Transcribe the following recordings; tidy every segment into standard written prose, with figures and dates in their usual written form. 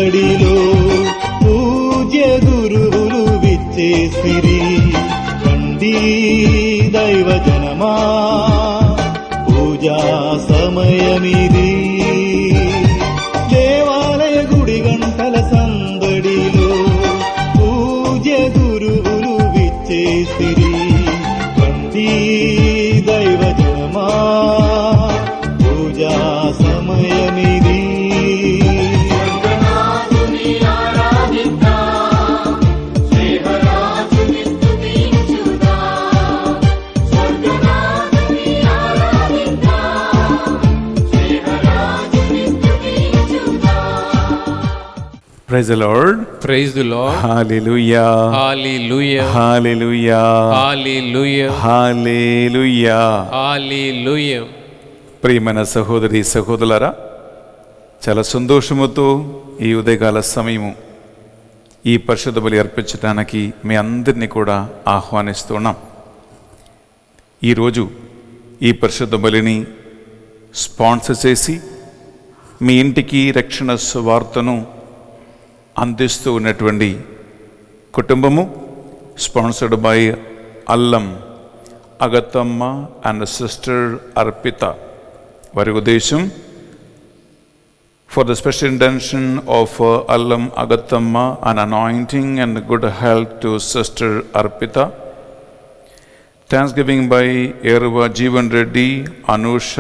సందడిలో పూజ్య గురువులు విచ్చేసిరి. రండి దైవజనమా, పూజా సమయమిది. దేవాలయ గుడి గంటల సందడిలో పూజ్య గురువులు విచ్చేసిరి. రండి దైవజనమా, పూజా సమయమిది. Praise the Lord. Praise the Lord. Hallelujah. Hallelujah. Hallelujah. Hallelujah. Hallelujah. Hallelujah. ప్రియమైన సహోదరి సహోదరులారా, చాలా సంతోషముతో ఈ ఉదయకాల సమయము ఈ పరిశుద్ధ బలి అర్పించడానికి మీ అందరినీ కూడా ఆహ్వానిస్తున్నాం. ఈరోజు ఈ పరిశుద్ధ బలిని స్పాన్సర్ చేసి మీ ఇంటికి రక్షణ సువార్తను అందిస్తూ ఉన్నటువంటి కుటుంబము, స్పాన్సర్డ్ బై అల్లం అగతమ్మ అండ్ సిస్టర్ అర్పిత. వారి ఉద్దేశం, for the special intention of Allam Agathamma and anointing and good health to sister Arpitha. Thanksgiving by Eruva Jeevan Reddy, Anusha,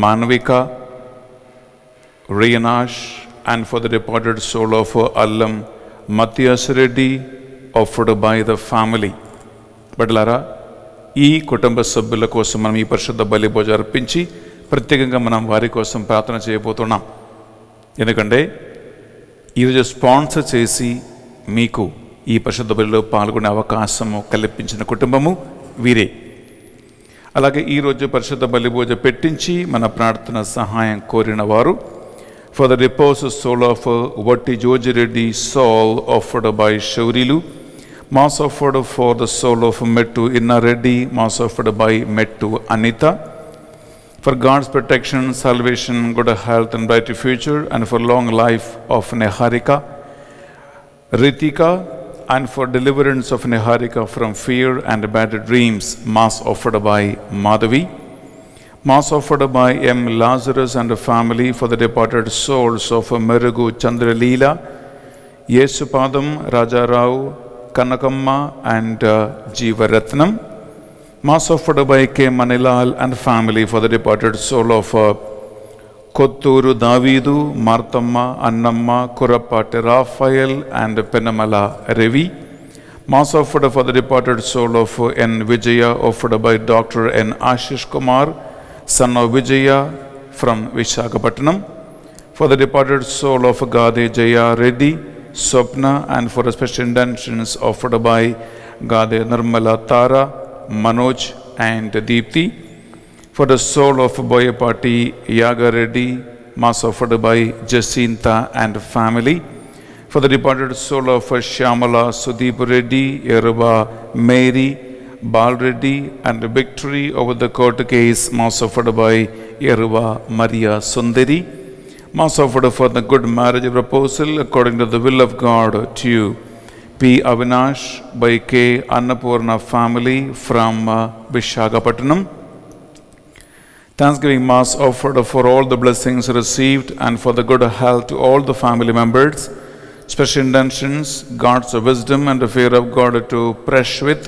Manvika, Riyanash, and for the departed soul of Allam Matthias Reddy, offered by the family. బట్లారా, ఈ కుటుంబ సభ్యుల కోసం మనం ఈ పరిశుద్ధ బలి భోజ అర్పించి ప్రత్యేకంగా మనం వారి కోసం ప్రార్థన చేయబోతున్నాం. ఎందుకంటే ఈరోజు స్పాన్సర్ చేసి మీకు ఈ పరిశుద్ధ బలిలో పాల్గొనే అవకాశము కల్పించిన కుటుంబము వీరే. అలాగే ఈరోజు పరిశుద్ధ బలి భోజ పెట్టించి మన ప్రార్థన సహాయం కోరిన వారు, for the repose soul of Vatti George Reddy, soul offered by Shaurilu, mass offered for the soul of Mettu Inna Reddy, mass offered by Mettu Anita, for God's protection, salvation, good health and bright future, and for long life of Neharika, Ritika, and for deliverance of Neharika from fear and bad dreams, mass offered by Madhavi. Mass offered by M. Lazarus and family for the departed souls of Merugu Chandraleela, Yesupadam, Raja Rao, Kanakamma and Jeevaratnam. Mass offered by K. Manilal and family for the departed soul of Kotturu Davidu, Marthamma, Annamma, Kurapate Raphael and Penamala Revi. Mass offered for the departed soul of N. Vijaya, offered by Dr. N. Ashish Kumar, son of Vijaya from Visakhapatnam, for the departed soul of Gade Jaya Reddy, Swapna, and for special intentions offered by Gade Nirmala Tara, Manoj and Deepthi, for the soul of Boyapati Yaga Reddy, mass offered by Jacinta and family, for the departed soul of Shyamala Sudeep Reddy, Yeruba Mary, Bal Reddy, and victory over the court case, mass offered by Yeruva Maria Sundari, mass offered for the good marriage proposal according to the will of God to P. Avinash by K. Annapurna family from Visakhapatnam. Thanksgiving mass offered for all the blessings received and for the good health to all the family members. Special intentions, God's wisdom and the fear of God to press with,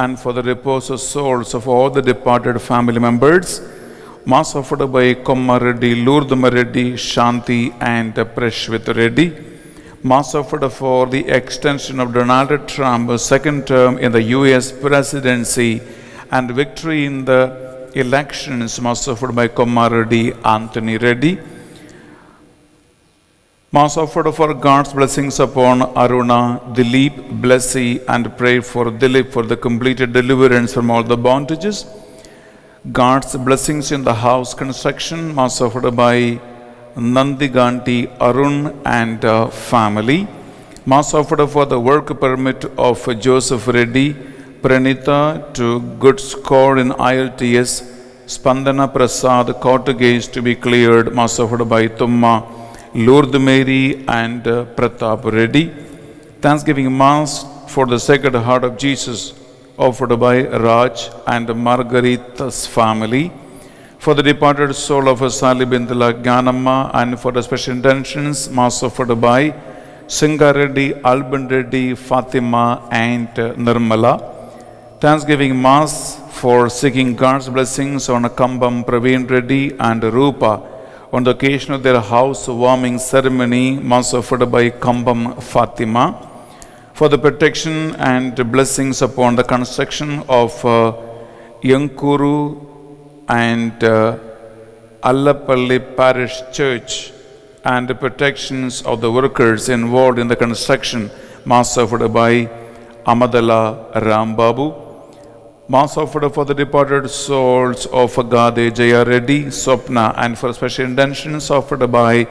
and for the repose of souls of all the departed family members. Mass offered by Komma Reddy, Lourdama Reddy, Shanti and Preshwit Reddy. Mass offered for the extension of Donald Trump's second term in the US presidency and victory in the elections. Mass offered by Komma Reddy, Anthony Reddy. Mass offered for God's blessings upon Aruna, Dilip, Blessy, and pray for Dilip for the completed deliverance from all the bondages. God's blessings in the house construction, mass offered by Nandiganti Arun and family. Mass offered for the work permit of Joseph Reddy, Pranita to good score in IELTS, Spandana Prasad, court case to be cleared, mass offered by Tumma Lourdes Mary and Pratap Reddy. Thanksgiving Mass for the Sacred Heart of Jesus offered by Raj and Margarita's family. For the departed soul of Sali Bindala Gyanamma and for the special intentions, Mass offered by Singa Reddy, Alban Reddy, Fatima and Nirmala. Thanksgiving Mass for seeking God's blessings on Kambam Praveen Reddy and Rupa on the occasion of their house warming ceremony, Mass offered by Kambam Fatima. For the protection and blessings upon the construction of Yankuru and Allapalli Parish Church and the protections of the workers involved in the construction, Mass offered by Amadala Rambabu. Mass offered for the departed souls of Gade Jaya Reddy, Swapna, and for special intentions offered by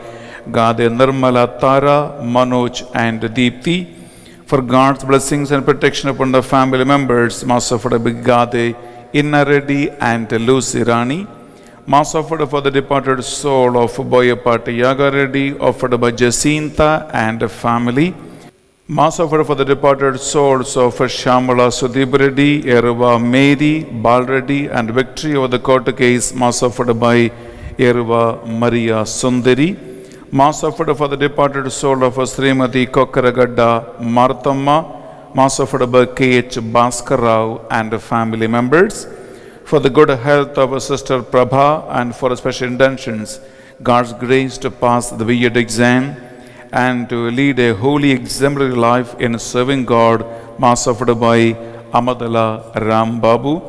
Gade Nirmala Tara, Manoj and Deepthi. For God's blessings and protection upon the family members, Mass offered by Gade Inna Reddy and Lucy Rani. Mass offered for the departed soul of Boyapati Yaga Reddy, offered by Jacinta and family. Mass offered for the departed souls of Shamala Sudeep Reddy, Eruva Mary, Bal Reddy and victory over the court case, Mass offered by Eruva Maria Sundari. Mass offered for the departed soul of Srimati Kokkaragadda Marthamma, Mass offered by K.H. Bhaskarrao and family members. For the good health of Sister Prabha and for special intentions, God's grace to pass the B.Ed exam and to lead a holy exemplary life in serving God, Mass offered by Amadala Rambabu.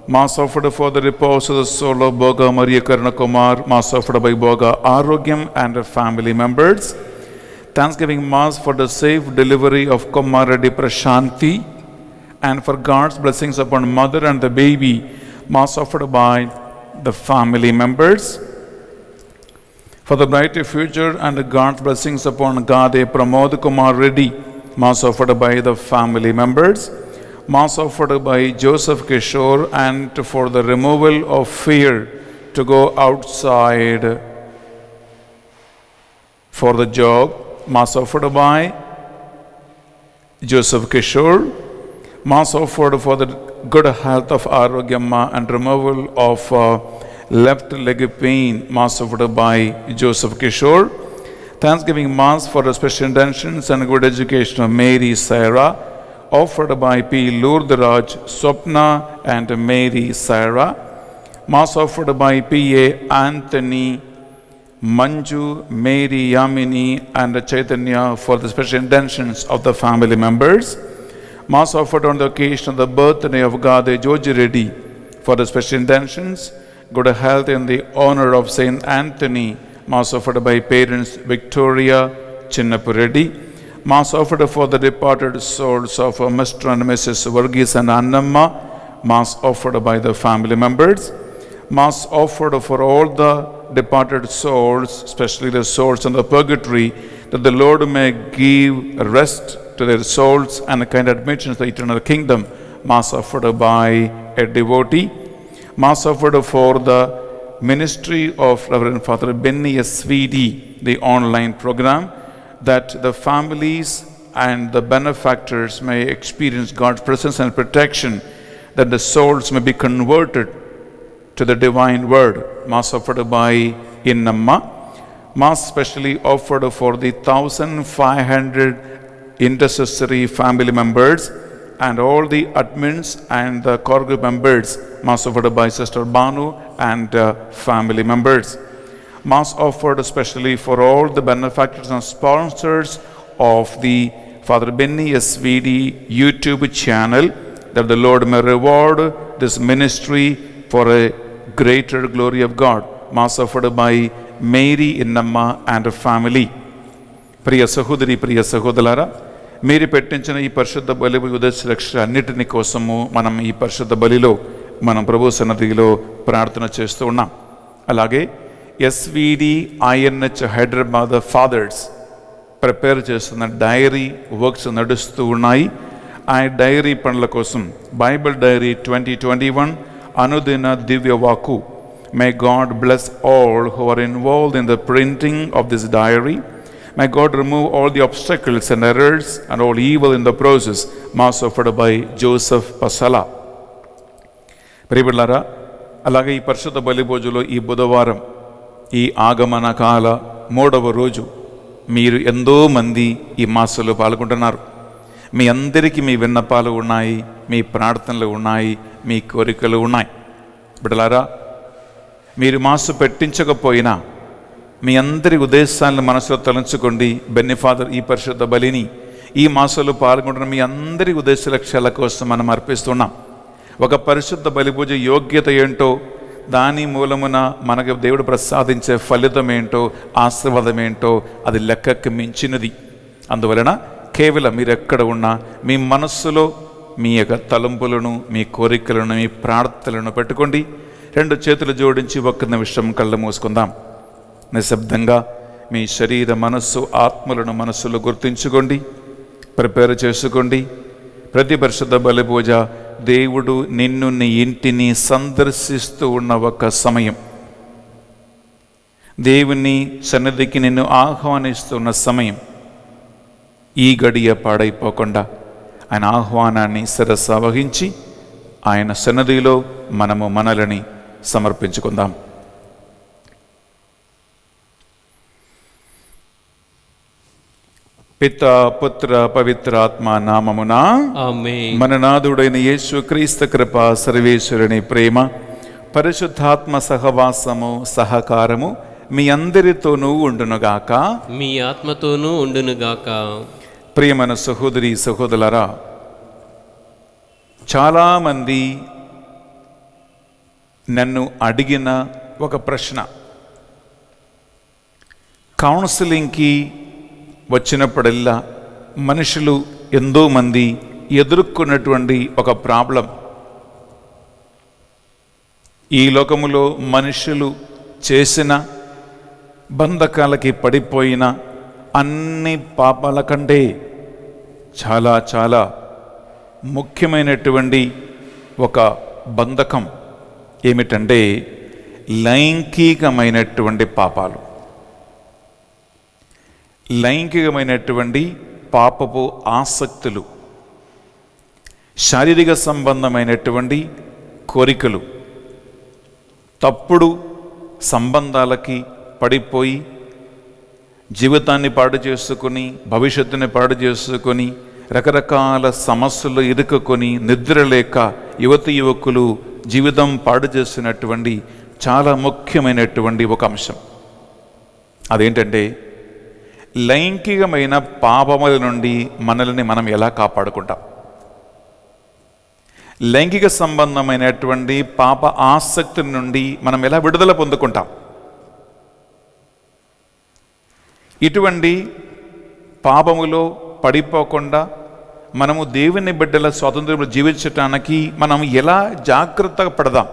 Mass offered for the repose of the soul of Boga Maria Karnakumar, Mass offered by Boga Arogyam and family members. Thanksgiving Mass for the safe delivery of Kumar Reddy Prashanti and for God's blessings upon mother and the baby, Mass offered by the family members. For the bright future and God's blessings upon Gade Pramod Kumar Reddy, Mass offered by the family members. Mass offered by Joseph Kishore and for the removal of fear to go outside for the job, Mass offered by Joseph Kishore. Mass offered for the good health of Arogyamma and removal of left leg pain, Mass offered by Joseph Kishore. Thanksgiving Mass for the special intentions and good education of Mary Sarah, offered by P. Lourdes Raj, Swapna and Mary Sarah. Mass offered by P.A. Anthony, Manju, Mary Yamini and Chaitanya for the special intentions of the family members. Mass offered on the occasion of the birthday of Gade Joji Reddy for the special intentions, good health in the honor of Saint Anthony, Mass offered by parents Victoria Chinnapu Reddy. Mass offered for the departed souls of Mr. and Mrs. Varghese and Annamma, Mass offered by the family members. Mass offered for all the departed souls, especially the souls in the purgatory, that the Lord may give rest to their souls and a kind admission to the eternal kingdom, Mass offered by a devotee. Mass offered for the ministry of Reverend Father Benny SVD, the online program, that the families and the benefactors may experience God's presence and protection, that the souls may be converted to the divine word, Mass offered by Innamma. Mass specially offered for the 1,500 intercessory family members and all the admins and the core group members, Mass offered by Sister Banu and family members. Mass offered especially for all the benefactors and sponsors of the Father Benny SVD YouTube channel, that the Lord may reward this ministry for a greater glory of God. Mass offered by Mary Innamma and family. ప్రియ సహోదరి ప్రియ సహోదరులారా, మీరు పెట్టించిన ఈ పరిశుద్ధ బలి ఉదర్శ రక్ష అన్నిటిని కోసము మనం ఈ పరిశుద్ధ బలిలో మనం ప్రభు సన్నిధిలో ప్రార్థన చేస్తూ ఉన్నాం. అలాగే SVD INH Hyderabad fathers prepare చేస్తున్న డైరీ వర్క్స్ నడుస్తూ ఉన్నాయి. ఆ డైరీ పనుల కోసం బైబిల్ డైరీ 2021 అనుదిన దివ్య వాక్కు May God bless all who are involved in the printing of this diary. May God remove all the obstacles and errors and all evil in the process. Mass offered by Joseph Pasala. ప్రియబిడ్డలారా, అలాగే ఈ పరిశుద్ధ బలిభోజులో ఈ బుధవారం, ఈ ఆగమన కాల 3వ రోజు మీరు ఎంతో మంది ఈ మాసంలో పాల్గొంటున్నారు. మీ అందరికీ మీ విన్నపాలు ఉన్నాయి, మీ ప్రార్థనలు ఉన్నాయి, మీ కోరికలు ఉన్నాయి. బిడ్డలారా, మీరు మాసు పెట్టించకపోయినా మీ అందరి ఉద్దేశాలను మనసులో తలంచుకోండి. బెన్నిఫాదర్ ఈ పరిశుద్ధ బలిని ఈ మాసంలో పాల్గొంటున్న మీ అందరి ఉద్దేశ లక్ష్యాల కోసం మనం అర్పిస్తున్నాం. ఒక పరిశుద్ధ బలిపూజ యోగ్యత ఏంటో, దాని మూలమున మనకు దేవుడు ప్రసాదించే ఫలితం ఏంటో, ఆశీర్వాదం ఏంటో అది లెక్కకు మించినది. అందువలన కేవలం మీరు ఎక్కడ ఉన్నా మీ మనస్సులో మీ యొక్క తలంపులను, మీ కోరికలను, మీ ప్రార్థనలను పెట్టుకోండి. 2 చేతులు జోడించి 1 నిమిషం కళ్ళు మూసుకుందాం. నిశ్శబ్దంగా మీ శరీర మనస్సు ఆత్మలను మనస్సులో గుర్తించుకోండి, ప్రిపేర్ చేసుకోండి. ప్రతి పరిశుద్ధ బలి పూజ దేవుడు నిన్ను, నీ ఇంటిని సందర్శిస్తూ ఉన్న ఒక సమయం, దేవుని సన్నిధికి నిన్ను ఆహ్వానిస్తున్న సమయం. ఈ గడియ పాడైపోకుండా ఆయన ఆహ్వానాన్ని శిరస్సు వహించి ఆయన సన్నిధిలో మనము మనలని సమర్పించుకుందాం. పితా, పుత్ర, పవిత్రాత్మ నామమున ఆమేన్. మన నాథుడైన యేసు క్రీస్తు కృప, సర్వేశ్వరుని ప్రేమ, పరిశుద్ధాత్మ సహవాసము, సహకారము మీ అందరితోనూ ఉండునుగాక. మీ ఆత్మతోనూ ఉండునుగాక. ప్రియమైన సహోదరి సహోదరులారా, చాలామంది నన్ను అడిగిన ఒక ప్రశ్న, కౌన్సిలింగ్కి వచ్చినప్పుడల్లా మనుషులు ఎంతోమంది ఎదుర్కొన్నటువంటి ఒక ప్రాబ్లం, ఈ లోకములో మనుషులు చేసిన బంధకాలకి పడిపోయిన అన్ని పాపాల కంటే చాలా చాలా ముఖ్యమైనటువంటి ఒక బంధకం ఏమిటంటే లైంగికమైనటువంటి పాపాలు. లైంగికమైనటువంటి పాపపు ఆసక్తులు, శారీరక సంబంధమైనటువంటి కోరికలు, తప్పుడు సంబంధాలకి పడిపోయి జీవితాన్ని పాడు చేసుకొని, భవిష్యత్తుని పాడు చేసుకొని, రకరకాల సమస్యలు ఇరుక్కుని నిద్రలేక యువతి యువకులు జీవితం పాడు చేస్తున్నటువంటి చాలా ముఖ్యమైనటువంటి ఒక అంశం. అదేంటంటే లైంగికమైన పాపముల నుండి మనల్ని మనం ఎలా కాపాడుకుంటాం, లైంగిక సంబంధమైనటువంటి పాప ఆసక్తి నుండి మనం ఎలా విడుదల పొందుకుంటాం. ఇటువంటి పాపములో పడిపోకుండా మనము దేవుని బిడ్డల స్వాతంత్ర్యంలో జీవించటానికి మనం ఎలా జాగ్రత్తగా పడదాం.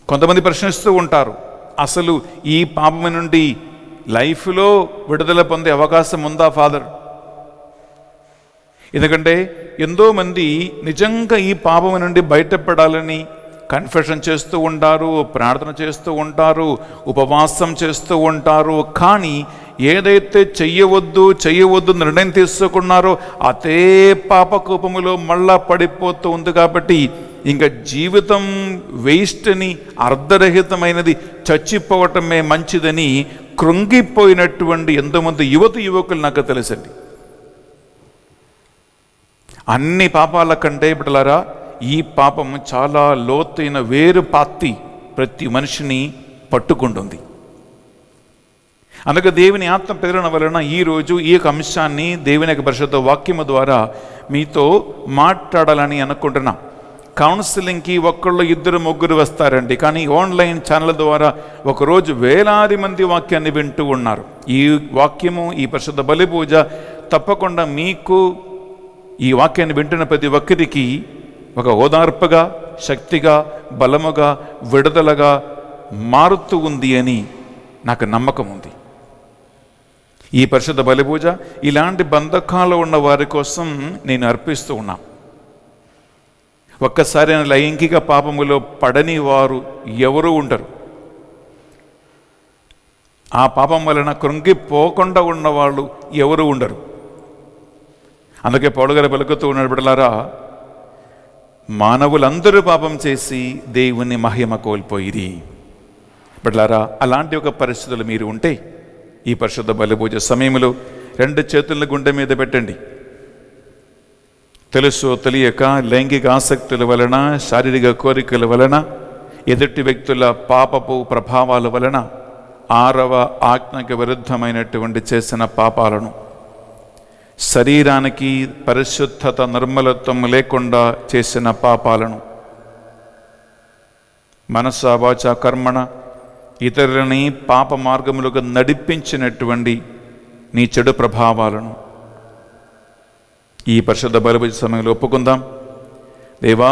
కొంతమంది ప్రశ్నిస్తూ ఉంటారు, అసలు ఈ పాపము నుండి లైఫ్లో విడుదల పొందే అవకాశం ఉందా ఫాదర్? ఎందుకంటే ఎంతోమంది నిజంగా ఈ పాపము నుండి బయటపడాలని కన్ఫెషన్ చేస్తూ ఉంటారు, ప్రార్థన చేస్తూ ఉంటారు, ఉపవాసం చేస్తూ ఉంటారు. కానీ ఏదైతే చెయ్యవద్దు నిర్ణయం తీసుకున్నారో అదే పాపకూపములో మళ్ళా పడిపోతూ ఉంది. కాబట్టి ఇంకా జీవితం వేస్ట్ అని, అర్ధరహితమైనది, చచ్చిపోవటమే మంచిదని కృంగిపోయినటువంటి ఎంతోమంది యువకులు నాకు తెలుసండి. అన్ని పాపాల కంటే బిడ్డలారా ఈ పాపం చాలా లోతైన వేరు పాతి ప్రతి మనిషిని పట్టుకుంటుంది. అందుకే దేవుని ఆత్మ ప్రేరణ వలన ఈరోజు ఈ యొక్క అంశాన్ని దేవుని యొక్క పరిశుద్ధ వాక్యము ద్వారా మీతో మాట్లాడాలని అనుకుంటున్నా. కౌన్సిలింగ్కి 1, 2, 3 వస్తారండి, కానీ ఆన్లైన్ ఛానల్ ద్వారా ఒకరోజు వేలాది మంది వాక్యాన్ని వింటూ ఉన్నారు. ఈ వాక్యము, ఈ పరిశుద్ధ బలి పూజ తప్పకుండా మీకు, ఈ వాక్యాన్ని వింటున్న ప్రతి ఒక్కరికి ఒక ఓదార్పుగా, శక్తిగా, బలముగా, విడుదలగా మారుతూ ఉంది అని నాకు నమ్మకం ఉంది. ఈ పరిశుద్ధ బలి పూజ ఇలాంటి బంధకాలు ఉన్న వారి కోసం నేను అర్పిస్తూ ఉన్నా. ఒక్కసారి లైంగిక పాపములో పడని వారు ఎవరు ఉండరు. ఆ పాపం వలన కృంగిపోకుండా ఉన్నవాళ్ళు ఎవరు ఉండరు. అందుకే పౌలు గారు పలుకుతూ ఉన్నాడు, బిడ్డలారా, మానవులందరూ పాపం చేసి దేవుని మహిమ కోల్పోయిరి. బిడ్డలారా, అలాంటి ఒక పరిస్థితులు మీరు ఉంటే ఈ పరిశుద్ధ బలిపూజ సమయంలో 2 చేతుల గుండె మీద పెట్టండి. తెలుసో తెలియక లైంగిక ఆసక్తుల వలన, శారీరక కోరికల వలన, ఎదుటి వ్యక్తుల పాపపు ప్రభావాల వలన 6వ ఆజ్ఞకు విరుద్ధమైనటువంటి చేసిన పాపాలను, శరీరానికి పరిశుద్ధత నిర్మలత్వం లేకుండా చేసిన పాపాలను, మనస వాచ కర్మణ ఇతరులని పాప మార్గములకు నడిపించినటువంటి నీ చెడు ప్రభావాలను ఈ పరిశుద్ధ బలిపూజ సమయంలో ఒప్పుకుందాం. దేవా,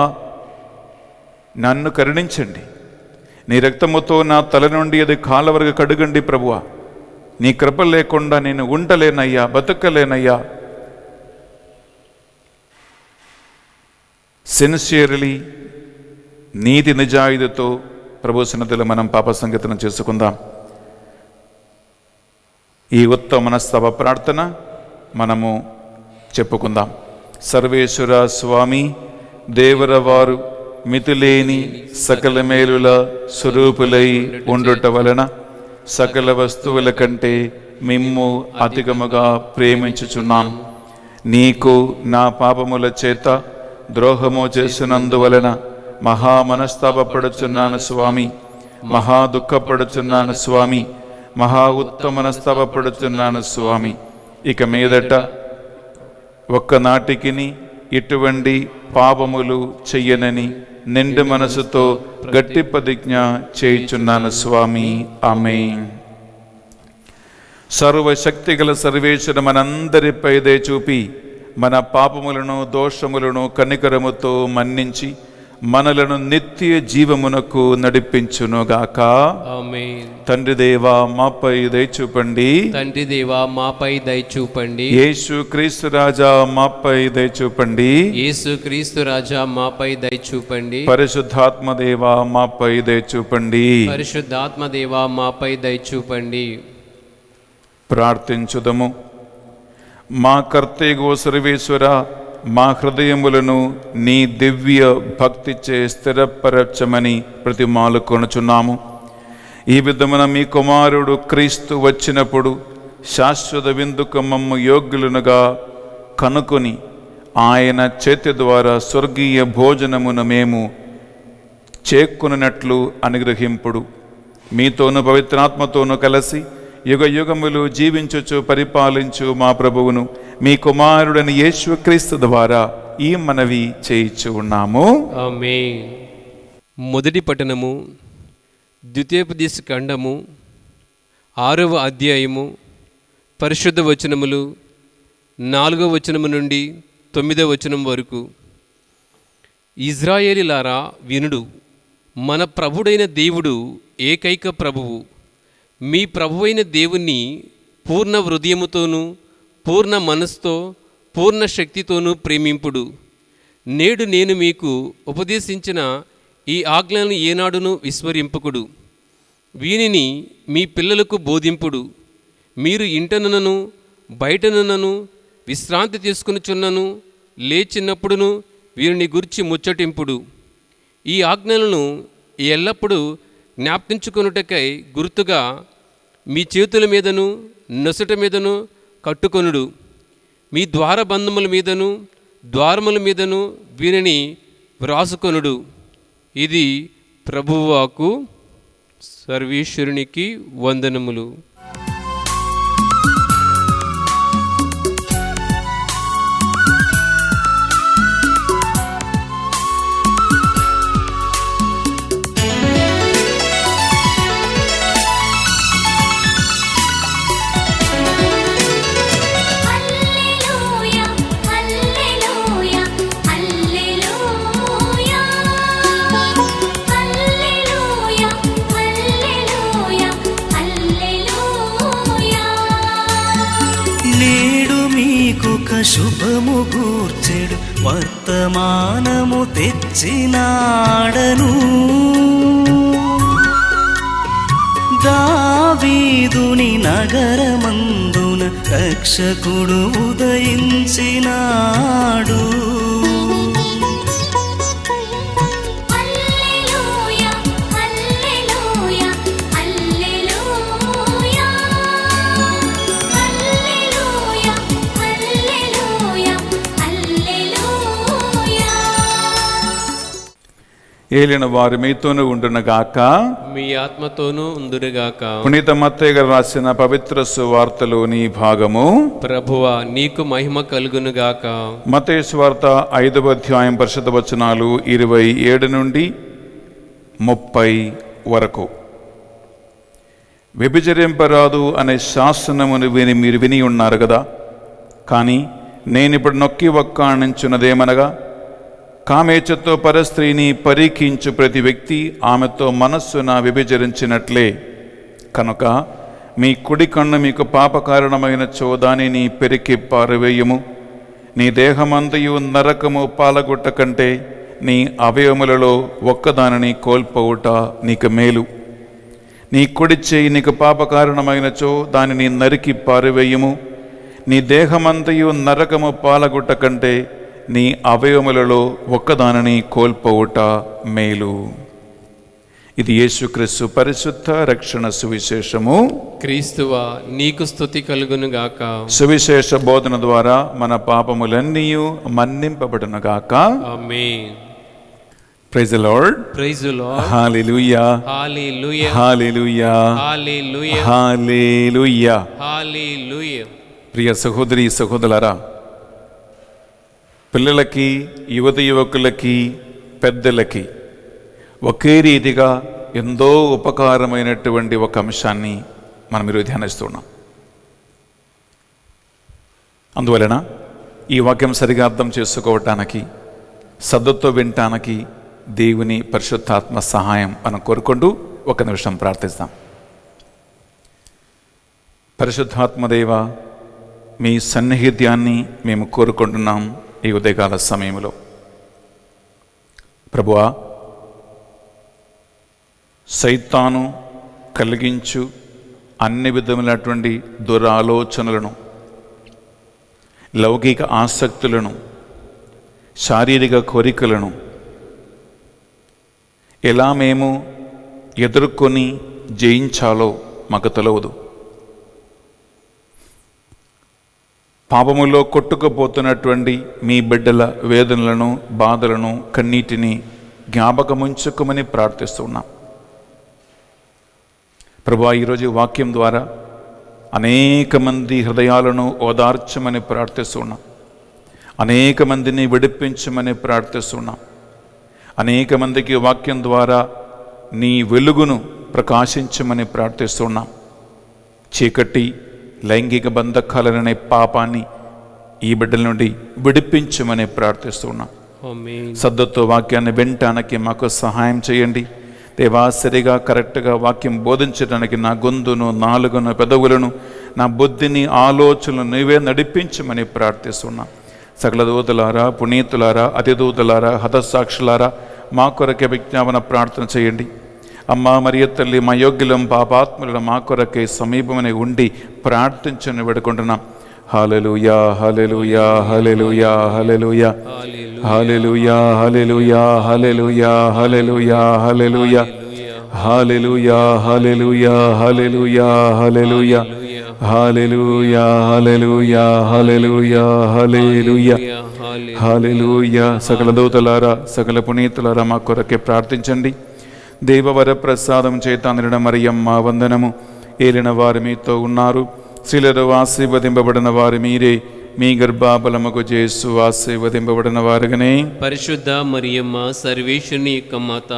నన్ను కరుణించండి, నీ రక్తముతో నా తల నుండి అది కాళ్ళ వరకు కడుగండి ప్రభువా. నీ కృప లేకుండా నేను ఉండలేనయ్యా, బతకలేనయ్యా. సిన్సియర్లీ, నీతి నిజాయితీతో ప్రభు సన్నిధిలో మనం పాప సంగీతం చేసుకుందాం. ఈ ఉత్తమ మనస్తవ ప్రార్థన మనము చెప్పుకుందాం. సర్వేశ్వర స్వామి, దేవరవారు మితిలేని సకల మేలుల స్వరూపులై ఉండుట వలన సకల వస్తువుల కంటే మిమ్ము అధికముగా ప్రేమించుచున్నాం. నీకు నా పాపముల చేత ద్రోహము చేసినందువలన మహా మనస్తాపపడుచున్నాను స్వామి, మహా దుఃఖపడుచున్నాను స్వామి, మహా ఉత్తమ మనస్తాపపడుచున్నాను స్వామి. ఇక మీదట ఒక్కనాటికిని ఇటువంటి పాపములు చెయ్యనని నిండు మనసుతో గట్టి ప్రతిజ్ఞ చేయుచున్నాను స్వామి. ఆమేన్. సర్వశక్తిగల సర్వేశ్వర మనందరిపై దయ చూపి మన పాపములను దోషములను కనికరముతో మన్నించి మనలను నిత్య జీవమునకు నడిపించునుగాక. ఆమేన్. తండ్రి దేవా, మాపై దయ చూపండి. తండ్రి దేవా, మాపై దయ చూపండి. యేసు క్రీస్తు రాజా, మాపై దయ చూపండి. యేసు క్రీస్తు రాజా, మాపై దయ చూపండి. పరిశుద్ధాత్మ దేవా, మాపై దయ చూపండి. పరిశుద్ధాత్మ దేవా, మాపై దయ చూపండి. ప్రార్థించుదము. మా కర్తయ్యగో సర్వేశ్వర, మా హృదయములను నీ దివ్య భక్తిచే స్థిరపరచమని ప్రతిమాలు కొనుచున్నాము. ఈ విధమున మీ కుమారుడు క్రీస్తు వచ్చినప్పుడు శాశ్వత విందుకు మమ్ము యోగ్యులనుగా కనుకొని ఆయన చేతి ద్వారా స్వర్గీయ భోజనమును మేము చేక్కునట్లు అనుగ్రహింపుడు. మీతోను పవిత్రాత్మతోనూ కలిసి యుగ యుగములు జీవించుచు పరిపాలించు మా ప్రభువును మీ కుమారుడని యేసుక్రీస్తు ద్వారా ఈ మనవి చేయించు ఉన్నాము. ఆమేన్. మొదటి పట్టణము ద్వితీయోపదేశ ఖండము 6వ అధ్యాయము పరిశుద్ధ వచనములు 4వ వచనము నుండి 9వ వచనం వరకు. ఇజ్రాయేలీలారా వినుడు, మన ప్రభుడైన దేవుడు ఏకైక ప్రభువు. మీ ప్రభువైన దేవుణ్ణి పూర్ణ హృదయముతోనూ పూర్ణ మనస్సుతో పూర్ణ శక్తితోనూ ప్రేమింపుడు. నేడు నేను మీకు ఉపదేశించిన ఈ ఆజ్ఞలను ఏనాడును విస్మరింపకుడు. వీనిని మీ పిల్లలకు బోధింపుడు. మీరు ఇంటనునను బయటనునను విశ్రాంతి తీసుకునిచున్నను లేచినప్పుడును వీరిని గురించి ముచ్చటింపుడు. ఈ ఆజ్ఞలను ఎల్లప్పుడూ జ్ఞాపించుకొనుటకై గుర్తుగా మీ చేతుల మీదను నొసట మీదను కట్టుకొనుడు. మీ ద్వారబంధముల మీదను ద్వారముల మీదను వీరిని వ్రాసుకొనుడు. ఇది ప్రభువాకు. సర్వేశ్వరునికి వందనములు. శుభము గూర్చెడు వర్తమానము తెచ్చి తెచ్చినాడను. దావీదుని నగరమందున రక్షకుడు ఉదయించినాడు. హల్లెలూయా హల్లెలూయా హల్లెలూయా హల్లెలూయా హల్లెలూయా హల్లెలూయా. ఏలిన వారు మీతోనూ ఉండునుగాక. మీ ఆత్మతోనూ ఉందురుగాక. పునీత మత్తయి గారు రాసిన పవిత్ర సువార్తలోని భాగము. ప్రభువా నీకు మహిమ కలుగునుగాక. మత్తయి సువార్త 5వ అధ్యాయం పరిశుద్ధ వచనాలు 27 నుండి 30 వరకు. వ్యభిచరింపరాదు అనే శాసనమును మీరు విని ఉన్నారు కదా. కానీ నేనిప్పుడు నొక్కి వక్కాణించున్నదేమనగా, కామేచ్ఛతో పరస్త్రీని పరీక్షించు ప్రతి వ్యక్తి ఆమెతో మనస్సున వ్యభిచరించినట్లే. కనుక మీ కుడి కన్ను మీకు పాపకారణమైనచో దానిని పెరికి పారవేయము. నీ దేహమంతయు నరకము పాలగొట్ట కంటే నీ అవయవములలో ఒక్కదానిని కోల్పోవుట నీకు మేలు. నీ కుడి చేయి నీకు పాపకారణమైనచో దానిని నరికి పారవేయము. నీ దేహమంతయు నరకము పాలగొట్ట కంటే నీ అవయవములలో ఒక్కదానిని కోల్పోవుట మేలు. ఇది యేసుక్రీస్తు పరిశుద్ధ రక్షణ సువిశేషము. క్రీస్తువా నీకు స్తుతి కలుగునుగాక. సువిశేష బోధన ద్వారా మన పాపములన్నీ మన్నింపబడునుగాక. Amen. Praise the Lord. Praise the Lord. Hallelujah hallelujah hallelujah hallelujah hallelujah. Hallelujah. ప్రియ సహోదరి సహోదరులారా, పిల్లలకి, యువత యువకులకి, పెద్దలకి ఒకే రీతిగా ఎంతో ఉపకారమైనటువంటి ఒక అంశాన్ని మనం ఈరోజు ధ్యానిస్తున్నాం. అందువలన ఈ వాక్యం సరిగా అర్థం చేసుకోవటానికి, శ్రద్ధతో వినటానికి దేవుని పరిశుద్ధాత్మ సహాయం మనం కోరుకుంటూ ఒక నిమిషం ప్రార్థిస్తాం. పరిశుద్ధాత్మదేవ, మీ సన్నిహిత్యాన్ని మేము కోరుకుంటున్నాం ఈ ఉదయకాల సమయంలో. ప్రభువా, సైతాను కలిగించు అన్ని విధములైనటువంటి దురాలోచనలను, లౌకిక ఆసక్తులను, శారీరక కోరికలను ఎలా మేము ఎదుర్కొని జయించాలో మాకు తెలియదు. పాపములో కొట్టుకుపోతున్నటువంటి మీ బిడ్డల వేదనలను, బాధలను, కన్నీటిని జ్ఞాపకముంచుకోమని ప్రార్థిస్తున్నాం. ప్రభువా, ఈరోజు వాక్యం ద్వారా అనేక మంది హృదయాలను ఓదార్చమని ప్రార్థిస్తున్నాం. అనేక మందిని విడిపించమని ప్రార్థిస్తున్నాం. అనేక మందికి వాక్యం ద్వారా నీ వెలుగును ప్రకాశించమని ప్రార్థిస్తున్నాం. చీకటి, లైంగిక బంధకాలనే పాపాన్ని ఈ బిడ్డల నుండి విడిపించమని ప్రార్థిస్తున్నాం. ఆమేన్. శ్రద్ధతో వాక్యాన్ని వినటానికి మాకు సహాయం చేయండి దేవా. సరిగా కరెక్ట్గా వాక్యం బోధించడానికి నా గొంతును, నాలుగును, పెదవులను, నా బుద్ధిని, ఆలోచనలు నీవే నడిపించమని ప్రార్థిస్తున్నాం. సకల దూతలారా, పునీతులారా, అతిదూతలారా, హతసాక్షులారా మా కొరకే విజ్ఞాపన ప్రార్థన చేయండి. అమ్మా మరియ తల్లి, మా యోగ్యులం పాపాత్ములను మా కొరకే సమీపమని ఉండి ప్రార్థించని వేడుకుంటున్నాం. హల్లెలూయా hallelujah hallelujah hallelujah hallelujah hallelujah hallelujah hallelujah hallelujah hallelujah hallelujah hallelujah hallelujah hallelujah hallelujah hallelujah hallelujah హల్లెలూయా. సకల దూతలారా, సకల పునీతులారా మా కొరకే ప్రార్థించండి. దేవవర ప్రసాదం చేత నిండిన మరియమ్మ వందనము. ఏలిన వారు మీతో ఉన్నారు. స్త్రీలలో ఆశీర్వదింపబడిన వారు మీరే. మీ గర్భఫలముకు యేసు ఆశీర్వదింపబడిన వారుగానే. పరిశుద్ధ మరియమ్మ సర్వేశ్వరుని యొక్క మాత,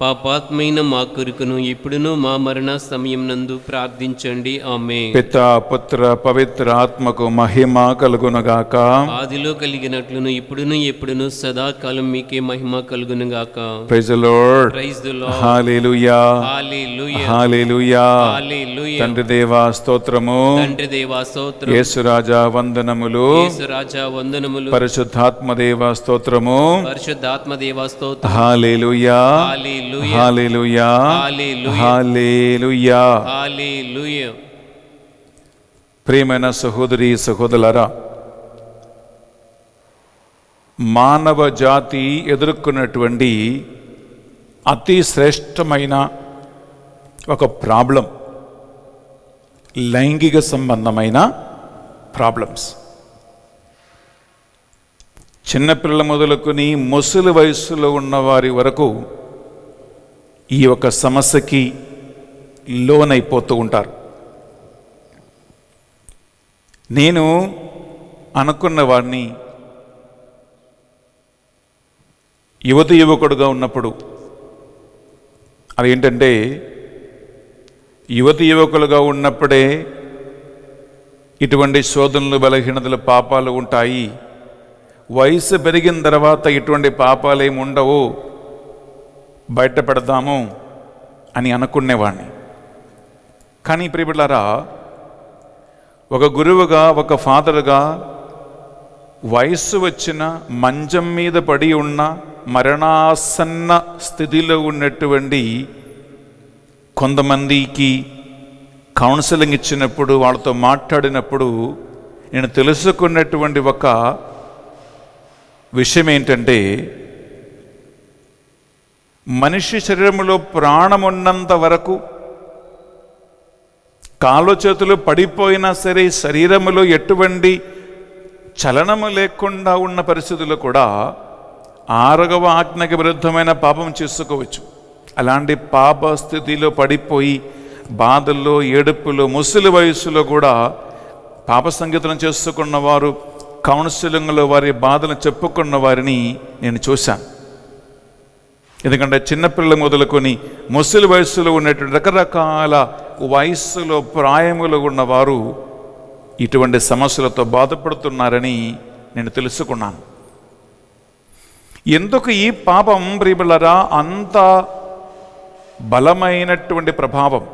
పాపాత్మైన మా కొరకును ఇప్పుడును మా మరణ సమయం నందు ప్రార్థించండి. ఆమేన్. పితా పుత్ర పవిత్ర ఆత్మకు మహిమ కలుగునుగాక. ఆదిలో కలిగినట్లును ఇప్పుడును ఎప్పుడును సదాకాలం మీకే మహిమ కలుగునుగాక. Praise the Lord. Praise the Lord. Hallelujah hallelujah. Hallelujah. Hallelujah. తండ్రి దేవా స్తోత్రము. తండ్రి దేవా స్తోత్రం. యేసు రాజా వందనములు. యేసు రాజా వందనములు. పరిశుద్ధాత్మ దేవా స్తోత్రము. పరిశుద్ధాత్మ దేవా స్తోత్రం. హల్లెలూయా. హల్లెలూయా. హల్లెలూయా. హల్లెలూయా. హల్లెలూయా. హల్లెలూయా. ప్రియమైన సహోదరి సహోదరులారా, మానవ జాతి ఎదుర్కొన్నటువంటి అతి శ్రేష్టమైన ఒక ప్రాబ్లం లైంగిక సంబంధమైన ప్రాబ్లమ్స్. చిన్నపిల్లల మొదలుకొని ముసలి వయస్సులో ఉన్న వారి వరకు ఈ ఒక సమస్యకి లోనైపోతూ ఉంటారు. నేను అనుకున్న వాడిని యువకుడుగా ఉన్నప్పుడు అదేంటంటే యువకులుగా ఉన్నప్పుడే ఇటువంటి శోధనలు బలహీనతలు పాపాలు ఉంటాయి, వయసు పెరిగిన తర్వాత ఇటువంటి పాపాలు ఏమి ఉండవు, బయటపడదాము అని అనుకునేవాడిని. కానీ ప్రియబిడ్డలారా, ఒక గురువుగా ఒక ఫాదర్గా వయస్సు వచ్చిన మంచం మీద పడి ఉన్న మరణాసన్న స్థితిలో ఉన్నటువంటి కొంతమందికి కౌన్సిలింగ్ ఇచ్చినప్పుడు, వాళ్ళతో మాట్లాడినప్పుడు నేను తెలుసుకున్నటువంటి ఒక విషయం ఏంటంటే, మనిషి శరీరంలో ప్రాణం ఉన్నంత వరకు కాళ్ళు చేతులు పడిపోయినా సరే శరీరములో ఎటువంటి చలనము లేకుండా ఉన్న పరిస్థితుల్లో కూడా 6వ ఆజ్ఞకి విరుద్ధమైన పాపం చేసుకోవచ్చు. అలాంటి పాప స్థితిలో పడిపోయి బాధల్లో ఏడుపులో ముసలి వయస్సులో కూడా పాప సంగీతం చేసుకున్న వారు, కౌన్సిలింగ్లో వారి బాధలను చెప్పుకున్న వారిని నేను చూశాను. ఎందుకంటే చిన్నపిల్లలు మొదలుకొని ముసలి వయస్సులో ఉన్నటువంటి రకరకాల వయస్సులో ప్రాయములో ఉన్నవారు ఇటువంటి సమస్యలతో బాధపడుతున్నారని నేను తెలుసుకున్నాను. ఎందుకు ఈ పాపం ప్రియబిడ్డలారా అంత బలమైనటువంటి ప్రభావం,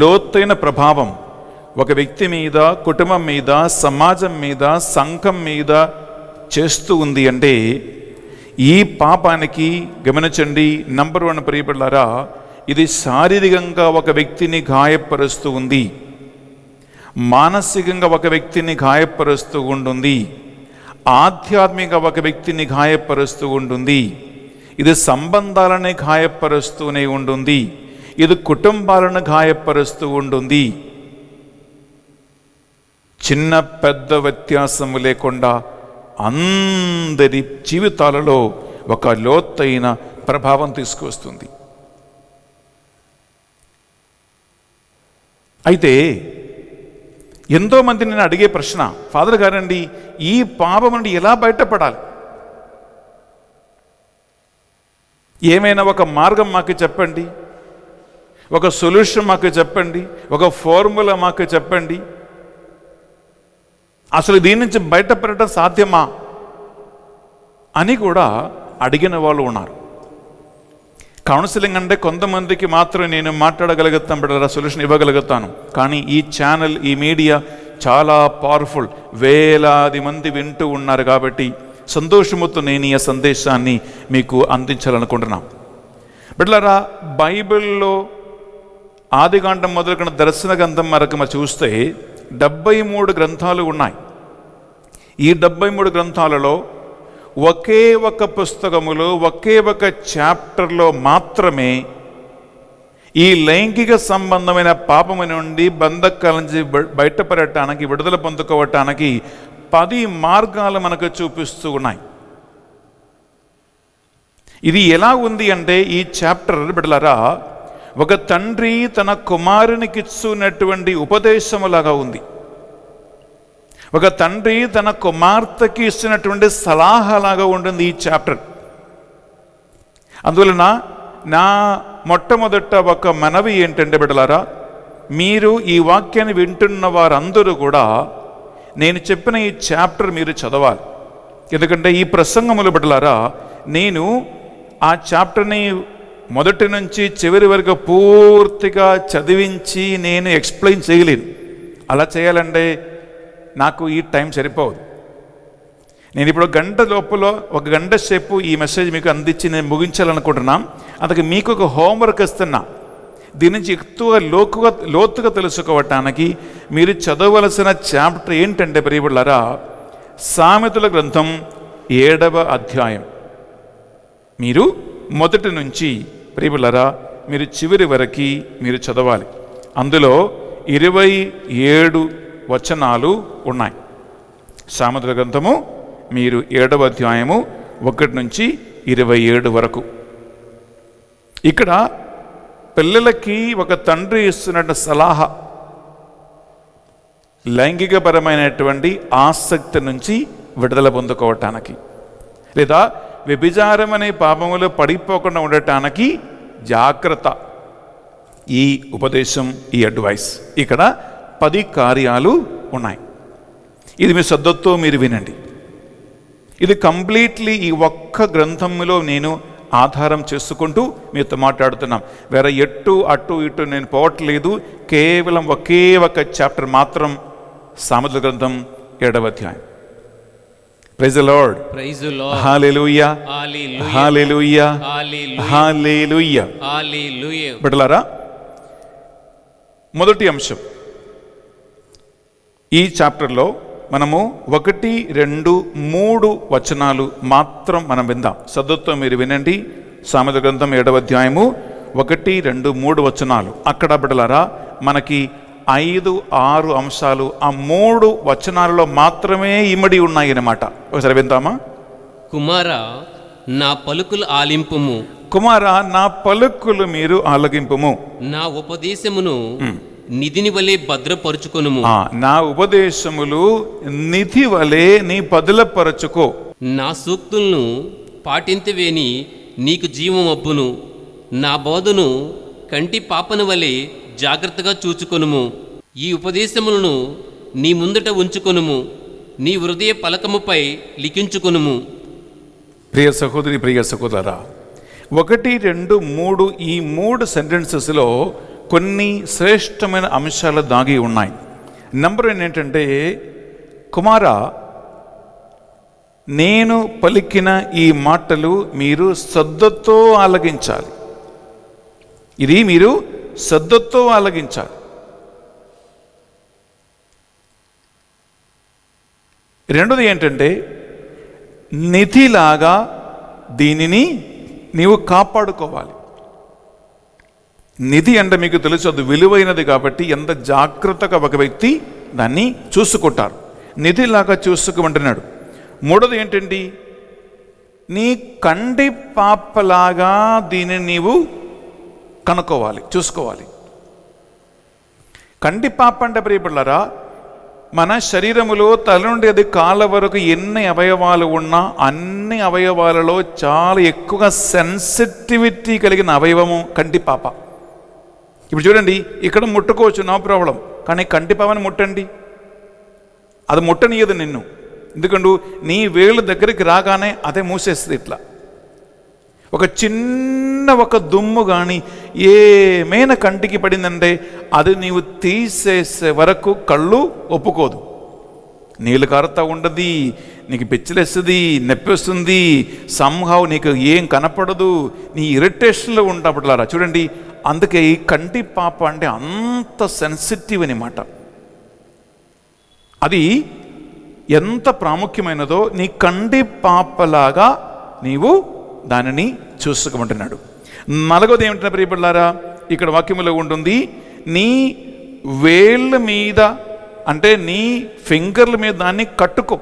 లోతైన ప్రభావం ఒక వ్యక్తి మీద, కుటుంబం మీద, సమాజం మీద, సంఘం మీద చేస్తూ ఉంది అంటే, ఈ పాపానికి గమనించండి, నంబర్ 1 ప్రియబిడ్డలారా, ఇది శారీరకంగా ఒక వ్యక్తిని గాయపరుస్తూ ఉంది, మానసికంగా ఒక వ్యక్తిని గాయపరుస్తూ ఉంటుంది, ఆధ్యాత్మికంగా ఒక వ్యక్తిని గాయపరుస్తూ ఉంటుంది, ఇది సంబంధాలని గాయపరుస్తూనే ఉంటుంది, ఇది కుటుంబాలను గాయపరుస్తూ ఉంటుంది. చిన్న పెద్ద వ్యత్యాసము లేకుండా అందరి జీవితాలలో ఒక లోతైన ప్రభావం తీసుకొస్తుంది. అయితే ఎంతోమంది నేను అడిగే ప్రశ్న, ఫాదర్ గారండి, ఈ పాపం నుండి ఎలా బయటపడాలి? ఏమైనా ఒక మార్గం మాకు చెప్పండి, ఒక సొల్యూషన్ మాకు చెప్పండి, ఒక ఫార్ములా మాకు చెప్పండి, అసలు దీని నుంచి బయటపడటం సాధ్యమా అని కూడా అడిగిన వాళ్ళు ఉన్నారు. కౌన్సిలింగ్ అంటే కొంతమందికి మాత్రం నేను మాట్లాడగలుగుతాను, బిడ్డలారా, సొల్యూషన్ ఇవ్వగలుగుతాను. కానీ ఈ ఛానల్, ఈ మీడియా చాలా పవర్ఫుల్, వేలాది మంది వింటూ ఉన్నారు కాబట్టి సంతోషముతో నేను ఈ సందేశాన్ని మీకు అందించాలనుకుంటున్నాను. బిడ్డలారా, బైబిల్లో ఆదికాండం మొదలుకున్న దర్శన గ్రంథం వరకు మనం చూస్తే 73 గ్రంథాలు ఉన్నాయి. ఈ 73 గ్రంథాలలో ఒకే ఒక పుస్తకములో, ఒకే ఒక చాప్టర్లో మాత్రమే ఈ లైంగిక సంబంధమైన పాపము నుండి, బంధకాల నుంచి బయటపడటానికి, విడుదల పొందుకోవటానికి 10 మార్గాలు మనకు చూపిస్తూ ఉన్నాయి. ఇది ఎలా ఉంది అంటే, ఈ చాప్టర్ బిడ్డలారా ఒక తండ్రి తన కుమారునికి ఇస్తున్నటువంటి ఉపదేశములాగా ఉంది. ఒక తండ్రి తన కుమార్తెకి ఇస్తున్నటువంటి సలహాలాగా ఉంటుంది ఈ చాప్టర్. అందువలన నా మొట్టమొదట ఒక మనవి ఏంటంటే బిడ్డలారా, మీరు ఈ వాక్యాన్ని వింటున్న వారందరూ కూడా నేను చెప్పిన ఈ చాప్టర్ మీరు చదవాలి. ఎందుకంటే ఈ ప్రసంగములు బిడ్డలారా, నేను ఆ చాప్టర్ని మొదటి నుంచి చివరి వరకు పూర్తిగా చదివించి నేను ఎక్స్ప్లెయిన్ చేయలేను. అలా చేయాలంటే నాకు ఈ టైం సరిపోదు. నేను ఇప్పుడు గంట లోపల ఒక గంట సేపు ఈ మెసేజ్ మీకు అందించి నేను ముగించాలనుకుంటున్నాం. అందుకే మీకు ఒక హోంవర్క్ ఇస్తున్నా. దీని నుంచి ఎక్కువ లోతుగా తెలుసుకోవటానికి మీరు చదవలసిన చాప్టర్ ఏంటంటే ప్రియబిడ్డలారా, సామెతల గ్రంథం 7వ అధ్యాయం. మీరు మొదటి నుంచి ప్రియబిడ్డలారా మీరు చివరి వరకు మీరు చదవాలి. అందులో 27 వచనాలు ఉన్నాయి. సామెతల గ్రంథము మీరు 7వ అధ్యాయము 1 నుంచి 27 వరకు. ఇక్కడ పిల్లలకి ఒక తండ్రి ఇస్తున్న సలహా, లైంగికపరమైనటువంటి ఆసక్తి నుంచి విడుదల పొందుకోవటానికి, లేదా వ్యభిచారం అనే పాపములో పడిపోకుండా ఉండటానికి జాగ్రత్త. ఈ ఉపదేశం, ఈ అడ్వైస్, ఇక్కడ 10 కార్యాలు ఉన్నాయి. ఇది మీ శ్రద్ధతో మీరు వినండి. ఇది కంప్లీట్లీ ఈ ఒక్క గ్రంథంలో నేను ఆధారం చేసుకుంటూ మీతో మాట్లాడుతున్నాం. వేరే అటు ఇటు నేను పోవట్లేదు. కేవలం ఒకే ఒక చాప్టర్ మాత్రం, సామెతల గ్రంథం 7వ అధ్యాయం. Praise the Lord. Praise the Lord. Hallelujah, hallelujah, hallelujah. Hallelujah. బిడ్డలారా, మొదటి అంశం ఈ చాప్టర్లో మనము 1, 2, 3 వచనాలు మాత్రం మనం విందాం. శ్రద్ధతో మీరు వినండి. సామెతల గ్రంథం 7వ అధ్యాయము 1, 2, 3 వచనాలు. అక్కడ బిడ్డలారా మనకి 5, 6 అంశాలు ఆ 3 వచనాలలో మాత్రమే ఇమిడి ఉన్నాయి అన్నమాట. ఒకసారి విందామా? కుమారా, నా పలుకులు ఆలింపుము. కుమారా, నా పలుకులు మీరు ఆలకింపుము. నా ఉపదేశమును నిధిని వలె భద్రపరుచుకొనుము. నా ఉపదేశములు నిధి వలె నీ పదులపరచుకో. నా సూక్తులను పాటింతవేని నీకు జీవం అబ్బును. నా బోధను కంటి పాపన వలె జాగ్రత్తగా చూచుకొనుము. ఈ ఉపదేశములను నీ ముందట ఉంచుకొనుము, నీ హృదయ పలకముపై లిఖించుకొనుము. ప్రియ సహోదరి, ప్రియ సహోదరా, 1, 2, 3 ఈ 3 సెంటెన్సెస్లో కొన్ని శ్రేష్టమైన అంశాలు దాగి ఉన్నాయి. నంబర్ ఏంటంటే, కుమారా, నేను పలికిన ఈ మాటలు మీరు శ్రద్ధతో ఆలకించాలి. ఇది మీరు శ్రద్ధతో ఆలకించాలి. రెండోది ఏంటంటే, నిధిలాగా దీనిని నీవు కాపాడుకోవాలి. నిధి అంటే మీకు తెలుసు, అది విలువైనది కాబట్టి ఎంత జాగ్రత్తగా ఒక వ్యక్తి దాన్ని చూసుకుంటారు. నిధిలాగా చూసుకోమంటున్నాడు. మూడోది ఏంటండి, నీ కంటి పాపలాగా దీనిని నీవు కనుక్కోవాలి, చూసుకోవాలి. కంటి పాప అంటే ప్రియబిడ్డలారా, మన శరీరములో తల నుండి అది కాళ్ళ వరకు ఎన్ని అవయవాలు ఉన్నా అన్ని అవయవాలలో చాలా ఎక్కువగా సెన్సిటివిటీ కలిగిన అవయవము కంటి పాప. ఇప్పుడు చూడండి, ఇక్కడ ముట్టుకోవచ్చు, నో ప్రాబ్లం. కానీ కంటి పాపని ముట్టండి, అది ముట్టనియదు నిన్ను. ఎందుకంటే నీ వేలు దగ్గరికి రాగానే అదే మూసేస్తుంది. ఇట్లా ఒక చిన్న దుమ్ము కానీ ఏమైనా కంటికి పడిందంటే అది నీవు తీసేసే వరకు కళ్ళు ఒప్పుకోదు. నీళ్ళు కారుతా ఉండదు, నీకు పిచ్చిలేస్తుంది, నొప్పి వస్తుంది, సంహౌ నీకు ఏం కనపడదు, నీ ఇరిటేషన్లో ఉంటాపట్లారా. చూడండి, అందుకే ఈ కంటి పాప అంటే అంత సెన్సిటివ్ అన్నమాట. అది ఎంత ప్రాముఖ్యమైనదో నీ కంటి పాపలాగా నీవు దానిని చూసుకోమంటున్నాడు. నాలుగోది ఏమిటంటే ప్రియబిడ్డలారా, ఇక్కడ వాక్యములో ఉంటుంది, నీ వేళ్ళ మీద అంటే నీ ఫింగర్ల మీద దాన్ని కట్టుకో.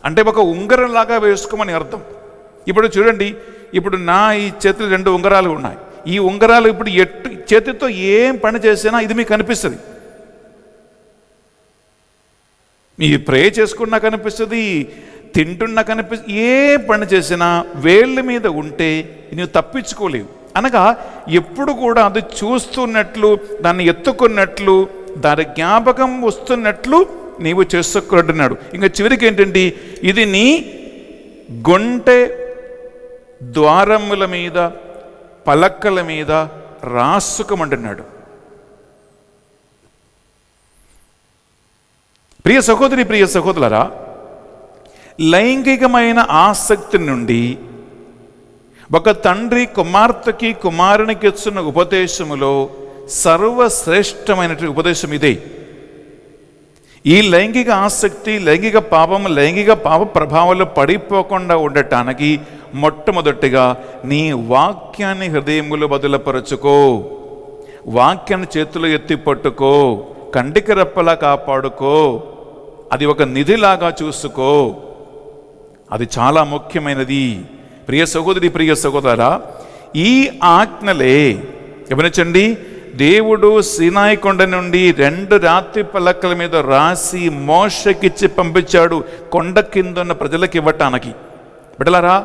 అంటే ఒక ఉంగరంలాగా వేసుకోమని అర్థం. ఇప్పుడు చూడండి, ఇప్పుడు నా ఈ చేతులు 2 ఉంగరాలు ఉన్నాయి. ఈ ఉంగరాలు ఇప్పుడు చేతితో ఏం పని చేసినా ఇది మీకు కనిపిస్తుంది. మీ ప్రే చేసుకున్నా కనిపిస్తుంది, తింటున్నా కనిపిస్తుంది. ఏ పని చేసినా వేళ్ళ మీద ఉంటే నువ్వు తప్పించుకోలేవు. అనగా ఎప్పుడు కూడా అది చూస్తున్నట్లు, దాన్ని ఎత్తుకున్నట్లు, దాని జ్ఞాపకం వస్తున్నట్లు నీవు చేసుకుంటున్నాడు. ఇంకా చివరికి ఏంటంటే, ఇది నీ గొంటె ద్వారముల మీద, పలకల మీద రాసుకోమంటున్నాడు. ప్రియ సహోదరి, ప్రియ సహోదరులారా, లైంగికమైన ఆసక్తి నుండి ఒక తండ్రి కుమార్తెకి, కుమారునికి ఇస్తున్న ఉపదేశములో సర్వశ్రేష్టమైనటువంటి ఉపదేశం ఇదే. ఈ లైంగిక ఆసక్తి, లైంగిక పాపం, లైంగిక పాప ప్రభావాలు పడిపోకుండా ఉండటానికి మొట్టమొదటిగా నీ వాక్యాన్ని హృదయములో బదులపరచుకో, వాక్యాన్ని చేతులు ఎత్తి పట్టుకో, కంటికి రెప్పలా కాపాడుకో, అది ఒక నిధిలాగా చూసుకో. అది చాలా ముఖ్యమైనది. ప్రియ సహోదరి, ప్రియ సహోదరా, ఈ ఆజ్ఞలే గమనించండి, దేవుడు సీనాయి కొండ నుండి 2 రాతి పలకల మీద రాసి మోషకిచ్చి పంపించాడు కొండ కింద ఉన్న ప్రజలకు ఇవ్వటానికి. బిడ్డలారా,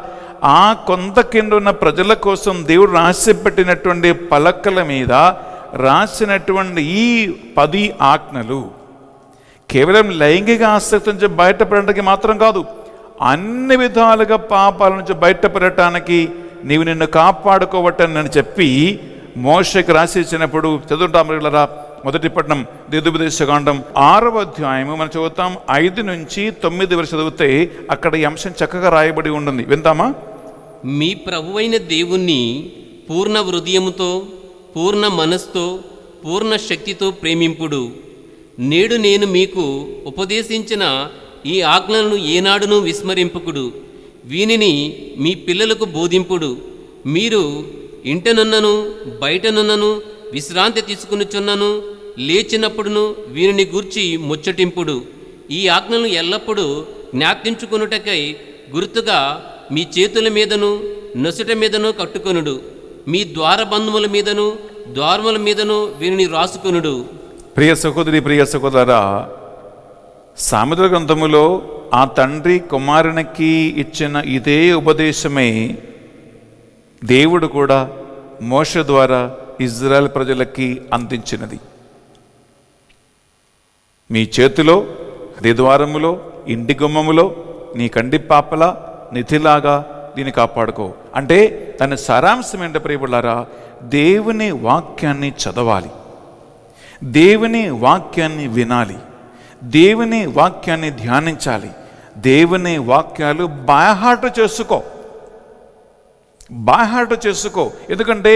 ఆ కొండ కింద ఉన్న ప్రజల కోసం దేవుడు రాసి పెట్టినటువంటి పలకల మీద రాసినటువంటి ఈ 10 ఆజ్ఞలు కేవలం లైంగిక ఆసక్తి నుంచి బయటపడటానికి మాత్రం కాదు, అన్ని విధాలుగా పాపాల నుంచి బయటపడటానికి, నీవు నిన్ను కాపాడుకోవటం అని చెప్పి మోషకి రాసి ఇచ్చినప్పుడు చదువుతాం. మొదటి పట్టణం ద్వితీయోపదేశకాండం 6వ అధ్యాయము మనం చదువుతాం. 5 నుంచి 9 వరకు చదివితే అక్కడ ఈ అంశం చక్కగా రాయబడి ఉంటుంది. విందామా? మీ ప్రభువైన దేవుణ్ణి పూర్ణ హృదయముతో, పూర్ణ మనస్సుతో, పూర్ణ శక్తితో ప్రేమింపుడు. నేడు నేను మీకు ఉపదేశించిన ఈ ఆజ్ఞలను ఏనాడును విస్మరింపుకుడు. వీనిని మీ పిల్లలకు బోధింపుడు. మీరు ఇంటనున్నను బయటనున్నను విశ్రాంతి తీసుకునిచున్నను లేచినప్పుడును వీరిని గూర్చి ముచ్చటింపుడు. ఈ ఆజ్ఞలను ఎల్లప్పుడూ జ్ఞాపించుకొనుటకై గుర్తుగా మీ చేతుల మీదను నొసట మీదను కట్టుకొనుడు. మీ ద్వారబంధముల మీదను ద్వారముల మీదను వీరిని రాసుకొనుడు. ప్రియ సహోదరి, ప్రియ సహోదరా, సామెతల గ్రంథములో ఆ తండ్రి కుమారునికి ఇచ్చిన ఇదే ఉపదేశమే దేవుడు కూడా మోషే ద్వారా ఇజ్రాయెల్ ప్రజలకి అందించినది. మీ చేతిలో, హృదయద్వారములో, ఇంటి గుమ్మములో నీ కంటి పాపల నిధిలాగా దీన్ని కాపాడుకో. అంటే దాని సారాంశం ఏంటో ప్రియబులారా, దేవుని వాక్యాన్ని చదవాలి, దేవుని వాక్యాన్ని వినాలి, దేవుని వాక్యాన్ని ధ్యానించాలి, దేవుని వాక్యాలు బాహాట చేసుకో. ఎందుకంటే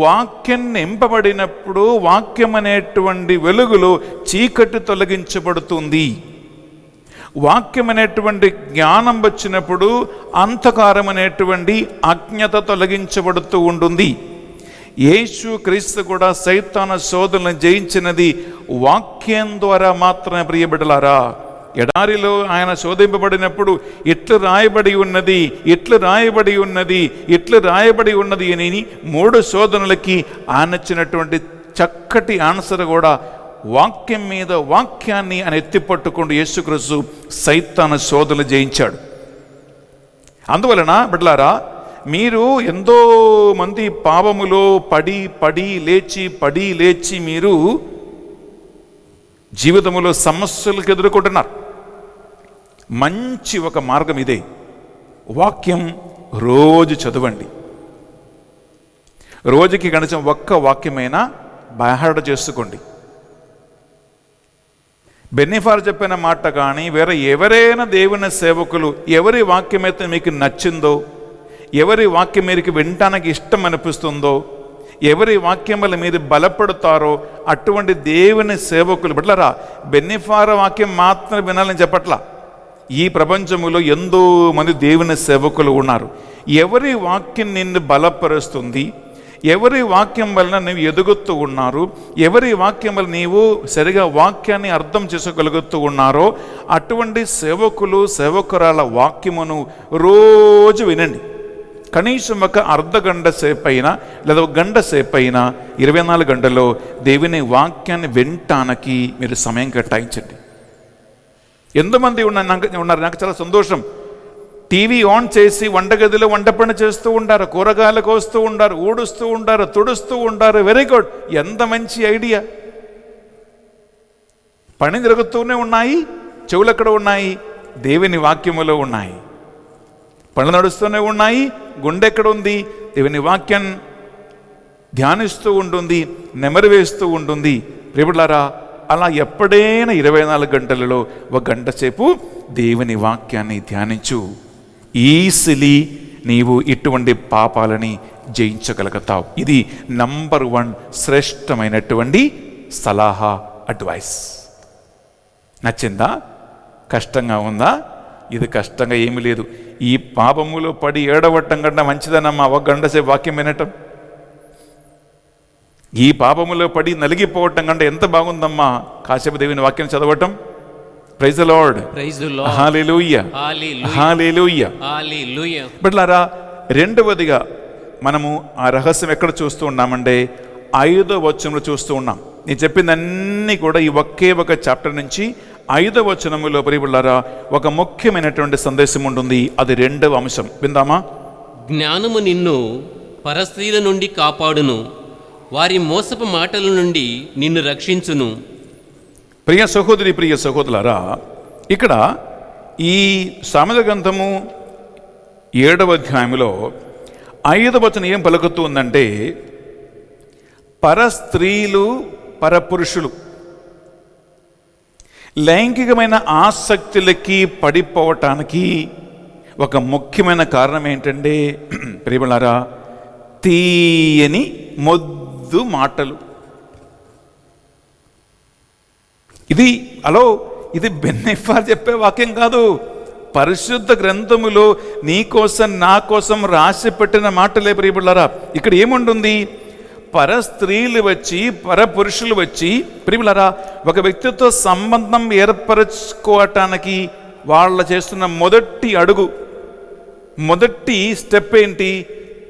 వాక్యం నింపబడినప్పుడు వాక్యం అనేటువంటి వెలుగులో చీకటి తొలగించబడుతుంది. వాక్యం అనేటువంటి జ్ఞానం వచ్చినప్పుడు అంధకారం అనేటువంటి అజ్ఞత తొలగించబడుతూ ఉంటుంది. యేసు క్రీస్తు కూడా సైతాను శోధనలను జయించినది వాక్యం ద్వారా మాత్రమే. ప్రియబిడ్డలారా, ఎడారిలో ఆయన శోధింపబడినప్పుడు ఇట్లు రాయబడి ఉన్నది, ఇట్లు రాయబడి ఉన్నది, ఇట్లు రాయబడి ఉన్నది అని 3 శోధనలకి ఆయన ఇచ్చినటువంటి చక్కటి ఆన్సర్ కూడా వాక్యం మీద వాక్యాన్ని ఆయన ఎత్తిపట్టుకుంటూ యేసుక్రీస్తు సైతాను శోధనలు జయించాడు. అందువలన బిడ్డలారా, మీరు ఎంతో మంది పాపములో పడి లేచి మీరు జీవితంలో సమస్యలకు ఎదుర్కొంటున్నారు. మంచి ఒక మార్గం ఇదే, వాక్యం రోజు చదవండి. రోజుకి కనీసం ఒక్క వాక్యమైనా బయహాట చేసుకోండి. బెన్నిఫార్ చెప్పిన మాట కానీ వేరే ఎవరైనా దేవుని సేవకులు ఎవరి వాక్యమైతే మీకు నచ్చిందో, ఎవరి వాక్యం మీకు వినటానికి ఇష్టం అనిపిస్తుందో, ఎవరి వాక్యం వల్ల మీరు బలపడతారో అటువంటి దేవుని సేవకులు బిడ్డలారా, బెన్నిఫార్ వాక్యం మాత్రం వినాలని చెప్పట్లా. ఈ ప్రపంచంలో ఎంతో మంది దేవుని సేవకులు ఉన్నారు. ఎవరి వాక్యం నిన్ను బలపరుస్తుంది, ఎవరి వాక్యం వలన నీవు ఎదుగుతూ ఉన్నారు, ఎవరి వాక్యం వల్ల నీవు సరిగా వాక్యాన్ని అర్థం చేసుకోగలుగుతూ ఉన్నారో అటువంటి సేవకులు సేవకురాల వాక్యమును రోజు వినండి. కనీసం ఒక అర్ధగంట సేపు అయినా లేదా ఒక గంట సేపు అయినా 24 గంటల్లో దేవుని వాక్యాన్ని వినటానికి మీరు సమయం కేటాయించండి. ఎంతమంది ఉన్నారు, నాకు చాలా సంతోషం. టీవీ ఆన్ చేసి వంటగదిలో వంట పని చేస్తూ ఉంటారు, కూరగాయలు కోస్తూ ఉంటారు, ఊడుస్తూ ఉంటారు, తుడుస్తూ ఉంటారు. వెరీ గుడ్, ఎంత మంచి ఐడియా. పని జరుగుతూనే ఉన్నాయి, చెవులు ఎక్కడ ఉన్నాయి? దేవుని వాక్యములో ఉన్నాయి. పనులు నడుస్తూనే ఉన్నాయి, గుండె ఎక్కడ ఉంది? దేవుని వాక్యం ధ్యానిస్తూ ఉంటుంది, నెమరు వేస్తూ ఉంటుంది. ప్రియబిడ్డలారా, అలా ఎప్పుడైనా 24 గంటలలో 1 గంట సేపు దేవుని వాక్యాన్ని ధ్యానించు. ఈజీలీ నీవు ఇటువంటి పాపాలని జయించగలుగుతావు. ఇది నంబర్ 1 శ్రేష్టమైనటువంటి సలహా, అడ్వైస్. నచ్చిందా? కష్టంగా ఉందా? ఇది కష్టంగా ఏమీ లేదు. ఈ పాపములో పడి ఏడవటం కన్నా మంచిదనమ్మా 1 గంట సేపు వాక్యం వినటం. ఈ పాపములో పడి నలిగిపోవటం కంటే ఎంత బాగుందమ్మా కాసేపు దేవుని వాక్యం చదవటం. Praise the Lord, praise the Lord, hallelujah, hallelujah, hallelujah. బిడ్డలారా, రెండవదిగా మనము ఆ రహస్యం ఎక్కడ చూస్తూ ఉన్నామంటే 5వ వచనంలో చూస్తూ ఉన్నాం. నేను చెప్పిందన్నీ కూడా ఈ ఒకే ఒక చాప్టర్ నుంచి 5వ వచనములో ప్రియబిడ్డలారా ఒక ముఖ్యమైనటువంటి సందేశం ఉంటుంది. అది 2వ అంశం. విందామా? జ్ఞానము నిన్ను పరస్త్రీల నుండి కాపాడును, వారి మోసపు మాటల నుండి నిన్ను రక్షించును. ప్రియ సహోదరి, ప్రియ సహోదరులారా, ఇక్కడ ఈ సామెతల గ్రంథము 7వ అధ్యాయంలో 5వ వచనం ఏం పలుకుతూ ఉందంటే, పరస్త్రీలు పరపురుషులు లైంగికమైన ఆసక్తులకి పడిపోవటానికి ఒక ముఖ్యమైన కారణం ఏంటంటే ప్రియబిడ్డలారా, తీయని మొద్దు మాటలు. ఇది బెన్నెఫా చెప్పే వాక్యం కాదు. పరిశుద్ధ గ్రంథములో నీ కోసం నా కోసం రాసి పెట్టిన మాటలే ప్రియబిడ్డలారా. ఇక్కడ ఏముంటుంది? పరస్త్రీలు వచ్చి, పరపురుషులు వచ్చి ప్రియబిడ్డలారా ఒక వ్యక్తితో సంబంధం ఏర్పరచుకోవటానికి వాళ్ళ చేస్తున్న మొదటి అడుగు, మొదటి స్టెప్ ఏంటి?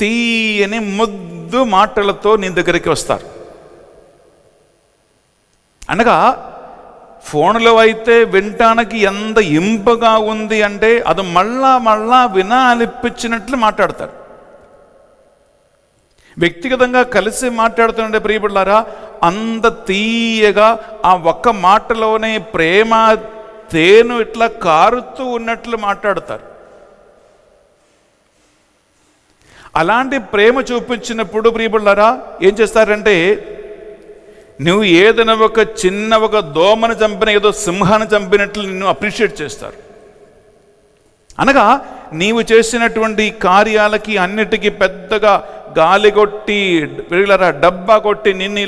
తీయని ముద్దు మాటలతో నీ దగ్గరికి వస్తారు. అనగా ఫోన్లో అయితే వినటానికి ఎంత ఇంపుగా ఉంది అంటే అది మళ్ళా వినాలనిపించినట్లు మాట్లాడతారు. వ్యక్తిగతంగా కలిసి మాట్లాడుతుంటే ప్రియబిడ్డలారా అంత తీయగా ఆ ఒక్క మాటలోనే ప్రేమ తేను ఇట్లా కారుతూ ఉన్నట్లు మాట్లాడతారు. అలాంటి ప్రేమ చూపించినప్పుడు ప్రియబిడ్డలారా ఏం చేస్తారంటే, నువ్వు ఏదైనా ఒక దోమను చంపిన, ఏదో సింహాన్ని చంపినట్లు నిన్ను అప్రిషియేట్ చేస్తారు. అనగా నీవు చేసినటువంటి కార్యాలకి అన్నిటికీ పెద్దగా గాలి కొట్టి ప్రియులారా డబ్బా కొట్టి నిన్ను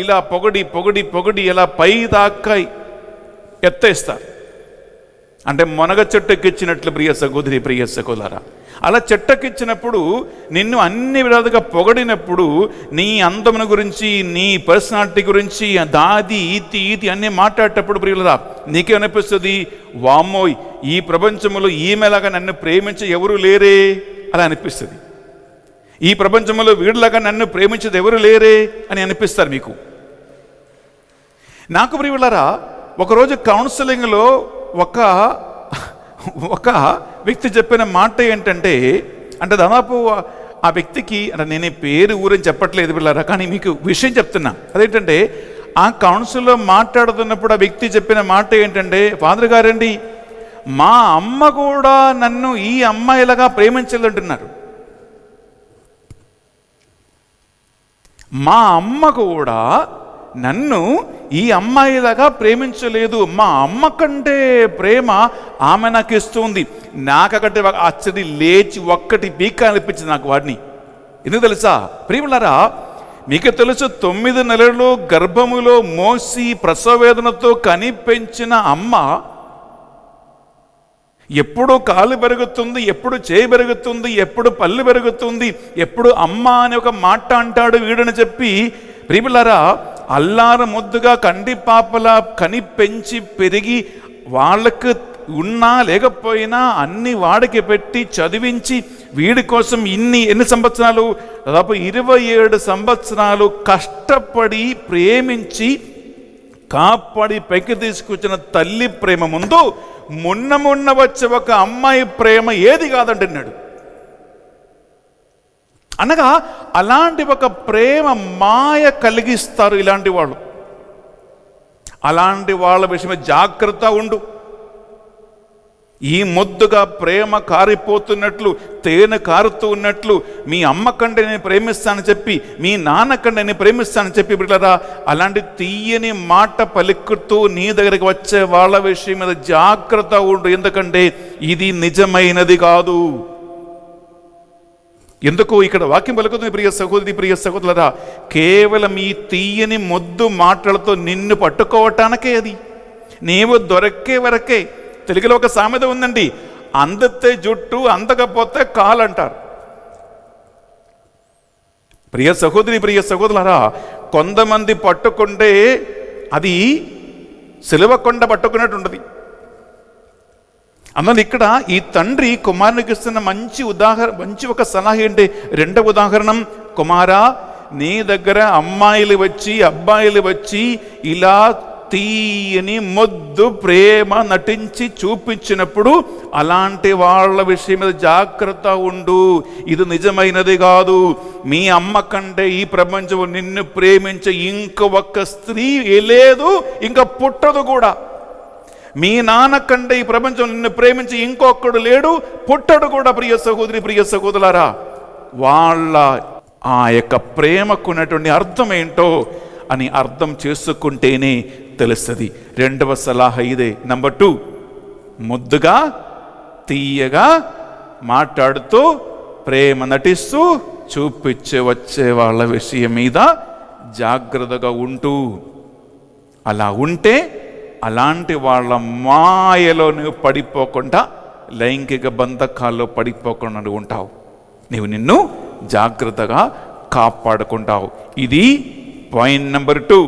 ఇలా పొగడి ఇలా పై దాకా ఎత్తేస్తారు. అంటే మొనగ చెట్టుకెక్కించినట్లు ప్రియ సహోదరి, ప్రియ సహోదరా, అలా చెట్టెక్కించినప్పుడు నిన్ను అన్ని విధాలుగా పొగడినప్పుడు నీ అందమును గురించి, నీ పర్సనాలిటీ గురించి దాది ఈతి అన్నీ మాట్లాడేటప్పుడు ప్రియులరా నీకేమనిపిస్తుంది? వామ్మోయ్, ఈ ప్రపంచంలో ఈమెలాగా నన్ను ప్రేమించి ఎవరు లేరే అలా అనిపిస్తుంది. ఈ ప్రపంచంలో వీడిలాగా నన్ను ప్రేమించేది ఎవరు లేరే అని అనిపిస్తారు మీకు. నాకు ప్రియులరా ఒకరోజు కౌన్సిలింగ్లో ఒక వ్యక్తి చెప్పిన మాట ఏంటంటే, అంటే దాదాపు ఆ వ్యక్తికి, అంటే నేనే పేరు ఊరని చెప్పట్లేదు పిల్లరా, కానీ మీకు విషయం చెప్తున్నా. అదేంటంటే ఆ కౌన్సిల్లో మాట్లాడుతున్నప్పుడు ఆ వ్యక్తి చెప్పిన మాట ఏంటంటే, ఫాదర్ గారండి మా అమ్మ కూడా నన్ను ఈ అమ్మాయిలాగా ప్రేమించాలంటున్నారు. మా అమ్మ కూడా నన్ను ఈ అమ్మాయిలాగా ప్రేమించలేదు. మా అమ్మ కంటే ప్రేమ ఆమె నాకు ఇస్తుంది. నాకంటే ఆశ్చర్య లేచి ఒక్కటి పీక అనిపించింది నాకు వాడిని. ఎందుకు తెలుసా ప్రియములారా, మీకు తెలుసు 9 నెలలు గర్భములో మోసి ప్రసవవేదనతో కనిపెంచిన అమ్మ ఎప్పుడు కాలు పెరుగుతుంది, ఎప్పుడు చేయి పెరుగుతుంది, ఎప్పుడు పళ్ళు పెరుగుతుంది, ఎప్పుడు అమ్మ అని ఒక మాట అంటాడు వీడని చెప్పి ప్రియములారా అల్లార ముద్దుగా కంటి పాపలా కని పెంచి పెరిగి వాళ్ళకు ఉన్నా లేకపోయినా అన్ని వాడికి పెట్టి చదివించి వీడి కోసం ఎన్ని సంవత్సరాలు, దాదాపు 27 సంవత్సరాలు కష్టపడి ప్రేమించి కాపాడి పైకి తీసుకొచ్చిన తల్లి ప్రేమ ముందు మొన్న వచ్చే ఒక అమ్మాయి ప్రేమ ఏది కాదంటున్నాడు. అనగా అలాంటి ఒక ప్రేమ మాయ కలిగిస్తారు ఇలాంటి వాళ్ళు. అలాంటి వాళ్ళ విషయమే జాగ్రత్త ఉండు. ఈ ముద్దుగా ప్రేమ కారిపోతున్నట్లు, తేనె కారుతూ ఉన్నట్లు, మీ అమ్మ కంటే నేను ప్రేమిస్తానని చెప్పి, మీ నాన్న కంటే నేను ప్రేమిస్తానని చెప్పి బిడ్డలారా, అలాంటి తీయని మాట పలుకుతూ నీ దగ్గరికి వచ్చే వాళ్ళ విషయం మీద జాగ్రత్త ఉండు. ఎందుకంటే ఇది నిజమైనది కాదు. ఎందుకు ఇక్కడ వాక్యం పలుకుతుంది ప్రియ సహోదరి, ప్రియ సహోదరులారా, కేవలం ఈ తీయని మొద్దు మాటలతో నిన్ను పట్టుకోవటానికే అది. నీవు దొరకే వరకే. తెలుగులో ఒక సామెత ఉందండి, అందతే జుట్టు అందకపోతే కాలు అంటారు. ప్రియ సహోదరి, ప్రియ సహోదరులారా, కొంతమంది పట్టుకుంటే అది సిలువ కొండ పట్టుకున్నట్టు ఉంటుంది. అందువల్ల ఇక్కడ ఈ తండ్రి కుమారునికి ఇస్తున్న మంచి ఒక సలహా ఏంటి? రెండవ ఉదాహరణ, కుమారా, నీ దగ్గర అమ్మాయిలు వచ్చి అబ్బాయిలు వచ్చి ఇలా తీయని మొద్దు ప్రేమ నటించి చూపించినప్పుడు అలాంటి వాళ్ళ విషయం మీద జాగ్రత్త ఉండు. ఇది నిజమైనది కాదు. మీ అమ్మ కంటే ఈ ప్రపంచం నిన్ను ప్రేమించే ఇంకొక స్త్రీ లేదు, ఇంకా పుట్టదు కూడా. మీ నాన్న కంటే ఈ ప్రపంచం నిన్ను ప్రేమించి ఇంకొకడు లేడు, పుట్టడు కూడా. ప్రియ సహోదరి, ప్రియ సహోదరులారా, వాళ్ళ ఆ యొక్క ప్రేమకున్నటువంటి అర్థం ఏంటో అని అర్థం చేసుకుంటేనే తెలుస్తుంది. రెండవ సలహా ఇదే. నంబర్ 2, ముద్దుగా తీయగా మాట్లాడుతూ ప్రేమ నటిస్తూ చూపించే వచ్చే వాళ్ళ విషయం మీద జాగ్రత్తగా ఉంటూ, అలా ఉంటే అలాంటి వాళ్ళ మాయలో నువ్వు పడిపోకుండా, లైంగిక బంధకాల్లో పడిపోకుండా ఉంటావు. నీవు నిన్ను జాగ్రత్తగా కాపాడుకుంటావు. ఇది పాయింట్ నెంబర్ 2.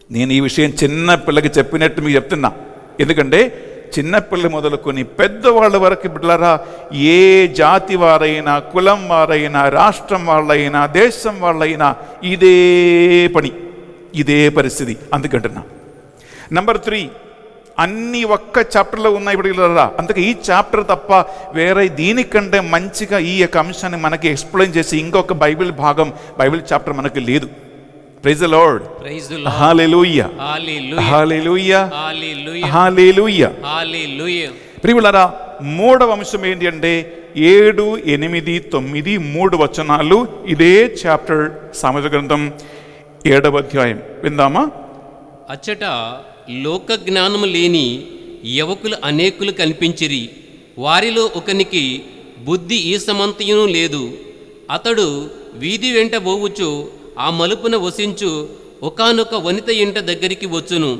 నేను ఈ విషయం చిన్న పిల్లకి చెప్పినట్టు మీకు చెప్తున్నా. ఎందుకంటే చిన్నపిల్ల మొదలుకొని పెద్దవాళ్ళ వరకు బిడ్డలారా, ఏ జాతి వారైనా, కులం వారైనా, రాష్ట్రం వాళ్ళైనా, దేశం వాళ్ళైనా ఇదే పని, ఇదే పరిస్థితి. అందుకంటున్నా. నంబర్ 3, అన్ని ఒక్క చాప్టర్లో ఉన్నాయి బిడ్డలారా. అందుకే ఈ చాప్టర్ తప్ప వేరే దీనికంటే మంచిగా ఈ యొక్క అంశాన్ని మనకి ఎక్స్ప్లెయిన్ చేసి ఇంకొక బైబిల్ భాగం, బైబిల్ చాప్టర్ మనకు లేదు. Praise the Lord. Praise the Lord. Hallelujah. Hallelujah. Hallelujah. Hallelujah. Hallelujah. Hallelujah. ప్రియులారా, మూడవ అంశం ఏంటి అంటే 7, 8, 9 3 వచనాలు ఇదే చాప్టర్, సామెతల గ్రంథం 7వ అధ్యాయం. విందామా? అచ్చట లోక జ్ఞానము లేని యువకులు అనేకులు కనిపించిరి. వారిలో ఒకనికి బుద్ధి ఈ సమంతయును లేదు. అతడు వీధి వెంట పోవచ్చు, ఆ మలుపున వసించు ఒకానొక వనిత ఇంట దగ్గరికి వచ్చును.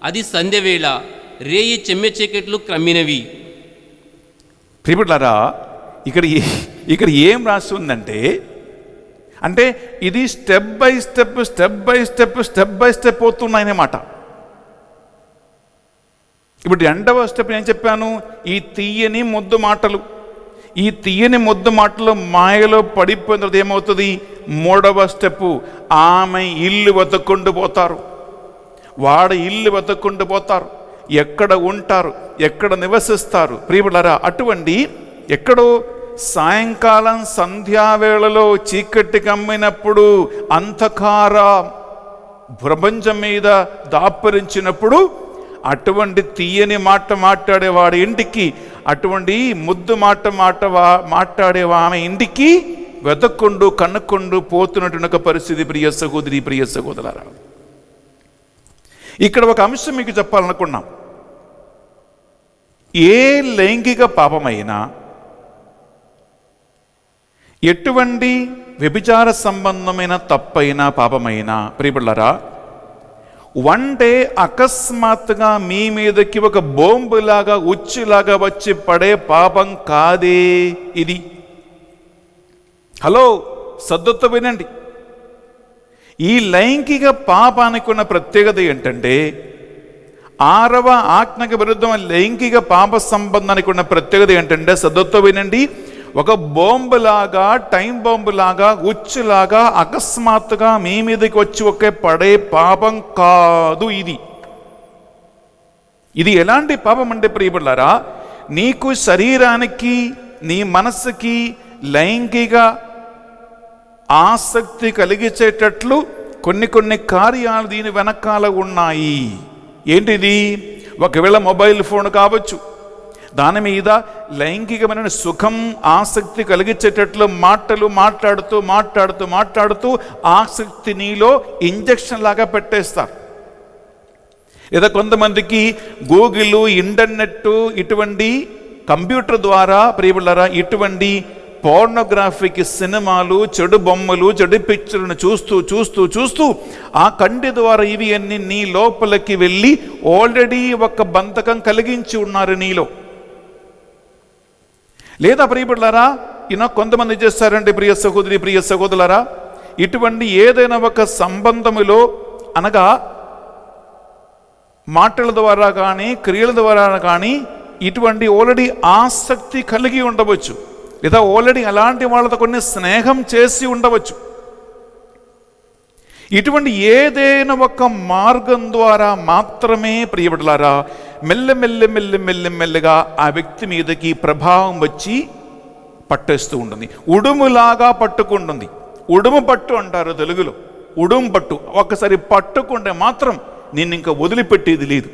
అది సంధ్యవేళ, రేయి చెమ్మె చీకట్లు క్రమ్మినవి. ప్రియులారా, ఇక్కడ ఏం రాసి ఉందంటే, అంటే ఇది స్టెప్ బై స్టెప్ పోతున్నాయన్నమాట. ఇప్పుడు రెండవ స్టెప్ నేను చెప్పాను, ఈ తీయని ముద్దు మాటలు. ఈ తీయని ముద్దు మాటలు మాయలో పడిపోయిన తర్వాత ఏమవుతుంది? మూడవ స్టెప్, ఆమె ఇల్లు వెతుక్కుంటూ పోతారు, వాడు ఇల్లు వెతుక్కుంటూ పోతారు. ఎక్కడ ఉంటారు, ఎక్కడ నివసిస్తారు? ప్రియులారా, అటువంటి ఎక్కడో సాయంకాలం సంధ్యావేళలో చీకటి కమ్మినప్పుడు, అంధకార ప్రపంచం మీద దాపరించినప్పుడు, అటువంటి తీయని మాట మాట్లాడే వాడి ఇంటికి, అటువంటి ముద్దు మాట్లాడే ఆమె ఇంటికి వెతక్కుంటూ కనుక్కుంటూ పోతున్నటువంటి ఒక పరిస్థితి. ప్రియ సహోదరి, ప్రియ సహోదరులారా, ఇక్కడ ఒక అంశం మీకు చెప్పాలనుకున్నాం. ఏ లైంగిక పాపమైనా, ఎటువంటి వ్యభిచార సంబంధమైన తప్పైనా పాపమైనా ప్రియబిడ్డలారా, వన్ డే అకస్మాత్తుగా మీ మీదకి ఒక బొంబులాగా ఉచ్చులాగా వచ్చి పడే పాపం కాదే ఇది. హలో, సద్దుతో వినండి. ఈ లైంగిక పాపానికి ఉన్న ప్రత్యేకత ఏంటంటే, 6వ ఆజ్ఞకు విరుద్ధమైన లైంగిక పాప సంబంధానికి ఉన్న ప్రత్యేకత ఏంటంటే, సద్దుతో వినండి, ఒక బాంబులాగా, టైం బాంబులాగా, ఉచ్చులాగా అకస్మాత్తుగా మీ మీదకి వచ్చి ఒకే పడే పాపం కాదు ఇది. ఇది ఎలాంటి పాపం అంటే ప్రియబిడ్డలారా, నీకు శరీరానికి నీ మనస్సుకి లైంగిక ఆసక్తి కలిగించేటట్లు కొన్ని కార్యాలు దీని వెనకాల ఉన్నాయి. ఏంటిది? ఒకవేళ మొబైల్ ఫోన్ కావచ్చు, దాని మీద లైంగికమైన సుఖం ఆసక్తి కలిగించేటట్లు మాటలు మాట్లాడుతూ ఆసక్తి నీలో ఇంజెక్షన్ లాగా పెట్టేస్తారు. లేదా కొంతమందికి గూగుల్, ఇంటర్నెట్, ఇటువంటి కంప్యూటర్ ద్వారా ప్రియబిడ్డలారా ఇటువంటి పోర్నోగ్రాఫిక్ సినిమాలు, చెడు బొమ్మలు, చెడు పిక్చర్లను చూస్తూ ఆ కంటి ద్వారా ఇవి అన్ని నీ లోపలికి వెళ్ళి ఆల్రెడీ ఒక బంధకం కలిగించి ఉన్నారు నీలో. లేదా ప్రియబిడ్డలారా కొంతమంది చేస్తారంటే ప్రియ సహోదరి ప్రియ సహోదరులారా, ఇటువంటి ఏదైనా ఒక సంబంధములో అనగా మాటల ద్వారా కానీ క్రియల ద్వారా కానీ ఇటువంటి ఆల్రెడీ ఆసక్తి కలిగి ఉండవచ్చు, లేదా ఆల్రెడీ అలాంటి వాళ్ళతో కొన్ని స్నేహం చేసి ఉండవచ్చు. ఇటువంటి ఏదైనా ఒక మార్గం ద్వారా మాత్రమే ప్రియబిడ్డలారా మెల్లమెల్లగా ఆ వ్యక్తి మీదకి ప్రభావం వచ్చి పట్టేస్తూ ఉంటుంది. ఉడుములాగా పట్టుకుంటుంది. ఉడుము పట్టు అంటారు తెలుగులో. ఉడుము పట్టు ఒక్కసారి పట్టుకుంటే మాత్రం నిన్ను ఇంకా వదిలిపెట్టేది లేదు.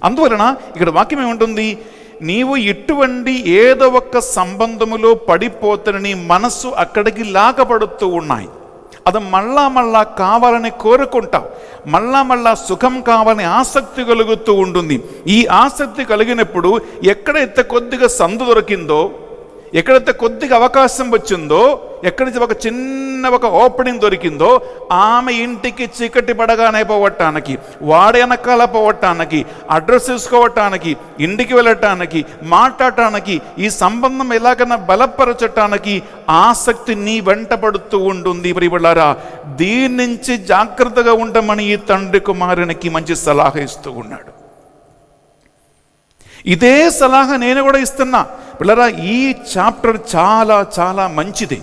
అందువలన ఇక్కడ వాక్యం ఏముంటుంది? నీవు ఇటువంటి ఏదో ఒక సంబంధములో పడిపోతని మనస్సు అక్కడికి లాగపడుతూ ఉన్నాయి. అది మళ్ళా కావాలని కోరుకుంటావు, మళ్ళా సుఖం కావాలని ఆసక్తి కలుగుతూ ఉంటుంది. ఈ ఆసక్తి కలిగినప్పుడు ఎక్కడైతే కొద్దిగా సందు దొరికిందో, ఎక్కడైతే కొద్దిగా అవకాశం వచ్చిందో, ఎక్కడైతే ఒక చిన్న ఓపెనింగ్ దొరికిందో, ఆమె ఇంటికి చీకటి పడగానే పోవటానికి, వాడి వెనకాల పోవటానికి, అడ్రస్ తీసుకోవటానికి, ఇంటికి వెళ్ళటానికి, మాట్లాడటానికి, ఈ సంబంధం ఎలాగైనా బలపరచటానికి ఆసక్తి నీ వెంట పడుతూ ఉంటుంది. ప్రియబిడ్డలారా, దీని నుంచి జాగ్రత్తగా ఉండమని ఈ తండ్రి కుమారునికి మంచి సలహా ఇస్తూ ఉన్నాడు. ఇదే సలహా నేను కూడా ఇస్తున్నా పిల్లరా. ఈ చాప్టర్ చాలా మంచిది.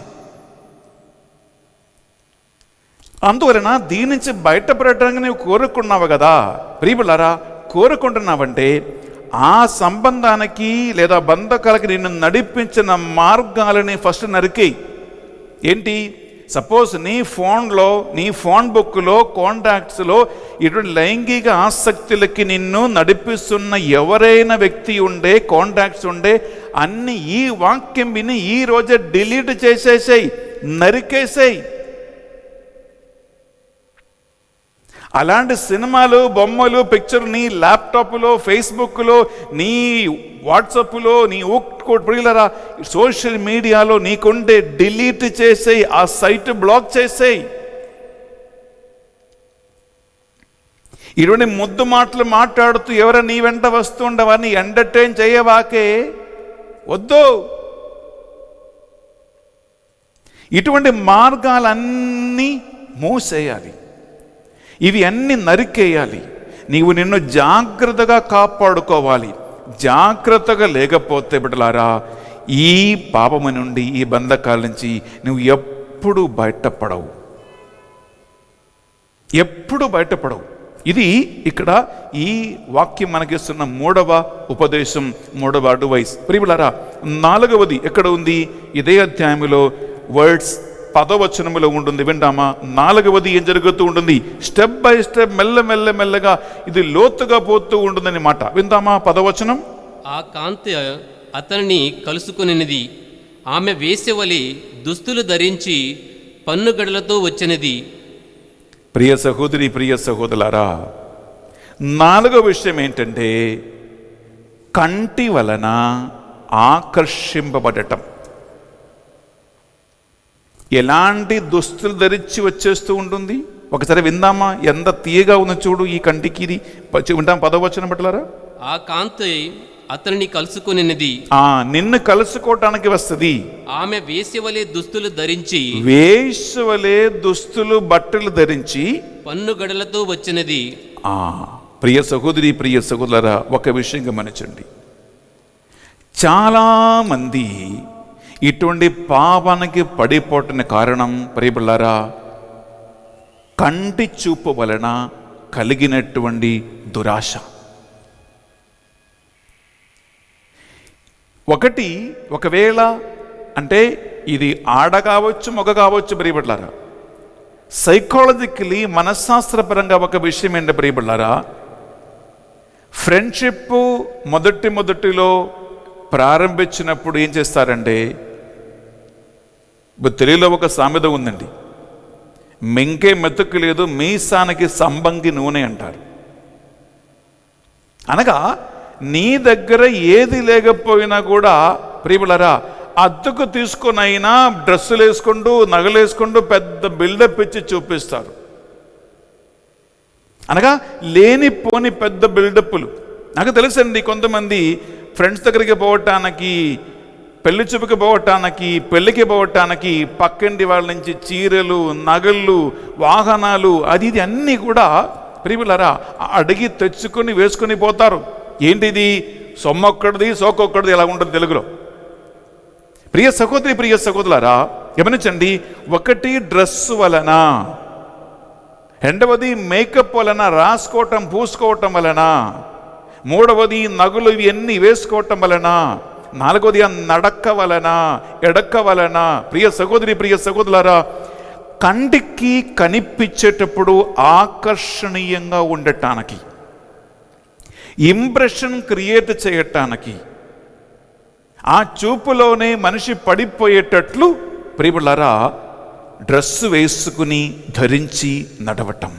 అందువలన దీని నుంచి బయటపడటానికి నువ్వు కోరుకున్నావు కదా ప్రియబిడ్డలారా. కోరుకుంటున్నావంటే ఆ సంబంధానికి లేదా బంధకాలకి నిన్ను నడిపించిన మార్గాలని ఫస్ట్ నరికేయి. ఏంటి? సపోజ్ నీ ఫోన్లో, నీ ఫోన్ బుక్లో, కాంటాక్ట్స్లో ఇటువంటి లైంగిక ఆసక్తులకి నిన్ను నడిపిస్తున్న ఎవరైనా వ్యక్తి ఉండే, కాంటాక్ట్స్ ఉండే, అన్ని ఈ వాక్యం విని ఈ రోజే డిలీట్ చేసేసేయి, నరికేసేయి. అలాంటి సినిమాలు, బొమ్మలు, పిక్చర్ నీ ల్యాప్టాప్లో, ఫేస్బుక్లో, నీ వాట్సాప్లో, నీ ప్రియులరా సోషల్ మీడియాలో నీకుండే డిలీట్ చేసేయి. ఆ సైట్ బ్లాక్ చేసేయి. ఇటువంటి ముద్దు మాటలు మాట్లాడుతూ ఎవరైనా నీ వెంట వస్తుండవని ఎంటర్టైన్ చేయవాకే, వద్దు. ఇటువంటి మార్గాలన్నీ మూసేయాలి, ఇవి అన్ని నరికేయాలి. నీవు నిన్ను జాగ్రత్తగా కాపాడుకోవాలి. జాగ్రత్తగా లేకపోతే బిడ్డలారా ఈ పాపము నుండి, ఈ బంధకాల నుంచి నువ్వు ఎప్పుడు బయటపడవు. ఇది ఇక్కడ ఈ వాక్యం మనకిస్తున్న మూడవ ఉపదేశం, మూడవ అడ్వైస్. ప్రియబిడ్డలారా, నాలుగవది ఎక్కడ ఉంది? ఇదే అధ్యాయంలో వర్డ్స్ 10వ వచనములో ఉంటుంది. వింటామా? నాలుగవది ఏం జరుగుతూ ఉంటుంది? స్టెప్ బై స్టెప్ మెల్లగా ఇది లోతుగా పోతూ ఉంటుందని మాట. విందామా? 10వ వచనం. ఆ కాంతి అతనిని కలుసుకునేది, ఆమె వేసెవలి దుస్తులు ధరించి పన్నుగడలతో వచ్చినది. ప్రియ సహోదరి ప్రియ సహోదరులారా, నాలుగో విషయం ఏంటంటే కంటి వలన ఆకర్షింపబడటం. ఎలాంటి దుస్తులు ధరించి వచ్చేస్తూ ఉంటుంది? ఒకసారి విందామా? ఎంత తీయగా ఉందో చూడు ఈ కంటికి. ఇది వింటాం 10వ వచనం బిడ్డలారా. ఆ కాంతి అతనిని కలుసుకునేది, నిన్ను కలుసుకోవటానికి వస్తుంది. ఆమె వేసవలే దుస్తులు ధరించి, బట్టలు ధరించి పన్నుగడలతో వచ్చినది. ప్రియ సహోదరి ప్రియ సహోదరులారా, ఒక విషయం గమనించండి. చాలా మంది ఇటువంటి పాపానికి పడిపోవటానికి కారణం ప్రియబిడ్డలారా కంటి చూపు వలన కలిగినటువంటి దురాశ. ఒకవేళ అంటే ఇది ఆడ కావచ్చు, మగ కావచ్చు ప్రియబిడ్డలారా. సైకాలజికలీ మనస్శాస్త్రపరంగా ఒక విషయం ఏంటి ప్రియబిడ్డలారా, ఫ్రెండ్షిప్ మొదటిలో ప్రారంభించినప్పుడు ఏం చేస్తారంటే, తెలుగులో ఒక సామెత ఉందండి, మెంకే మెతుకు లేదు మీసానికి సంబంగి నూనె అంటారు. అనగా నీ దగ్గర ఏది లేకపోయినా కూడా ప్రియబిడ్డలారా అద్దెకు తీసుకునైనా డ్రెస్సులు వేసుకుంటూ నగలు వేసుకుంటూ పెద్ద బిల్డప్ ఇచ్చి చూపిస్తారు. అనగా లేనిపోని పెద్ద బిల్డప్లు. నాకు తెలుసండి, కొంతమంది ఫ్రెండ్స్ దగ్గరికి పోవటానికి, పెళ్లి చూపుకి పోవటానికి, పెళ్ళికి పోవటానికి పక్కింటి వాళ్ళ నుంచి చీరలు, నగళ్ళు, వాహనాలు, అది ఇది అన్నీ కూడా ప్రియబిడ్డలారా అడిగి తెచ్చుకొని వేసుకొని పోతారు. ఏంటిది? సొమ్మొక్కడిది సోకొక్కడిది ఎలా ఉంటుంది తెలుగులో. ప్రియ సహోదరి, ప్రియ సహోదరులారా గమనించండి, ఒకటి డ్రెస్సు వలన, రెండవది మేకప్ వలన, రాసుకోవటం పూసుకోవటం వలన, మూడవది నగులు ఇవన్నీ వేసుకోవటం వలన, నాలుగవది నడక్క వలన, ఎడక్క వలన. ప్రియ సహోదరి, ప్రియ సహోదరులారా కంటికి కనిపించేటప్పుడు ఆకర్షణీయంగా ఉండటానికి, ఇంప్రెషన్ క్రియేట్ చేయటానికి, ఆ చూపులోనే మనిషి పడిపోయేటట్లు ప్రియబిడ్డలారా డ్రెస్సు వేసుకుని ధరించి నడవటం.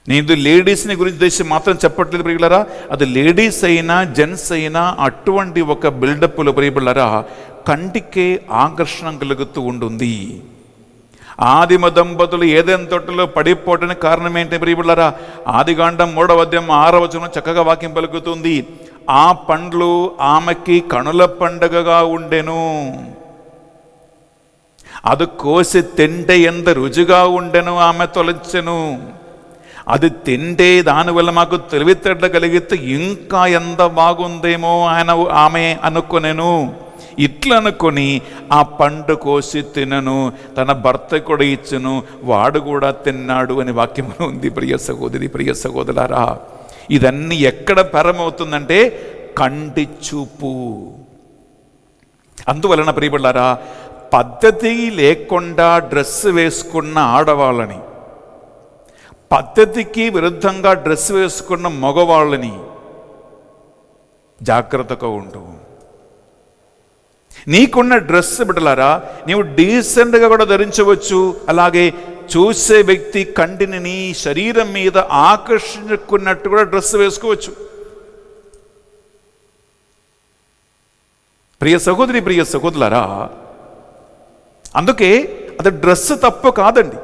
నేను లేడీస్ని గురించి చేసి మాత్రం చెప్పట్లేదు ప్రియబిడ్డలారా, అది లేడీస్ అయినా జెంట్స్ అయినా అటువంటి ఒక బిల్డప్లో ప్రియబిడ్డలారా కంటికే ఆకర్షణ కలుగుతూ ఉంటుంది. ఆదిమ దంపతులు ఏదైనా తోటలో పడిపోవడానికి కారణం ఏంటి ప్రియబిడ్డలారా? ఆదికాండం 3వ అధ్యాయం 6వ వచనం చక్కగా వాక్యం పలుకుతుంది, ఆ పండ్లు ఆమెకి కనుల పండుగగా ఉండెను, అది కోసి తింటే ఎంత రుచిగా ఉండెను, ఆమె తొలచెను. అది తింటే దానివల్ల మాకు తెలివితేటలు కలిగితే ఇంకా ఎంత బాగుందేమో ఆమె అనుకునేను. ఇట్లా అనుకొని ఆ పండు కోసి తినను, తన భర్త కూడా ఇచ్చను, వాడు కూడా తిన్నాడు అని వాక్యంలో ఉంది. ప్రియ సహోదరి, ప్రియ సహోదరులారా ఇదన్నీ ఎక్కడ పరమవుతుందంటే కంటి చూపు. అందువలన ప్రియబిడ్డలారా పద్ధతి లేకుండా డ్రెస్ వేసుకున్న ఆడవాళ్ళని, పద్ధతికి విరుద్ధంగా డ్రెస్ వేసుకున్న మగవాళ్ళని జాగ్రత్తగా ఉండు. నీకున్న డ్రెస్ బిడ్డలారా నీవు డీసెంట్గా కూడా ధరించవచ్చు, అలాగే చూసే వ్యక్తి కంటిని నీ శరీరం మీద ఆకర్షించుకున్నట్టు కూడా డ్రెస్ వేసుకోవచ్చు. ప్రియ సహోదరి, ప్రియ సహోదరులారా అందుకే అది డ్రెస్ తప్పు కాదండి.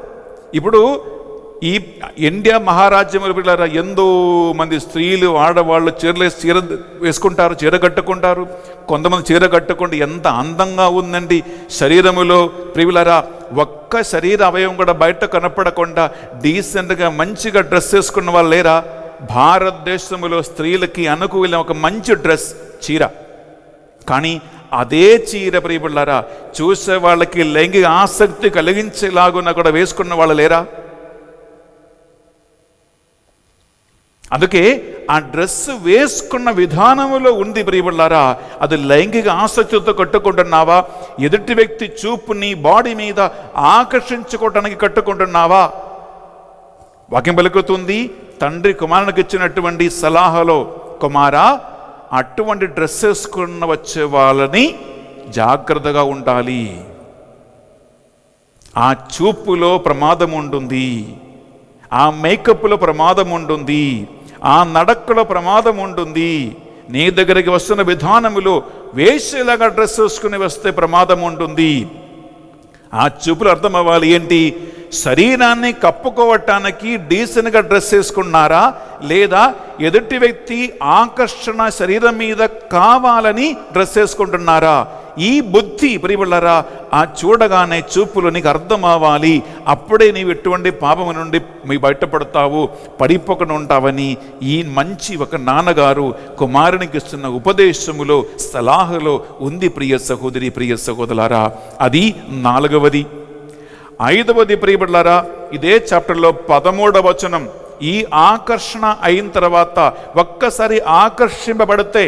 ఇప్పుడు ఈ ఇండియా మహారాజ్యంలో పిల్లరా ఎంతో మంది స్త్రీలు, ఆడవాళ్ళు చీర వేసుకుంటారు, చీర కట్టుకుంటారు. కొంతమంది చీర కట్టుకుంటే ఎంత అందంగా ఉందండి శరీరములో. ప్రియులారా ఒక్క శరీర అవయవం కూడా బయట కనపడకుండా డీసెంట్గా మంచిగా డ్రెస్ వేసుకున్న వాళ్ళు లేరా? భారతదేశంలో స్త్రీలకి అనుకూలమైన ఒక మంచి డ్రెస్ చీర. కానీ అదే చీర ప్రియులారా చూసే వాళ్ళకి లైంగిక ఆసక్తి కలిగించేలాగున్నా కూడా వేసుకున్న వాళ్ళు లేరా? అందుకే ఆ డ్రెస్ వేసుకున్న విధానములో ఉంది ప్రియబిడ్డలారా, అది లైంగిక ఆసక్తితో కట్టుకుంటున్నావా? ఎదుటి వ్యక్తి చూపుని బాడీ మీద ఆకర్షించుకోవటానికి కట్టుకుంటున్నావా? వాక్యం పలుకుతుంది, తండ్రి కుమారునికి ఇచ్చినటువంటి సలహాలో, కుమారా అటువంటి డ్రెస్ వేసుకున్న వచ్చే వాళ్ళని జాగ్రత్తగా ఉండాలి. ఆ చూపులో ప్రమాదం ఉంటుంది, ఆ మేకప్లో ప్రమాదం ఉంటుంది, ఆ నడకలో ప్రమాదం ఉంటుంది. నీ దగ్గరికి వస్తున్న విధానములో వేసేలాగా డ్రెస్ వేసుకుని వస్తే ప్రమాదం ఉంటుంది. ఆ చూపులు అర్థం అవ్వాలి. ఏంటి? శరీరాన్ని కప్పుకోవటానికి డీసెంట్గా డ్రెస్ వేసుకున్నారా, లేదా ఎదుటి వ్యక్తి ఆకర్షణ శరీరం మీద కావాలని డ్రెస్ వేసుకుంటున్నారా? ఈ బుద్ధి ప్రియబిడ్డలారా ఆ చూడగానే చూపులు నీకు అర్థం అవ్వాలి. అప్పుడే నీవు ఎటువంటి పాపము నుండి మీ బయటపడతావు, పడిపోకుండా ఉంటావని ఈ మంచి ఒక నాన్నగారు కుమారునికి ఇస్తున్న ఉపదేశములో, సలహాలో ఉంది ప్రియ సహోదరి, ప్రియ సహోదరులారా. అది 4వది. 5వది ప్రియబిడ్డలారా ఇదే చాప్టర్లో 13వ వచనం. ఈ ఆకర్షణ అయిన తర్వాత ఒక్కసారి ఆకర్షింపబడితే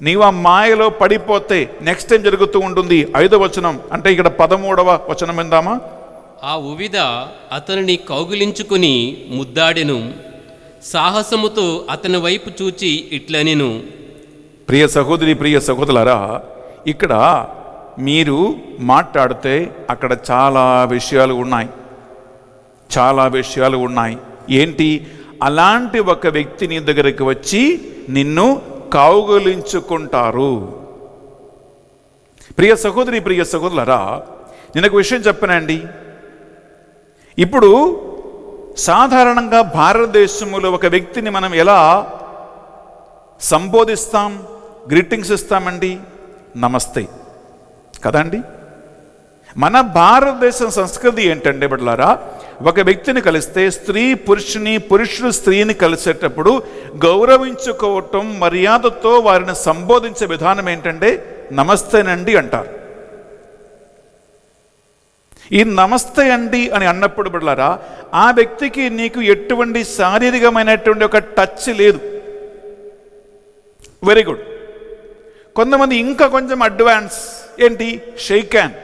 నీవు ఆ మాయలో పడిపోతే నెక్స్ట్ ఏం జరుగుతూ ఉంటుంది? 5వ వచనం, అంటే ఇక్కడ 13వ వచనం విందామా? ఆ ఉవిద అతనిని కౌగిలించుకుని ముద్దాడెను, సాహసముతో అతని వైపు చూచి ఇట్లనెను. ప్రియ సహోదరి, ప్రియ సహోదరులారా, ఇక్కడ మీరు మాట్లాడితే అక్కడ చాలా విషయాలు ఉన్నాయి. ఏంటి? అలాంటి ఒక వ్యక్తి నీ దగ్గరికి వచ్చి నిన్ను కౌగిలించుకుంటారు. ప్రియ సహోదరి, ప్రియ సహోదరులారా, నేను ఒక విషయం చెప్పనండి. ఇప్పుడు సాధారణంగా భారతదేశంలో ఒక వ్యక్తిని మనం ఎలా సంబోధిస్తాం, గ్రీటింగ్స్ ఇస్తామండి? నమస్తే కదండి. మన భారతదేశం సంస్కృతి ఏంటంటే బిడ్డలారా, ఒక వ్యక్తిని కలిస్తే స్త్రీ పురుషుని, పురుషుడు స్త్రీని కలిసేటప్పుడు గౌరవించుకోవటం, మర్యాదతో వారిని సంబోధించే విధానం ఏంటంటే నమస్తేనండి అంటారు. ఈ నమస్తే అండి అని అన్నప్పుడు బిడ్డలారా, ఆ వ్యక్తికి నీకు ఎటువంటి శారీరకమైనటువంటి ఒక టచ్ లేదు. Very good. కొంతమంది ఇంకా కొంచెం అడ్వాన్స్, ఏంటి? Shake hand.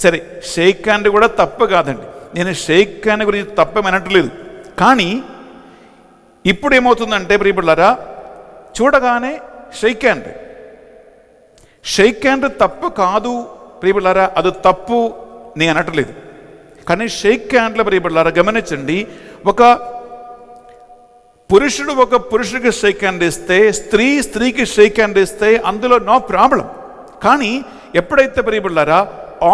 సరే, షేక్ హ్యాండ్ కూడా తప్పు కాదండి, నేను షేక్ హ్యాండ్ గురించి తప్పమనట్లేదు. కానీ ఇప్పుడు ఏమవుతుందంటే ప్రియబిడ్డలారా, చూడగానే షేక్ హ్యాండ్ తప్పు కాదు ప్రియబిడ్డలారా, అది తప్పు నేను అనట్లేదు. కానీ షేక్ హ్యాండ్ల ప్రియబిడ్డలారా గమనించండి, ఒక పురుషుడు ఒక పురుషుడికి షేక్ హ్యాండ్ ఇస్తే, స్త్రీ స్త్రీకి షేక్ హ్యాండ్ ఇస్తే అందులో నో ప్రాబ్లం. కానీ ఎప్పుడైతే ప్రియబిడ్డలారా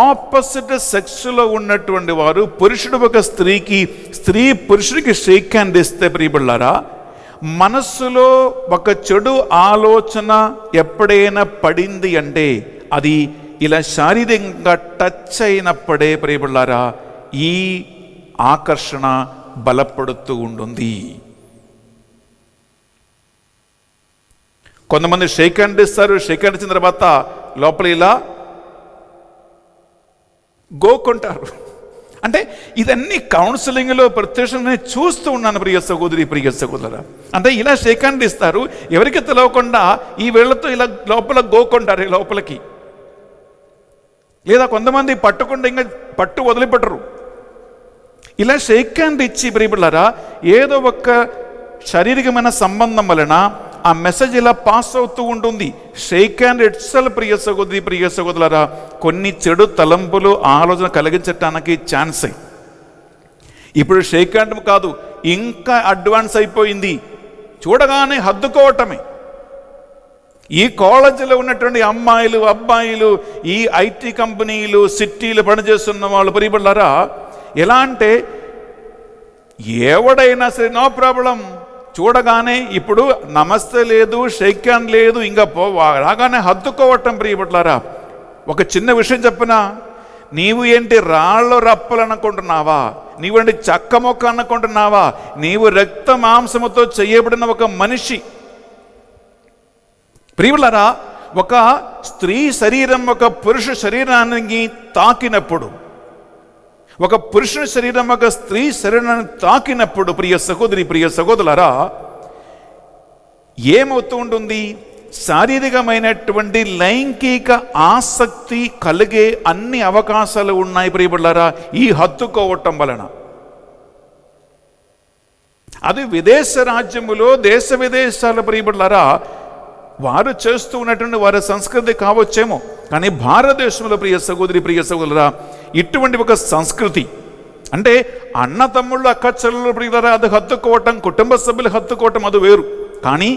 ఆపోజిట్ సెక్స్లో ఉన్నటువంటి వారు, పురుషుడు ఒక స్త్రీకి, స్త్రీ పురుషుడికి షేక్ హ్యాండ్ ఇస్తే ప్రియబిడ్డలారా, మనస్సులో ఒక చెడు ఆలోచన ఎప్పుడైనా పడింది అంటే అది ఇలా శారీరకంగా టచ్ అయినప్పుడే ప్రియబిడ్డలారా ఈ ఆకర్షణ బలపడుతూ ఉంటుంది. కొంతమంది షేక్ హ్యాండ్ ఇస్తారు, షేక్ హ్యాండ్ ఇచ్చిన తర్వాత లోపల ఇలా గోకుంటారు. అంటే ఇదన్నీ కౌన్సిలింగ్లో ప్రత్యక్షంగా చూస్తూ ఉన్నాను ప్రియ సహోదరి, ప్రియ సహోదరులారా. అంటే ఇలా షేక్ హ్యాండ్ ఇస్తారు, ఎవరికి తెలవకుండా ఈ వేళ్లతో ఇలా లోపల గోకుంటారు లోపలికి. లేదా కొంతమంది పట్టుకుంటే ఇంకా పట్టు వదిలిపెట్టరు. ఇలా షేక్ హ్యాండ్ ఇచ్చి ప్రియబిడ్డలారా ఏదో ఒక శారీరకమైన సంబంధం వలన ఆ మెసేజ్ ఇలా పాస్ అవుతూ ఉంటుంది. షేక్ హ్యాండ్ ఇట్సెల్ఫ్ ప్రియ సహోదరి, ప్రియ సహోదరులారా కొన్ని చెడు తలంపులు, ఆలోచన కలిగించటానికి ఛాన్సే. ఇప్పుడు షేక్ హ్యాండ్ కాదు, ఇంకా అడ్వాన్స్ అయిపోయింది, చూడగానే హద్దుకోవటమే. ఈ కాలేజీలో ఉన్నటువంటి అమ్మాయిలు, అబ్బాయిలు, ఈ ఐటీ కంపెనీలు, సిటీలు పనిచేస్తున్న వాళ్ళు ప్రియబిడ్డలారా ఎలా అంటే ఎవడైనా సరే నో ప్రాబ్లం, చూడగానే ఇప్పుడు నమస్తే లేదు, షేక్ హ్యాండ్ లేదు, ఇంకా రాగానే హద్దుకోవటం ప్రియబిడ్డలారా. ఒక చిన్న విషయం చెప్పినా, నీవు ఏంటి రాళ్ళు రప్పలు అనుకుంటున్నావా? నీవేంటి చక్క మొక్క అనుకుంటున్నావా? నీవు రక్త మాంసముతో చేయబడిన ఒక మనిషి ప్రియబిడ్డలారా. ఒక స్త్రీ శరీరం ఒక పురుష శరీరానికి తాకినప్పుడు, ఒక పురుషుని శరీరం ఒక స్త్రీ శరీరాన్ని తాకినప్పుడు ప్రియ సహోదరి, ప్రియ సహోదరులారా ఏమవుతూ ఉంటుంది? శారీరకమైనటువంటి లైంగిక ఆసక్తి కలిగే అన్ని అవకాశాలు ఉన్నాయి ప్రియబిడ్డలారా ఈ హత్తుకోవటం వలన. అది విదేశ రాజ్యములో, దేశ విదేశాల ప్రియబిడ్డలారా వారు చేస్తూ ఉన్నటువంటి వారి సంస్కృతి కావచ్చేమో, కానీ భారతదేశంలో ప్రియ సహోదరి, ప్రియ సహోదరులారా ఇటువంటి ఒక సంస్కృతి, అంటే అన్న తమ్ముళ్ళు, అక్క చెల్లెలు ప్రియులారా అది హత్తుకోవటం, కుటుంబ సభ్యులు హత్తుకోవటం అది వేరు. కానీ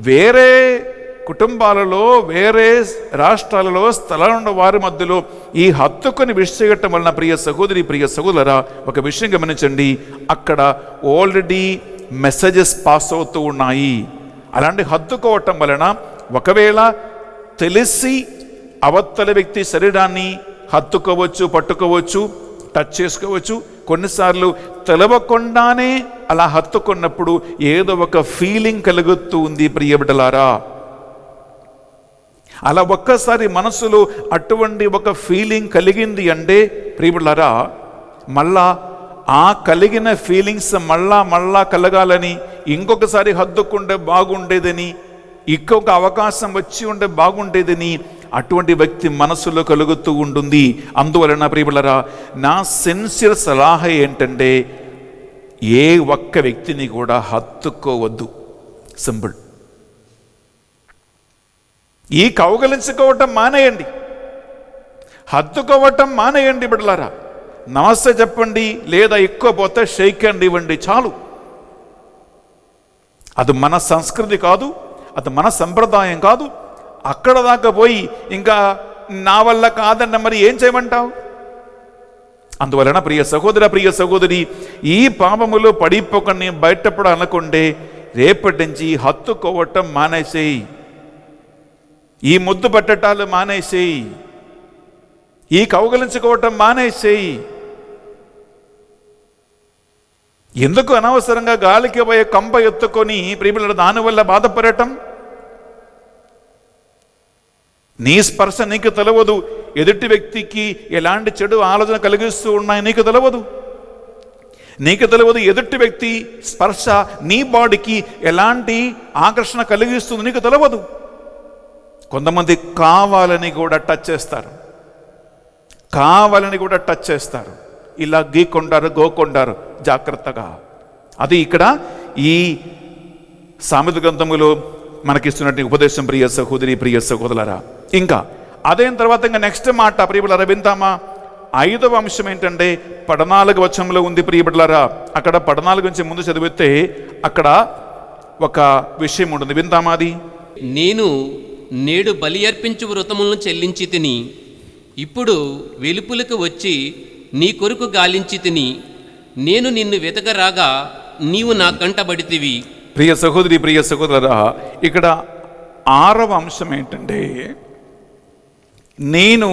వేరే కుటుంబాలలో, వేరే రాష్ట్రాలలో, స్థలాల వారి మధ్యలో ఈ హత్తుకొని విషయగట్టం వలన ప్రియ సహోదరి, ప్రియ సహోదరులారా ఒక విషయం గమనించండి, అక్కడ ఆల్రెడీ మెసేజెస్ పాస్ అవుతూ ఉన్నాయి. అలాంటి హత్తుకోవటం వలన ఒకవేళ తెలిసి అవతల వ్యక్తి శరీరాన్ని హత్తుకోవచ్చు, పట్టుకోవచ్చు, టచ్ చేసుకోవచ్చు. కొన్నిసార్లు తెలవకుండానే అలా హత్తుకున్నప్పుడు ఏదో ఒక ఫీలింగ్ కలుగుతూ ఉంది ప్రియబిడ్డలారా. అలా ఒక్కసారి మనసులో అటువంటి ఒక ఫీలింగ్ కలిగింది అంటే ప్రియబిడ్డలారా మళ్ళా ఆ కలిగిన ఫీలింగ్స్ మళ్ళా కలగాలని, ఇంకొకసారి హద్దుకుంటే బాగుండేదని ఇంకొక అవకాశం వచ్చి ఉంటే బాగుండేదని అటువంటి వ్యక్తి మనసులో కలుగుతూ ఉంటుంది. అందువలన ప్రియబిడ్డలారా, నా సిన్సియర్ సలహా ఏంటంటే ఏ ఒక్క వ్యక్తిని కూడా హత్తుకోవద్దు. సింపుల్. ఈ కౌగలించుకోవటం మానేయండి, హత్తుకోవటం మానేయండి. బిడ్డలారా, నమస్తే చెప్పండి, లేదా ఎక్కువ పోతే షేక్ హ్యాండ్ ఇవ్వండి, చాలు. అది మన సంస్కృతి కాదు, అది మన సంప్రదాయం కాదు. అక్కడ దాకా పోయి ఇంకా నా వల్ల కాదన్న మరి ఏం చేయమంటావు? అందువలన ప్రియ సహోదర, ప్రియ సహోదరి, ఈ పాపములో పడిపోకని బయటపడాలనుకుంటే రేపటి నుంచి హత్తుకోవటం మానేసేయి, ఈ ముద్దు పట్టటాలు మానేసేయి, ఈ కౌగలించుకోవటం మానేసేయి. ఎందుకు అనవసరంగా గాలికి పోయే కంప ఎత్తుకొని ప్రియబిడ్డల దానివల్ల బాధపడటం? నీ స్పర్శ నీకు తెలవదు, ఎదుటి వ్యక్తికి ఎలాంటి చెడు ఆలోచన కలిగిస్తూ ఉన్నాయి నీకు తెలవదు. నీకు తెలియదు ఎదుటి వ్యక్తి స్పర్శ నీ బాడీకి ఎలాంటి ఆకర్షణ కలిగిస్తుంది నీకు తెలియదు. కొంతమంది కావాలని కూడా టచ్ చేస్తారు, కావాలని కూడా టచ్ చేస్తారు, ఇలా గీకొంటారు, గోకొంటారు. జాగ్రత్తగా. అది ఇక్కడ ఈ సామెత గ్రంథములో మనకిస్తున్నట్టు ఉపదేశం. ప్రియ సహోదరి, ప్రియ సహోదరులారా, ఇంకా అదైన తర్వాత ఇంకా నెక్స్ట్ మాట ప్రియబిడ్డలారా వింటామా? 5వ అంశం ఏంటంటే 14వ వచనంలో ఉంది ప్రియబిడ్డలారా. అక్కడ 14 నుంచి ముందు చదివితే అక్కడ ఒక విషయం ఉంటుంది, వింటామా? అది నేను నేడు బలి అర్పించు వ్రతములను చెల్లించి తిని, ఇప్పుడు వెలుపులకు వచ్చి నీ కొరకు గాలించి తిని, నేను నిన్ను వెతకరాగా నీవు నా కంటబడితివి. ప్రియ సహోదరి, ప్రియ సహోదరులారా, ఇక్కడ 6వ అంశం ఏంటంటే నేను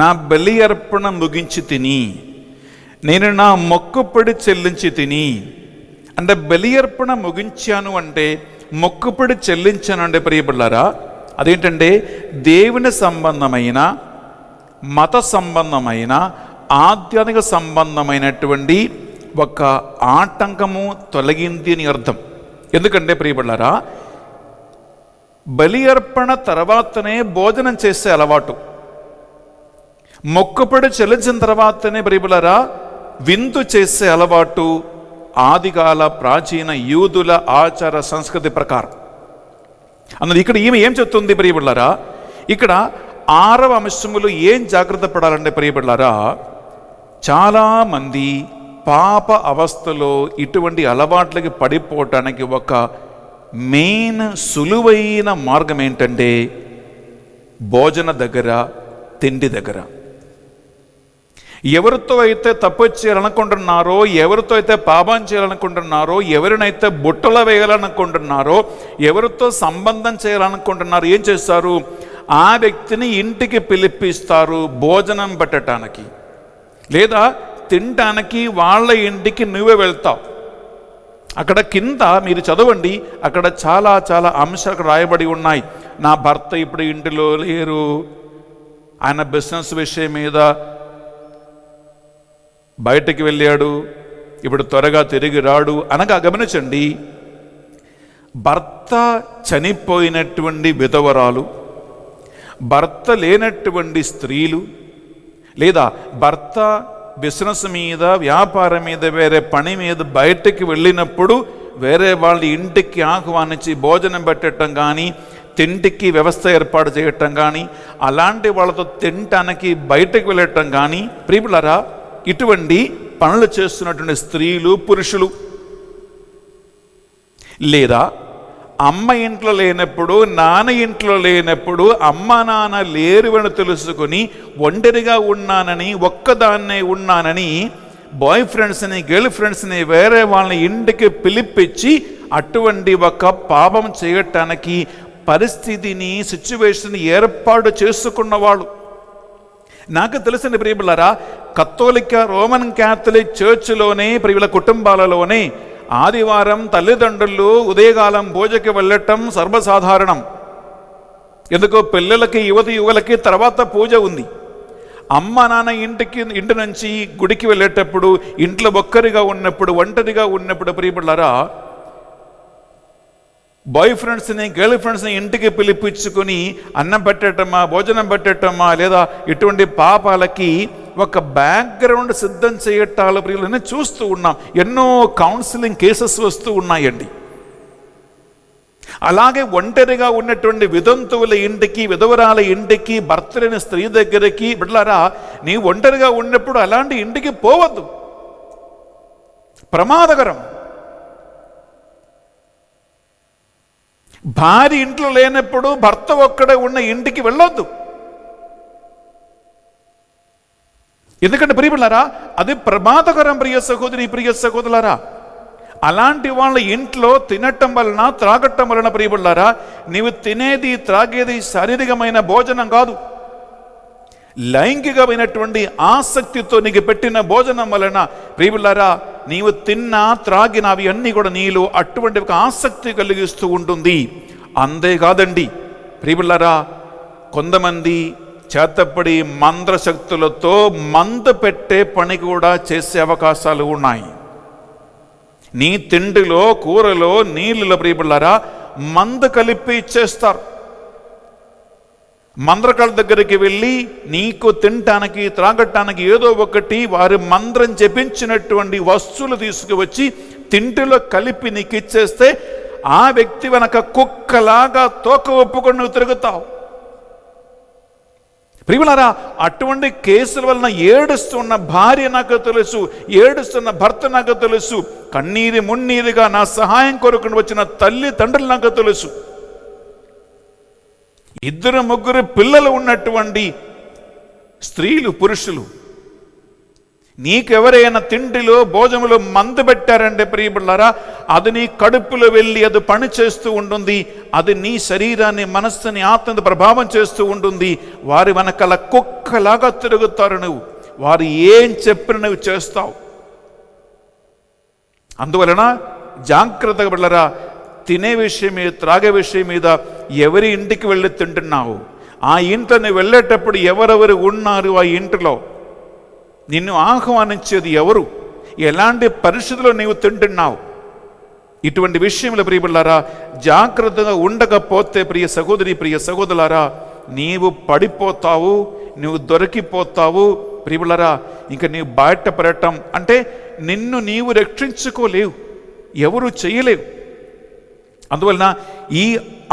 నా బలి అర్పణ ముగించి తిని, నేను నా మొక్కుపడి చెల్లించి తిని. అంటే బలి అర్పణ ముగించాను అంటే, మొక్కుపడి చెల్లించాను అంటే ప్రియబిడ్డలారా, అదేంటంటే దేవుని సంబంధమైన, మత సంబంధమైన, ఆధ్యాత్మిక సంబంధమైనటువంటి ఒక ఆటంకము తొలగింది అని అర్థం. ఎందుకంటే ప్రియబిడ్డలారా, బలి అర్పణ తర్వాతనే భోజనం చేసే అలవాటు, మొక్కుపడి చెల్లించిన తర్వాతనే ప్రియబిడ్డలారా విందు చేసే అలవాటు ఆదికాల ప్రాచీన యూదుల ఆచార సంస్కృతి ప్రకారం అన్నది. ఇక్కడ ఈమె ఏం చెప్తుంది ప్రియబిడ్డలారా? ఇక్కడ 6వ అంశములు ఏం జాగ్రత్త పడాలంటే ప్రియబిడ్డలారా, చాలామంది పాప అవస్థలో ఇటువంటి అలవాట్లకి పడిపోవటానికి ఒక మెయిన్ సులువైన మార్గం ఏంటంటే భోజన దగ్గర, తిండి దగ్గర. ఎవరితో అయితే తప్పు చేయాలనుకుంటున్నారో, ఎవరితో అయితే పాపం చేయాలనుకుంటున్నారో, ఎవరినైతే బుట్టలో వేయాలనుకుంటున్నారో, ఎవరితో సంబంధం చేయాలనుకుంటున్నారో ఏం చేస్తారు? ఆ వ్యక్తిని ఇంటికి పిలిపిస్తారు భోజనం పెట్టడానికి, లేదా తినటానికి వాళ్ళ ఇంటికి నువ్వే వెళ్తావు. అక్కడ కింద మీరు చదవండి, అక్కడ చాలా చాలా అంశాలు రాయబడి ఉన్నాయి. నా భర్త ఇప్పుడు ఇంటిలో లేరు, ఆయన బిజినెస్ విషయం మీద బయటకు వెళ్ళాడు, ఇప్పుడు త్వరగా తిరిగి రాడు అనగా గమనించండి. భర్త చనిపోయినటువంటి విధవరాలు, భర్త లేనటువంటి స్త్రీలు, లేదా భర్త బిజినెస్ మీద, వ్యాపారం మీద, వేరే పని మీద బయటకు వెళ్ళినప్పుడు వేరే వాళ్ళ ఇంటికి ఆహ్వానించి భోజనం పెట్టడం కానీ, తింటికి వ్యవస్థ ఏర్పాటు చేయటం కానీ, అలాంటి వాళ్ళతో తినటానికి బయటకు వెళ్ళటం కానీ, ప్రియబిడ్డలారా ఇటువంటి పనులు చేస్తున్నటువంటి స్త్రీలు, పురుషులు, లేదా అమ్మ ఇంట్లో లేనప్పుడు, నాన్న ఇంట్లో లేనప్పుడు, అమ్మ నాన్న లేరు అని తెలుసుకొని ఒంటరిగా ఉన్నానని, ఒక్కదాన్నే ఉన్నానని బాయ్ ఫ్రెండ్స్ని, గర్ల్ ఫ్రెండ్స్ని, వేరే వాళ్ళని ఇంటికి పిలిపించి అటువంటి ఒక పాపం చేయటానికి పరిస్థితిని, సిచ్యువేషన్ ఏర్పాటు చేసుకున్నవాళ్ళు. నాకు తెలిసిన ప్రియబిడ్డలారా, కథోలిక రోమన్ క్యాథలిక్ చర్చిలోనే, ప్రియుల కుటుంబాలలోనే ఆదివారం తల్లిదండ్రులు ఉదయకాలం పూజకి వెళ్ళటం సర్వసాధారణం. ఎందుకో పిల్లలకి, యువలకి తర్వాత పూజ ఉంది. అమ్మ నాన్న ఇంటి నుంచి గుడికి వెళ్ళేటప్పుడు, ఇంట్లో ఒక్కరిగా ఉన్నప్పుడు, ఒంటరిగా ఉన్నప్పుడు ప్రియబిడ్డలారా బాయ్ ఫ్రెండ్స్ని గర్ల్ ఫ్రెండ్స్ని ఇంటికి పిలిపించుకుని అన్నం పెట్టటమా, భోజనం పెట్టటమా, లేదా ఇటువంటి పాపాలకి ఒక బ్యాక్గ్రౌండ్ సిద్ధం చేయటాలు ప్రియులని చూస్తూ ఉన్నాం. ఎన్నో కౌన్సిలింగ్ కేసెస్ వస్తూ ఉన్నాయండి. అలాగే ఒంటరిగా ఉన్నటువంటి వితంతువుల ఇంటికి, విధవరాల ఇంటికి, భర్త లేని స్త్రీ దగ్గరికి, బిడ్డలారా నీ ఒంటరిగా ఉన్నప్పుడు అలాంటి ఇంటికి పోవద్దు, ప్రమాదకరం. భార్య ఇంట్లో లేనప్పుడు భర్త ఒక్కడే ఉన్న ఇంటికి వెళ్ళొద్దు. ఎందుకంటే ప్రియబిడ్డలారా అది ప్రమాదకరం. ప్రియ సహోదరి, ప్రియ సహోదరులారా, అలాంటి వాళ్ళ ఇంట్లో తినటం వలన, త్రాగటం వలన ప్రియబిడ్డలారా నీవు తినేది, త్రాగేది శారీరకమైన భోజనం కాదు, లైంగికమైనటువంటి ఆసక్తితో నీకు పెట్టిన భోజనం వలన ప్రియబిడ్డలారా నీవు తిన్నా, త్రాగిన అవి అన్నీ కూడా నీలో అటువంటి ఒక ఆసక్తి కలిగిస్తూ ఉంటుంది. అంతేకాదండి ప్రియబిడ్డలారా, కొంతమంది చేతపడి మంత్రశక్తులతో మందు పెట్టే పని కూడా చేసే అవకాశాలు ఉన్నాయి. నీ తిండిలో, కూరలో, నీళ్ళలో ప్రియబిడ్డలారా మందు కలిపి ఇచ్చేస్తారు. మంత్రకాల దగ్గరికి వెళ్ళి నీకు తినటానికి, త్రాగటానికి ఏదో ఒకటి వారి మంత్రం చెప్పించినటువంటి వస్తువులు తీసుకువచ్చి తిండిలో కలిపి నీకు ఇచ్చేస్తే ఆ వ్యక్తి వెనక కుక్కలాగా తోక ఒప్పుకొని నువ్వు తిరుగుతావు. ప్రియులారా, అటువంటి కేసుల వలన ఏడుస్తున్న భార్య నాకు తెలుసు, ఏడుస్తున్న భర్త నాకు తెలుసు, కన్నీరు మున్నీరుగా నా సహాయం కొరకు వచ్చిన తల్లి తండ్రులు నాకు తెలుసు, 2-3 పిల్లలు ఉన్నటువంటి స్త్రీలు, పురుషులు, నీకెవరైనా తిండిలో, భోజనంలో మందు పెట్టారంటే ప్రియబిడ్డలారా అది నీ కడుపులో వెళ్ళి అది పని చేస్తూ ఉంటుంది. అది నీ శరీరాన్ని, మనస్సుని, ఆత్మని ప్రభావం చేస్తూ ఉంటుంది. వారి వెనకాల కుక్కలాగా తిరుగుతారు. నువ్వు వారు ఏం చెప్పిన నువ్వు చేస్తావు. అందువలన జాగ్రత్తగా బిడ్డలారా, తినే విషయం మీద, త్రాగే విషయం మీద ఎవరి ఇంటికి వెళ్ళి తింటున్నావు, ఆ ఇంట్లో నువ్వు వెళ్ళేటప్పుడు ఎవరెవరు ఉన్నారు, ఆ ఇంటిలో నిన్ను ఆహ్వానించేది ఎవరు, ఎలాంటి పరిస్థితుల్లో నీవు తింటున్నావు, ఇటువంటి విషయంలో ప్రియబిడ్డలారా జాగ్రత్తగా ఉండకపోతే ప్రియ సహోదరి, ప్రియ సహోదరులారా నీవు పడిపోతావు, నువ్వు దొరికిపోతావు. ప్రియబిడ్డలారా ఇంకా నీవు బయటపడటం అంటే నిన్ను నీవు రక్షించుకోలేవు, ఎవరు చేయలేవు. అందువలన ఈ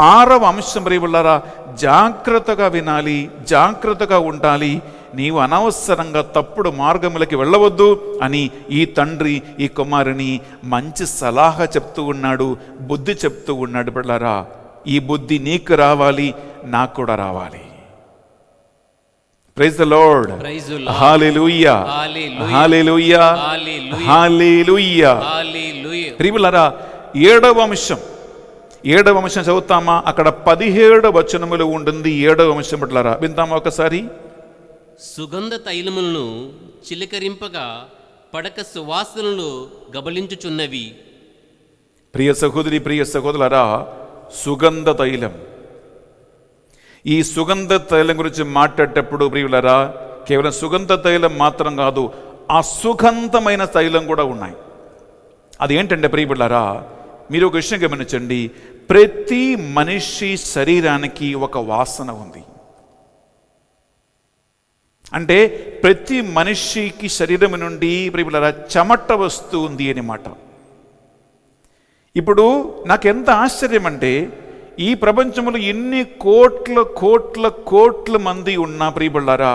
6వ అంశం ప్రియబిడ్డలారా జాగ్రత్తగా వినాలి, జాగ్రత్తగా ఉండాలి. నీవు అనవసరంగా తప్పుడు మార్గములకి వెళ్ళవద్దు అని ఈ తండ్రి ఈ కుమారుని మంచి సలహా చెప్తూ ఉన్నాడు, బుద్ధి చెప్తూ ఉన్నాడు. బిడ్డలారా ఈ బుద్ధి నీకు రావాలి, నాకు కూడా రావాలి. Praise the lord, hallelujah, hallelujah, హల్లెలూయా. ప్రియబిడ్డలారా 7వ అంశం, 7వ అంశం చదువుతామా? అక్కడ 17 వచనములు ఉంటుంది. 7వ అంశం బిడ్డలారా వింటామా ఒకసారి? సుగంధ తైలములను చిలకరింపగా పడక సువాసనలు గబలించుచున్నవి. ప్రియ సహోదరి, ప్రియ సహోదరులారా సుగంధ తైలం, ఈ సుగంధ తైలం గురించి మాట్లాడేటప్పుడు ప్రియులారా కేవలం సుగంధ తైలం మాత్రం కాదు, అసుగంధమైన తైలం కూడా ఉన్నాయి. అది ఏంటంటే ప్రియులారా మీరు ఒక విషయం గమనించండి, ప్రతి మనిషి శరీరానికి ఒక వాసన ఉంది. అంటే ప్రతి మనిషికి శరీరం నుండి ప్రియులారా చెమట వస్తూ ఉంది అన్నమాట. ఇప్పుడు నాకెంత ఆశ్చర్యం అంటే ఈ ప్రపంచంలో ఎన్ని కోట్ల కోట్ల కోట్ల మంది ఉన్నా ప్రియులారా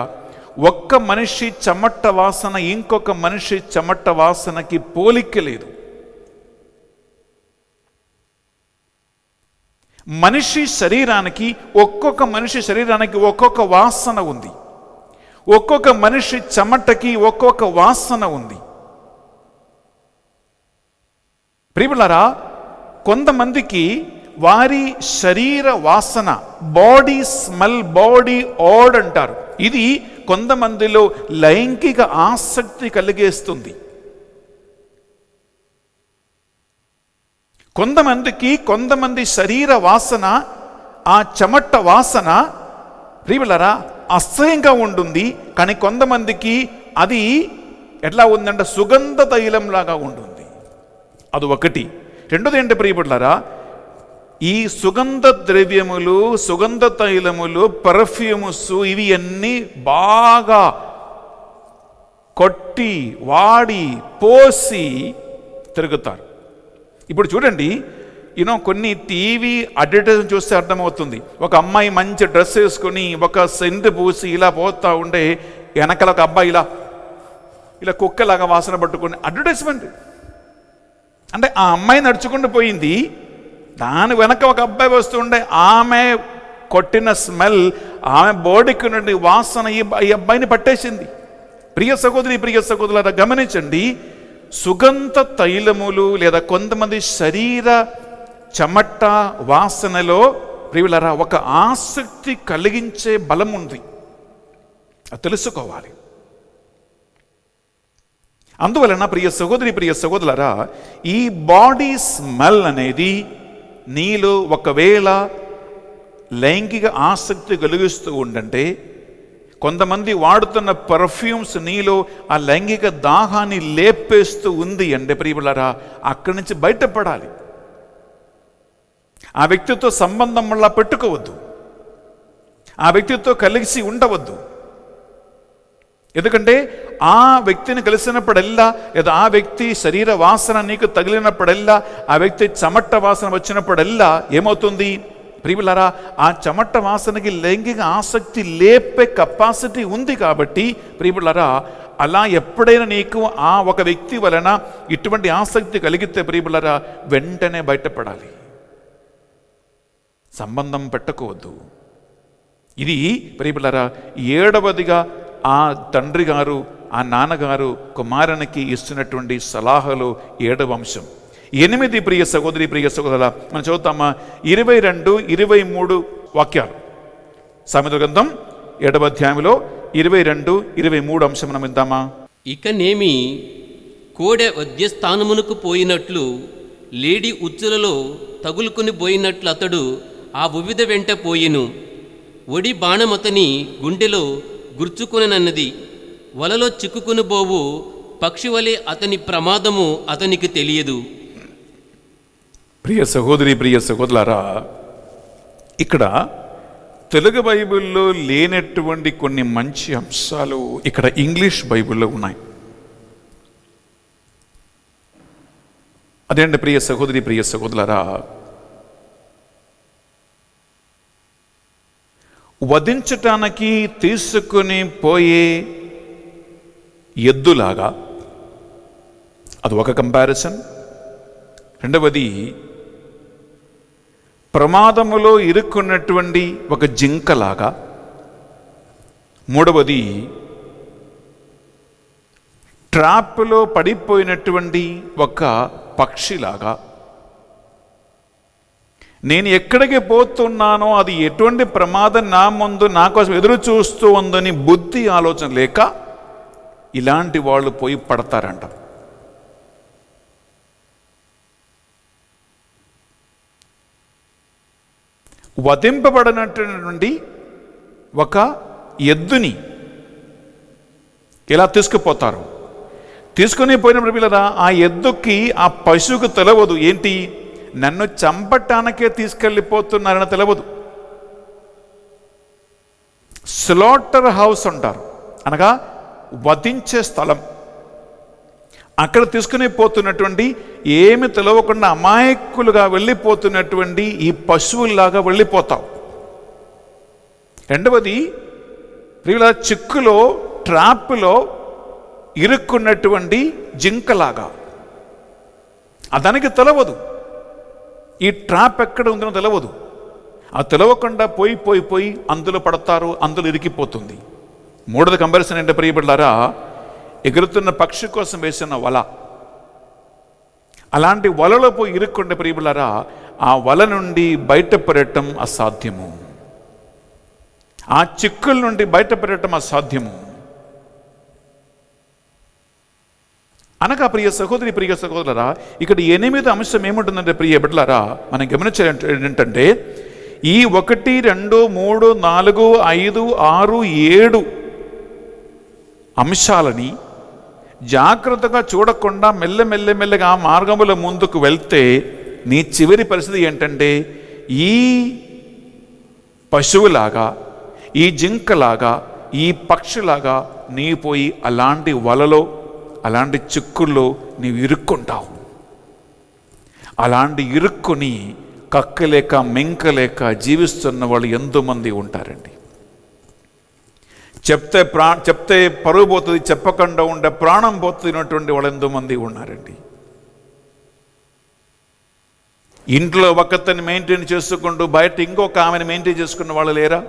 ఒక్క మనిషి చెమట వాసన ఇంకొక మనిషి చెమట వాసనకి పోలిక లేదు. మనిషి శరీరానికి, ఒక్కొక్క మనిషి శరీరానికి ఒక్కొక్క వాసన ఉంది, ఒక్కొక్క మనిషి చెమటకి ఒక్కొక్క వాసన ఉంది. ప్రియులారా కొంతమందికి వారి శరీర వాసన, బాడీ స్మెల్, బాడీ ఓడ్ అంటారు, ఇది కొంతమందిలో లైంగిక ఆసక్తి కలిగేస్తుంది. కొంతమంది శరీర వాసన, ఆ చెమట వాసన ప్రియులారా అసహ్యంగా ఉంటుంది. కానీ కొంతమందికి అది ఎట్లా ఉందంటే సుగంధ తైలంలాగా ఉంటుంది. అది ఒకటి. రెండోది ఏంటి ప్రియబిడ్డలారా, ఈ సుగంధ ద్రవ్యములు, సుగంధ తైలములు, పర్ఫ్యూమ్స్ ఇవి అన్నీ బాగా కొట్టి వాడి పోసి తిరుగుతారు. ఇప్పుడు చూడండి, కొన్ని టీవీ అడ్వర్టైజ్మెంట్ చూస్తే అర్థమవుతుంది. ఒక అమ్మాయి మంచి డ్రెస్ వేసుకొని ఒక సెంట్ పూసి ఇలా పోతా ఉంటే వెనకాల ఒక అబ్బాయి ఇలా కుక్కలాగా వాసన పట్టుకొని అడ్వర్టైజ్మెంట్. అంటే ఆ అమ్మాయి నడుచుకుంటూ పోయింది, దాని వెనక ఒక అబ్బాయి వస్తుండే, ఆమె కొట్టిన స్మెల్, ఆమె బాడీకి నుండి వాసన ఈ అబ్బాయిని పట్టేసింది. ప్రియ సహోదరి, ప్రియ సహోదరులారా, గమనించండి, సుగంధ తైలములు లేదా కొంతమంది శరీర చెమట వాసనలో ప్రియులారా ఒక ఆసక్తి కలిగించే బలం ఉంది, అది తెలుసుకోవాలి. అందువలన ప్రియ సహోదరి, ప్రియ సహోదరులారా, ఈ బాడీ స్మెల్ అనేది నీలో ఒకవేళ లైంగిక ఆసక్తి కలిగిస్తూ ఉండంటే, కొంతమంది వాడుతున్న పర్ఫ్యూమ్స్ నీలో ఆ లైంగిక దాహాన్ని లేపేస్తూ ఉంది అంటే ప్రియులారా, అక్కడి నుంచి బయటపడాలి. ఆ వ్యక్తితో సంబంధం వల్ల పెట్టుకోవద్దు, ఆ వ్యక్తితో కలిసి ఉండవద్దు. ఎందుకంటే ఆ వ్యక్తిని కలిసినప్పుడల్లా లేదా ఆ వ్యక్తి శరీర వాసన నీకు తగిలినప్పుడల్లా, ఆ వ్యక్తి చెమట వాసన వచ్చినప్పుడల్లా ఏమవుతుంది ప్రియులారా, ఆ చెమట వాసనకి లైంగిక ఆసక్తి లేపే కెపాసిటీ ఉంది. కాబట్టి ప్రియులారా, అలా ఎప్పుడైనా నీకు ఆ ఒక వ్యక్తి వలన ఇటువంటి ఆసక్తి కలిగితే ప్రియులారా, వెంటనే బయటపడాలి, సంబంధం పెట్టుకోవద్దు. ఇది ప్రియులారా 7వదిగా ఆ తండ్రి గారు, ఆ నాన్నగారు కుమారునికి ఇస్తున్నటువంటి సలహాలు 7వ అంశం. 8 ప్రియ సహోదరి, ప్రియ సహోదరుల, మనం చదువుతామా 22, 23 వాక్యాలు. సామెతల గ్రంథం 7వ అధ్యాయంలో 22, 23 అంశం మనం విందామా. ఇకనేమి కోడె వద్యస్థానమునకు పోయినట్లు లేడి ఉచ్చులలో తగులుకొని పోయినట్లు అతడు ఆ ఉవిధ వెంట పోయెను. ఒడి బాణమతని గుండెలో గుర్చుకొనన్నది. వలలో చిక్కుకుని పోవు పక్షివలే అతని ప్రమాదము అతనికి తెలియదు. ప్రియ సహోదరి, ప్రియ సహోదరులారా, ఇక్కడ తెలుగు బైబిల్లో లేనటువంటి కొన్ని మంచి అంశాలు ఇక్కడ ఇంగ్లీష్ బైబిల్లో ఉన్నాయి. అదేంటి ప్రియ సహోదరి, ప్రియ సహోదరులారా, వధించటానికి తీసుకుని పోయే ఎద్దులాగా అది ఒక కంపారిజన్. రెండవది, ప్రమాదములో ఇరుక్కున్నటువంటి ఒక జింకలాగా. మూడవది, ట్రాప్లో పడిపోయినటువంటి ఒక పక్షిలాగా. నేను ఎక్కడికి పోతున్నానో అది ఎటువంటి ప్రమాదం నా ముందు నా కోసం ఎదురు చూస్తూ ఉందని బుద్ధి ఆలోచన లేక ఇలాంటి వాళ్ళు పోయి పడతారంట. వధింపబడినటువంటి ఒక ఎద్దుని ఎలా తీసుకుపోతారు? తీసుకుని పోయినప్పుడు పిల్లరా, ఆ ఎద్దుకి ఆ పశువుకు తెలవదు ఏంటి, నన్ను చంపటానికే తీసుకెళ్ళిపోతున్నారని తెలవదు. స్లాటర్ హౌస్ అంటారు, అనగా వధించే స్థలం. అక్కడ తీసుకుని పోతున్నటువంటి ఏమి తెలవకుండా అమాయకులుగా వెళ్ళిపోతున్నటువంటి ఈ పశువుల్లాగా వెళ్ళిపోతావు. రెండవది, ప్రియుల చిక్కులో ట్రాప్లో ఇరుక్కున్నటువంటి జింకలాగా. దానికి తెలవదు ఈ ట్రాప్ ఎక్కడ ఉందో తెలవదు. ఆ తెలవకుండా పోయి పోయి పోయి అందులో పడతారు, అందులో ఇరికిపోతుంది. మూడోది కంపారిజన్ అంటే ప్రియబిడ్డలారా, ఎగురుతున్న పక్షి కోసం వేసిన వల. అలాంటి వలలో పోయి ఇరుక్కుంటే ప్రియబిడ్డలారా, ఆ వల నుండి బయటపడటం అసాధ్యము, ఆ చిక్కుల నుండి బయటపడటం అసాధ్యము. అనగా ప్రియ సహోదరి, ప్రియ సహోదరులారా, ఇక్కడ 8వ అంశం ఏముంటుందంటే ప్రియ బిడ్డలారా, మనం గమనించేది ఏంటంటే, ఈ 1, 2, 3, 4, 5, 6, 7 అంశాలని జాగ్రత్తగా చూడకుండా మెల్లమెల్లగా ఆ మార్గముల ముందుకు వెళ్తే నీ చివరి పరిస్థితి ఏంటంటే ఈ పశువులాగా, ఈ జింకలాగా, ఈ పక్షిలాగా నీ పోయి అలాంటి వలలో, అలాంటి చిక్కుల్లో నీవు ఇరుక్కుంటావు. అలాంటి ఇరుక్కుని కక్కలేక మింకలేక జీవిస్తున్న వాళ్ళు ఎంతోమంది ఉంటారండి. చెప్తే పరువు పోతుంది, చెప్పకుండా ఉండే ప్రాణం పోతున్నటువంటి వాళ్ళు ఎంతోమంది ఉన్నారండి. ఇంట్లో ఒకతని మెయింటైన్ చేసుకుంటూ బయట ఇంకొక ఆమెను మెయింటైన్ చేసుకున్న వాళ్ళు లేరా?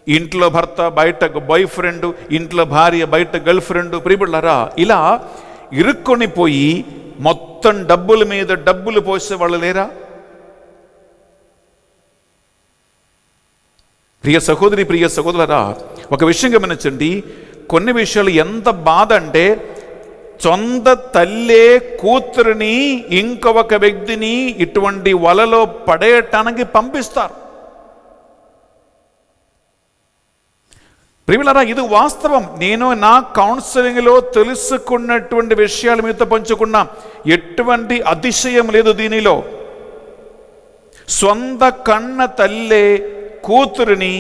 ఇంట్లో భర్త, బయట బాయ్ ఫ్రెండ్, ఇంట్లో భార్య, బయట గర్ల్ ఫ్రెండ్, ప్రియబిడ్డలారా, ఇలా ఇరుక్కొని పోయి మొత్తం డబ్బుల మీద డబ్బులు పోసే వాళ్ళు లేరా? ప్రియ సహోదరి, ప్రియ సహోదరులారా, ఒక విషయం గమనించండి. కొన్ని విషయాలు ఎంత బాధ అంటే, సొంత తల్లే కూతురిని ఇంకొక వ్యక్తిని ఇటువంటి వలలో పడేయటానికి పంపిస్తారు. ప్రియులారా, ఇది వాస్తవం. నేను నా కౌన్సిలింగ్లో తెలుసుకున్నటువంటి విషయాలు మీతో పంచుకున్నా. ఎటువంటి అతిశయం లేదు దీనిలో. సొంత కన్న తల్లే కూతురిని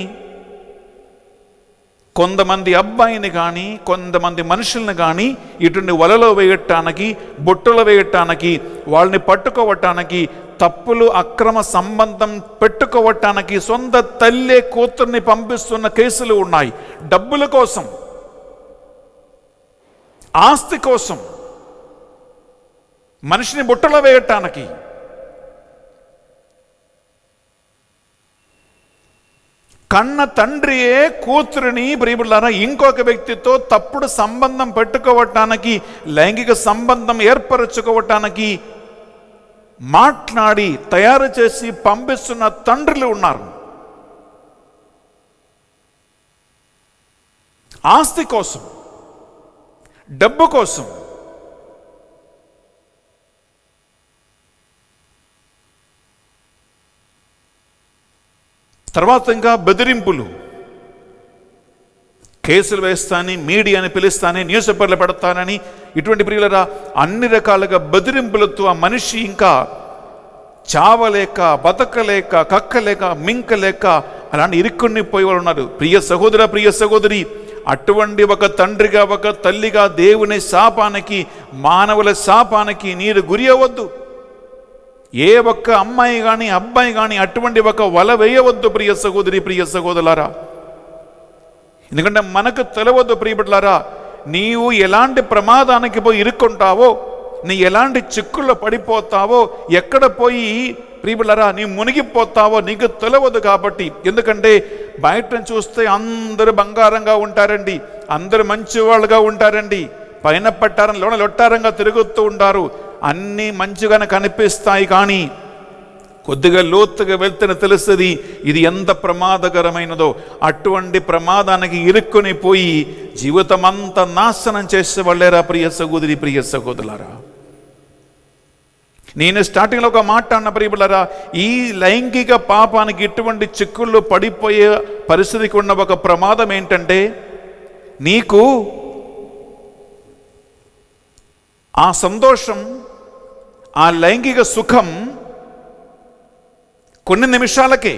కొంతమంది అబ్బాయిని కానీ, కొంతమంది మనుషుల్ని కానీ ఇటువంటి వలలో వేయటానికి, బుట్టలో వేయటానికి, వాళ్ళని పట్టుకోవటానికి, తప్పులు అక్రమ సంబంధం పెట్టుకోవటానికి సొంత తల్లే కూతుర్ని పంపిస్తున్న కేసులు ఉన్నాయి. డబ్బుల కోసం, ఆస్తి కోసం, మనిషిని బుట్టలో వేయటానికి. కన్న తండ్రియే కూతురిని, ప్రియబిడ్డలారా, ఇంకొక వ్యక్తితో తప్పుడు సంబంధం పెట్టుకోవటానికి, లైంగిక సంబంధం ఏర్పరచుకోవటానికి మాట్లాడి తయారు చేసి పంపిస్తున్న తండ్రులు ఉన్నారు. ఆస్తి కోసం, డబ్బు కోసం. తర్వాత ఇంకా బెదిరింపులు. కేసులు వేస్తానని, మీడియాని పిలుస్తానని, న్యూస్ పేపర్లు పెడతానని, ఇటువంటి ప్రియులరా అన్ని రకాలుగా బెదిరింపులతో ఆ మనిషి ఇంకా చావలేక, బతకలేక, కక్కలేక, మింకలేక అలాంటి ఇరుక్కుని పోయి వాళ్ళు ఉన్నారు. ప్రియ సహోదర, ప్రియ సహోదరి, అటువంటి ఒక తండ్రిగా, ఒక తల్లిగా దేవుని శాపానికి, మానవుల శాపానికి నీరు గురి అవ్వద్దు. ఏ ఒక్క అమ్మాయి కానీ, అబ్బాయి కానీ అటువంటి ఒక వల వేయవద్దు ప్రియ సహోదరి, ప్రియ సహోదరులారా. ఎందుకంటే మనకు తెలియవద్దు ప్రియబిడ్డలారా, నీవు ఎలాంటి ప్రమాదానికి పోయి ఇరుక్కుంటావో, నీ ఎలాంటి చిక్కుల్లో పడిపోతావో, ఎక్కడ పోయి ప్రియబిడ్డలారా నీ మునిగిపోతావో నీకు తెలియవద్దు. కాబట్టి ఎందుకంటే బయటను చూస్తే అందరూ బంగారంగా ఉంటారండి, అందరూ మంచి వాళ్ళుగా ఉంటారండి, పైన పట్టారం లోన లొట్టారంగా తిరుగుతూ ఉంటారు, అన్నీ మంచిగానే కనిపిస్తాయి. కానీ కొద్దిగా లోతుగా వెళ్తేనే తెలుస్తుంది ఇది ఎంత ప్రమాదకరమైనదో. అటువంటి ప్రమాదానికి ఇరుక్కుని పోయి జీవితం అంతా నాశనం చేసే వాళ్ళేరా ప్రియ సహోదరి, ప్రియ సహోదరులారా. నేను స్టార్టింగ్లో ఒక మాట అన్న ప్రియబిడ్డలారా, ఈ లైంగిక పాపానికి ఇటువంటి చిక్కుల్లో పడిపోయే పరిస్థితికి ఉన్న ఒక ప్రమాదం ఏంటంటే, నీకు ఆ సంతోషం, ఆ లైంగిక సుఖం కొన్ని నిమిషాలకే,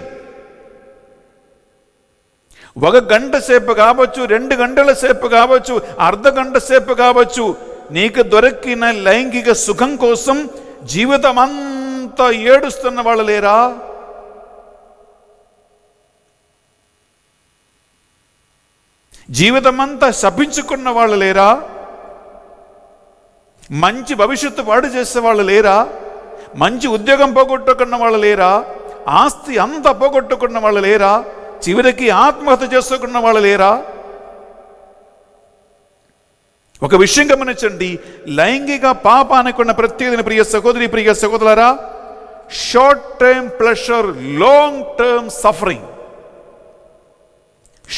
1 గంట సేపు కావచ్చు, 2 గంటల సేపు కావచ్చు, అర్ధ గంట సేపు కావచ్చు, నీకు దొరికిన లైంగిక సుఖం కోసం జీవితం అంతా ఏడుస్తున్న వాళ్ళు లేరా? జీవితం అంతా శపించుకున్న వాళ్ళు లేరా? మంచి భవిష్యత్తు పాడు చేసే వాళ్ళు లేరా? మంచి ఉద్యోగం పోగొట్టుకున్న వాళ్ళు లేరా? ఆస్తి అంతా పోగొట్టుకున్న వాళ్ళు లేరా? చివరికి ఆత్మహత్య చేసుకున్న వాళ్ళు లేరా? ఒక విషయం గమనించండి, లైంగిక పాపానికి ఉన్న ప్రత్యేకమైన ప్రియ సహోదరి, ప్రియ సహోదరులారా, short time pleasure, long term suffering.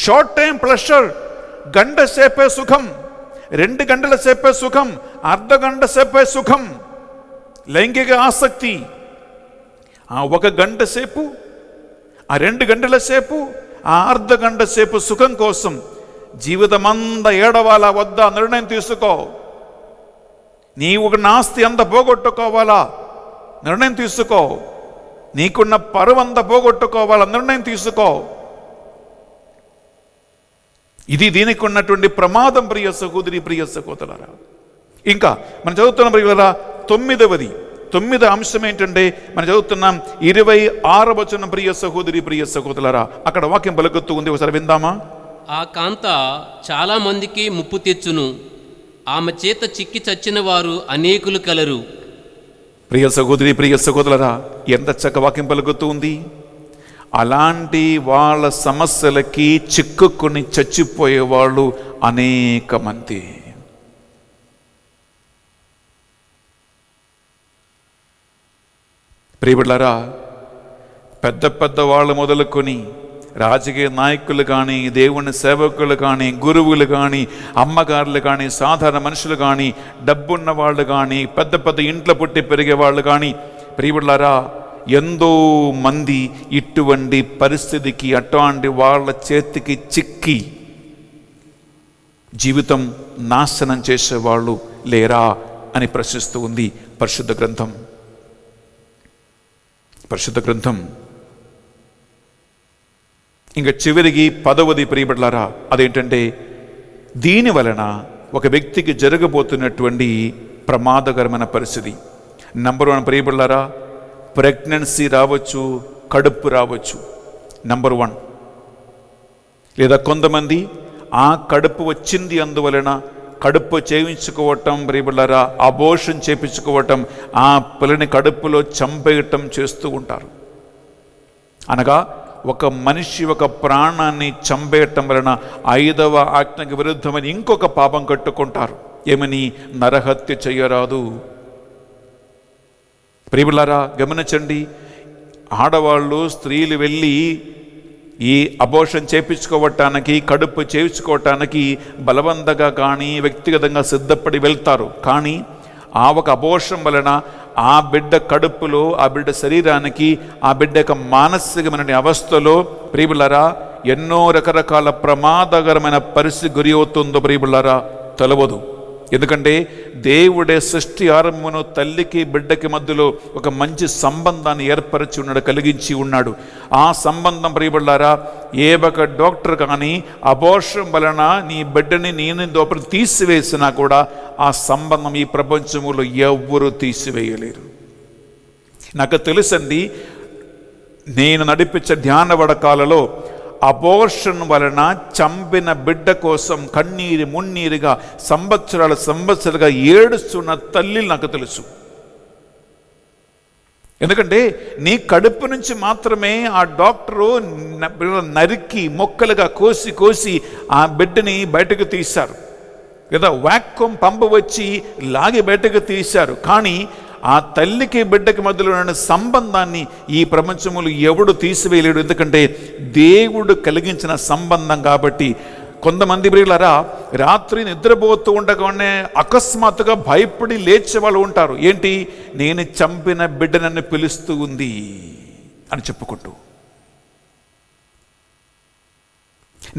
Short time pleasure, గంట సేపే సుఖం, 2 గంటల సేపే సుఖం, అర్ధ గంట సేపే సుఖం, లైంగిక ఆసక్తి. ఆ 1 గంట సేపు, ఆ 2 గంటల సేపు, ఆ అర్ధ గంట సేపు సుఖం కోసం జీవితం అంతా ఏడవాలా వద్దా నిర్ణయం తీసుకో. నీవు ఒక ఆస్తి అంతా పోగొట్టుకోవాలా నిర్ణయం తీసుకో. నీకున్న పరువంతా పోగొట్టుకోవాలి, నిర్ణయం తీసుకో. ఇది దీనికి ఉన్నటువంటి ప్రమాదం ప్రియ సహోదరి, ప్రియ సహోదరులారా. ఇంకా మనం చదువుతున్న ప్రియులారా 9వ అంశం ఏంటంటే మనం చదువుతున్నాం 26వ వచనం. ప్రియ సహోదరి, ప్రియ సహోదరులారా, అక్కడ వాక్యం పలుకుతూ ఉంది, ఒకసారి విందామా? ఆ కాంత చాలా మందికి ముప్పు తెచ్చును, ఆమె చేత చిక్కి చచ్చిన వారు అనేకులు కలరు. ప్రియ సహోదరి, ప్రియ సహోదరులారా, ఎంత చక్క వాక్యం పలుకుతూ ఉంది. అలాంటి వాళ్ళ సమస్యలకి చిక్కుకొని చచ్చిపోయేవాళ్ళు అనేక మంది. ప్రియబిడ్డలారా, పెద్ద వాళ్ళు మొదలుకొని రాజకీయ నాయకులు కానీ, దేవుని సేవకులు కానీ, గురువులు కానీ, అమ్మగారులు కానీ, సాధారణ మనుషులు కానీ, డబ్బున్న వాళ్ళు కానీ, పెద్ద ఇంట్లో పుట్టి పెరిగే వాళ్ళు కానీ, ప్రియబిడ్డలారా, ఎంతో మంది ఇటువంటి పరిస్థితికి, అటువంటి వాళ్ళ చేతికి చిక్కి జీవితం నాశనం చేసేవాళ్ళు లేరా అని ప్రశ్నిస్తూ ఉంది పరిశుద్ధ గ్రంథం. ఇంకా చివరికి 10వది ప్రియబిడ్డలారా, అదేంటంటే దీని వలన ఒక వ్యక్తికి జరగబోతున్నటువంటి ప్రమాదకరమైన పరిస్థితి. నంబర్ 1 ప్రియబిడ్డలారా, ప్రెగ్నెన్సీ రావచ్చు, కడుపు రావచ్చు. నంబర్ 1. లేదా కొంతమంది ఆ కడుపు వచ్చింది అందువలన కడుపు చేయించుకోవటం, ప్రియబిడ్డలారా, అబోర్షన్ చేయించుకోవటం, ఆ పిల్లని కడుపులో చంపేయటం చేస్తూ ఉంటారు. అనగా ఒక మనిషి ఒక ప్రాణాన్ని చంపేయటం వలన 5వ ఆజ్ఞకి విరుద్ధమని ఇంకొక పాపం కట్టుకుంటారు. ఏమని? నరహత్య చేయరాదు. ప్రియబిడ్డలారా, గమనించండి, ఆడవాళ్ళు స్త్రీలు వెళ్ళి ఈ అబోర్షన్ చేయించుకోవటానికి, కడుపు చేయించుకోవటానికి బలవంతంగా కానీ వ్యక్తిగతంగా సిద్ధపడి వెళ్తారు. కానీ ఆ ఒక అబోర్షన్ వలన ఆ బిడ్డ కడుపులో, ఆ బిడ్డ శరీరానికి, ఆ బిడ్డ యొక్క మానసికమైన అవస్థలో ప్రియబిడ్డలారా ఎన్నో రకరకాల ప్రమాదకరమైన పరిస్థితి గురి అవుతుందో ప్రియబిడ్డలారా తెలవదు. ఎందుకంటే దేవుడే సృష్టి ఆరంభమును తల్లికి బిడ్డకి మధ్యలో ఒక మంచి సంబంధాన్ని ఏర్పరిచి ఉన్నాడు, కలిగించి ఉన్నాడు. ఆ సంబంధం ప్రియబిడ్డలారా ఏ ఒక డాక్టర్ కానీ అబోర్షన్ వలన నీ బిడ్డని నేను లోపల తీసివేసినా కూడా ఆ సంబంధం ఈ ప్రపంచంలో ఎవ్వరూ తీసివేయలేరు. నాకు తెలుసండి, నేను నడిపించే ధ్యాన వడకాలలో అబోర్షన్ వలన చంపిన బిడ్డ కోసం కన్నీరు మున్నీరుగా సంవత్సరాలుగా ఏడుస్తున్న తల్లి నాకు తెలుసు. ఎందుకంటే నీ కడుపు నుంచి మాత్రమే ఆ డాక్టరు నరికి మొక్కలుగా కోసి ఆ బిడ్డని బయటకు తీశారు, లేదా వాక్యూమ్ పంపు వచ్చి లాగి బయటకు తీశారు. కానీ ఆ తల్లికి బిడ్డకి మధ్యలో ఉన్న సంబంధాన్ని ఈ ప్రపంచంలో ఎవడు తీసివేయలేడు. ఎందుకంటే దేవుడు కలిగించిన సంబంధం కాబట్టి. కొంతమంది ప్రియులారా రాత్రి నిద్రపోతూ ఉండగానే అకస్మాత్తుగా భయపడి లేచే వాళ్ళు ఉంటారు. ఏంటి? నేను చంపిన బిడ్డ నన్ను పిలుస్తూ ఉంది అని చెప్పుకుంటూ,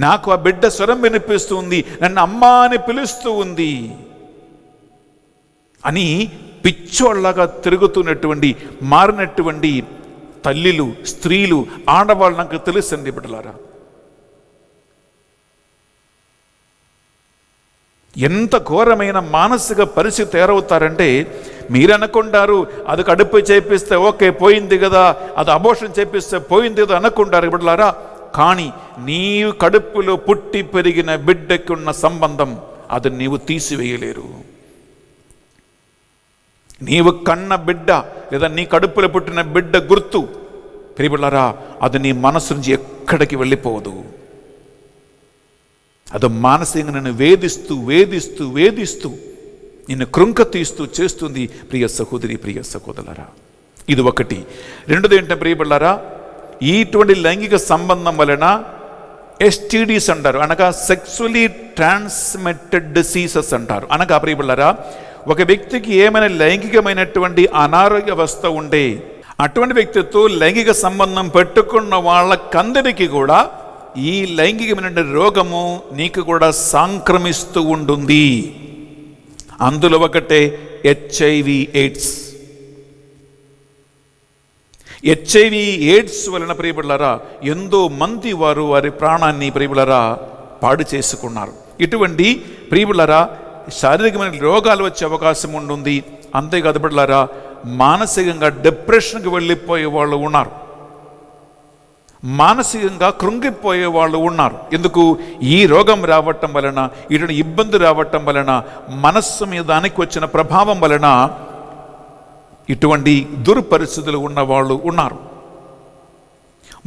నాకు ఆ బిడ్డ స్వరం వినిపిస్తూ ఉంది, నన్ను అమ్మా అని పిలుస్తూ ఉంది అని పిచ్చోళ్ళగా తిరుగుతున్నటువంటి మారినటువంటి తల్లిలు, స్త్రీలు, ఆడవాళ్ళు నాకు తెలుసండి బిడ్డలారా. ఎంత ఘోరమైన మానసిక పరిస్థితి తయారవుతారంటే, మీరు అనుకుంటారు అది కడుపు చేపిస్తే ఓకే పోయింది కదా, అది అబోర్షన్ చేపిస్తే పోయింది కదా అనుకుంటారు బిడ్డలారా. కానీ నీవు కడుపులో పుట్టి పెరిగిన బిడ్డకి ఉన్న సంబంధం అది నీవు తీసివేయలేరు. నీవు కన్న బిడ్డ లేదా నీ కడుపులో పుట్టిన బిడ్డ గుర్తు ప్రియబిడ్డలారా అది నీ మనసు నుంచి ఎక్కడికి వెళ్ళిపోదు. అది మానసికంగా నిన్ను వేధిస్తూ నిన్ను కృంక తీస్తూ చేస్తుంది ప్రియ సహోదరి, ప్రియ సహోదరులారా. ఇది ఒకటి. రెండోది ఏంటంటే ప్రియబిడ్డలారా, ఇటువంటి లైంగిక సంబంధం వలన STDs అంటారు, అనగా సెక్సువలీ ట్రాన్స్మిటెడ్ డిసీజెస్ అంటారు. అనగా ప్రియబిడ్డలారా ఒక వ్యక్తికి ఏమైనా లైంగికమైనటువంటి అనారోగ్య అవస్థ ఉంటే అటువంటి వ్యక్తితో లైంగిక సంబంధం పెట్టుకున్న వాళ్ళకందరికీ కూడా ఈ లైంగికమైన రోగము నీకు కూడా సంక్రమిస్తూ ఉంటుంది. అందులో ఒకటే HIV AIDS. HIV ఎయిడ్స్ వలన ప్రియబిడ్డలారా ఎంతో మంది వారి ప్రాణాన్ని ప్రియబిడ్డలారా పాడు చేసుకున్నారు. ఇటువంటి ప్రియబిడ్డలారా శారీరకమైన రోగాలు వచ్చే అవకాశం ఉంటుంది. అంతేకాదు బిడ్డలారా మానసికంగా డిప్రెషన్కి వెళ్ళిపోయే వాళ్ళు ఉన్నారు, మానసికంగా కృంగిపోయే వాళ్ళు ఉన్నారు. ఎందుకు? ఈ రోగం రావటం వలన, ఇటువంటి ఇబ్బంది రావటం వలన, మనస్సు మీద దానికి వచ్చిన ప్రభావం వలన ఇటువంటి దుర్పరిస్థితులు ఉన్న వాళ్ళు ఉన్నారు.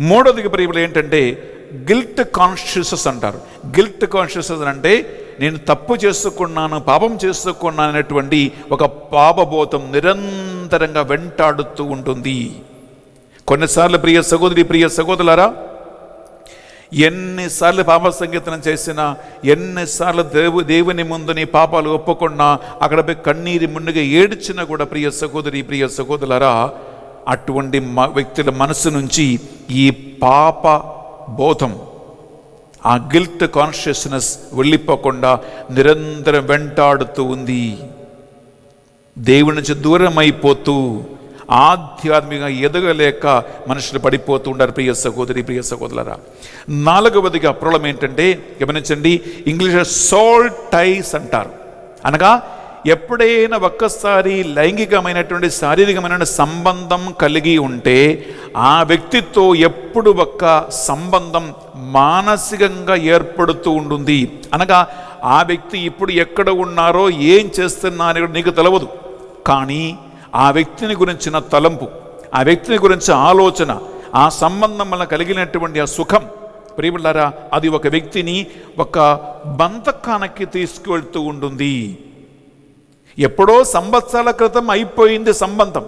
మూడవది ప్రియబిడ్డలు ఏంటంటే గిల్ట్ కాన్షియస్నెస్ అంటారు. గిల్ట్ కాన్షియస్నెస్ అంటే నేను తప్పు చేసుకున్నాను, పాపం చేసుకున్నాను అనేటువంటి ఒక పాపబోధం నిరంతరంగా వెంటాడుతూ ఉంటుంది. కొన్నిసార్లు ప్రియ సహోదరి, ప్రియ సహోదరులారా, ఎన్నిసార్లు పాప సంకీర్తనం చేసినా, ఎన్నిసార్లు దేవుని ముందు నీ పాపాలు ఒప్పుకున్నా, అక్కడ పోయి కన్నీరు మున్నుగా ఏడ్చినా కూడా ప్రియ సహోదరి, ప్రియ సహోదరులారా, అటువంటి వ్యక్తుల మనసు నుంచి ఈ పాప బోధం, ఆ గిల్ట్ కాన్షియస్నెస్ వెళ్ళిపోకుండా నిరంతరం వెంటాడుతూ ఉంది. దేవుడి నుంచి దూరం అయిపోతూ ఆధ్యాత్మికంగా ఎదగలేక మనుషులు పడిపోతూ ఉంటారు ప్రియ సహోదరి, ప్రియ సహోదరులారా. నాలుగవదిగా ప్రాబ్లం ఏంటంటే గమనించండి, ఇంగ్లీష్లో సోల్ టైస్ అంటారు. అనగా ఎప్పుడైనా ఒక్కసారి లైంగికమైనటువంటి శారీరకమైన సంబంధం కలిగి ఉంటే ఆ వ్యక్తితో ఎప్పుడు ఒక్క సంబంధం మానసికంగా ఏర్పడుతూ ఉంటుంది. అనగా ఆ వ్యక్తి ఇప్పుడు ఎక్కడ ఉన్నారో ఏం చేస్తున్నారో నీకు తెలవదు, కానీ ఆ వ్యక్తిని గురించిన తలంపు, ఆ వ్యక్తిని గురించి ఆలోచన, ఆ సంబంధం వల్ల కలిగినటువంటి ఆ సుఖం ప్రియబిడ్డలారా, అది ఒక వ్యక్తిని ఒక బంధకానికి తీసుకువెళ్తూ ఉంటుంది. ఎప్పుడో సంవత్సరాల క్రితం అయిపోయింది సంబంధం,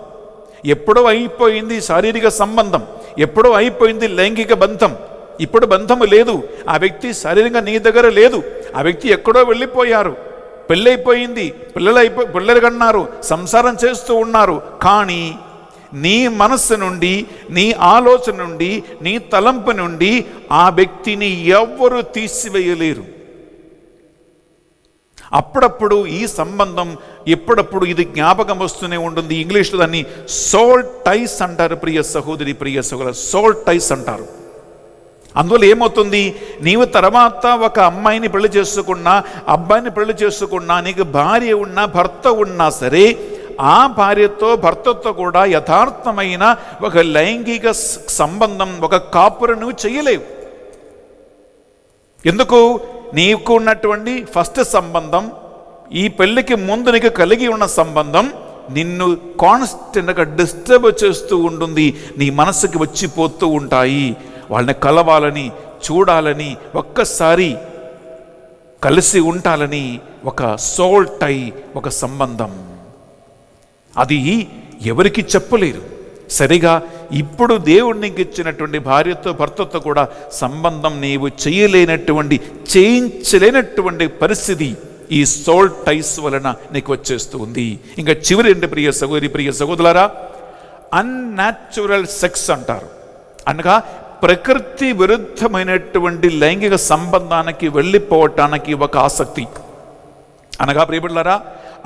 ఎప్పుడో అయిపోయింది శారీరక సంబంధం, ఎప్పుడో అయిపోయింది లైంగిక బంధం. ఇప్పుడు బంధము లేదు, ఆ వ్యక్తి శారీరకంగా నీ దగ్గర లేదు, ఆ వ్యక్తి ఎక్కడో వెళ్ళిపోయారు, పెళ్ళైపోయింది, పిల్లలు కన్నారు, సంసారం చేస్తూ ఉన్నారు. కానీ నీ మనస్సు నుండి, నీ ఆలోచన నుండి, నీ తలంపు నుండి ఆ వ్యక్తిని ఎవ్వరూ తీసివేయలేరు. అప్పుడప్పుడు ఈ సంబంధం ఎప్పుడప్పుడు ఇది జ్ఞాపకం వస్తూనే ఉంటుంది. ఇంగ్లీష్లో దాన్ని సోల్ టైస్ అంటారు ప్రియ సహోదరి, ప్రియ సహోదరు, సోల్ టైస్ అంటారు. అందువల్ల ఏమవుతుంది, నీవు తర్వాత ఒక అమ్మాయిని పెళ్లి చేసుకున్నా, అబ్బాయిని పెళ్లి చేసుకున్నా, నీకు భార్య ఉన్నా, భర్త ఉన్నా సరే, ఆ భార్యతో భర్తతో కూడా యథార్థమైన ఒక లైంగిక సంబంధం, ఒక కాపురం నువ్వు చేయలేవు. ఎందుకు? నీకు ఉన్నటువంటి ఫస్ట్ సంబంధం, ఈ పెళ్ళికి ముందు నీకు కలిగి ఉన్న సంబంధం నిన్ను కాన్స్టెంట్గా డిస్టర్బ్ చేస్తూ ఉంటుంది. నీ మనసుకి వచ్చిపోతూ ఉంటాయి. వాళ్ళని కలవాలని, చూడాలని, ఒక్కసారి కలిసి ఉండాలని ఒక సోల్ టై, ఒక సంబంధం, అది ఎవరికి చెప్పలేరు. సరిగా ఇప్పుడు దేవుడు నీకు ఇచ్చినటువంటి భార్యతో భర్తతో కూడా సంబంధం నీవు చేయించలేనటువంటి పరిస్థితి ఈ సోల్ టైస్ వలన నీకు వచ్చేస్తూ ఉంది. ఇంకా చివరి ఏంటి ప్రియ సహోదరి, ప్రియ సహోదరులారా, అన్యాచురల్ సెక్స్ అంటారు. అనగా ప్రకృతి విరుద్ధమైనటువంటి లైంగిక సంబంధానికి వెళ్ళిపోవటానికి ఒక ఆసక్తి. అనగా ప్రియబిడ్డలారా,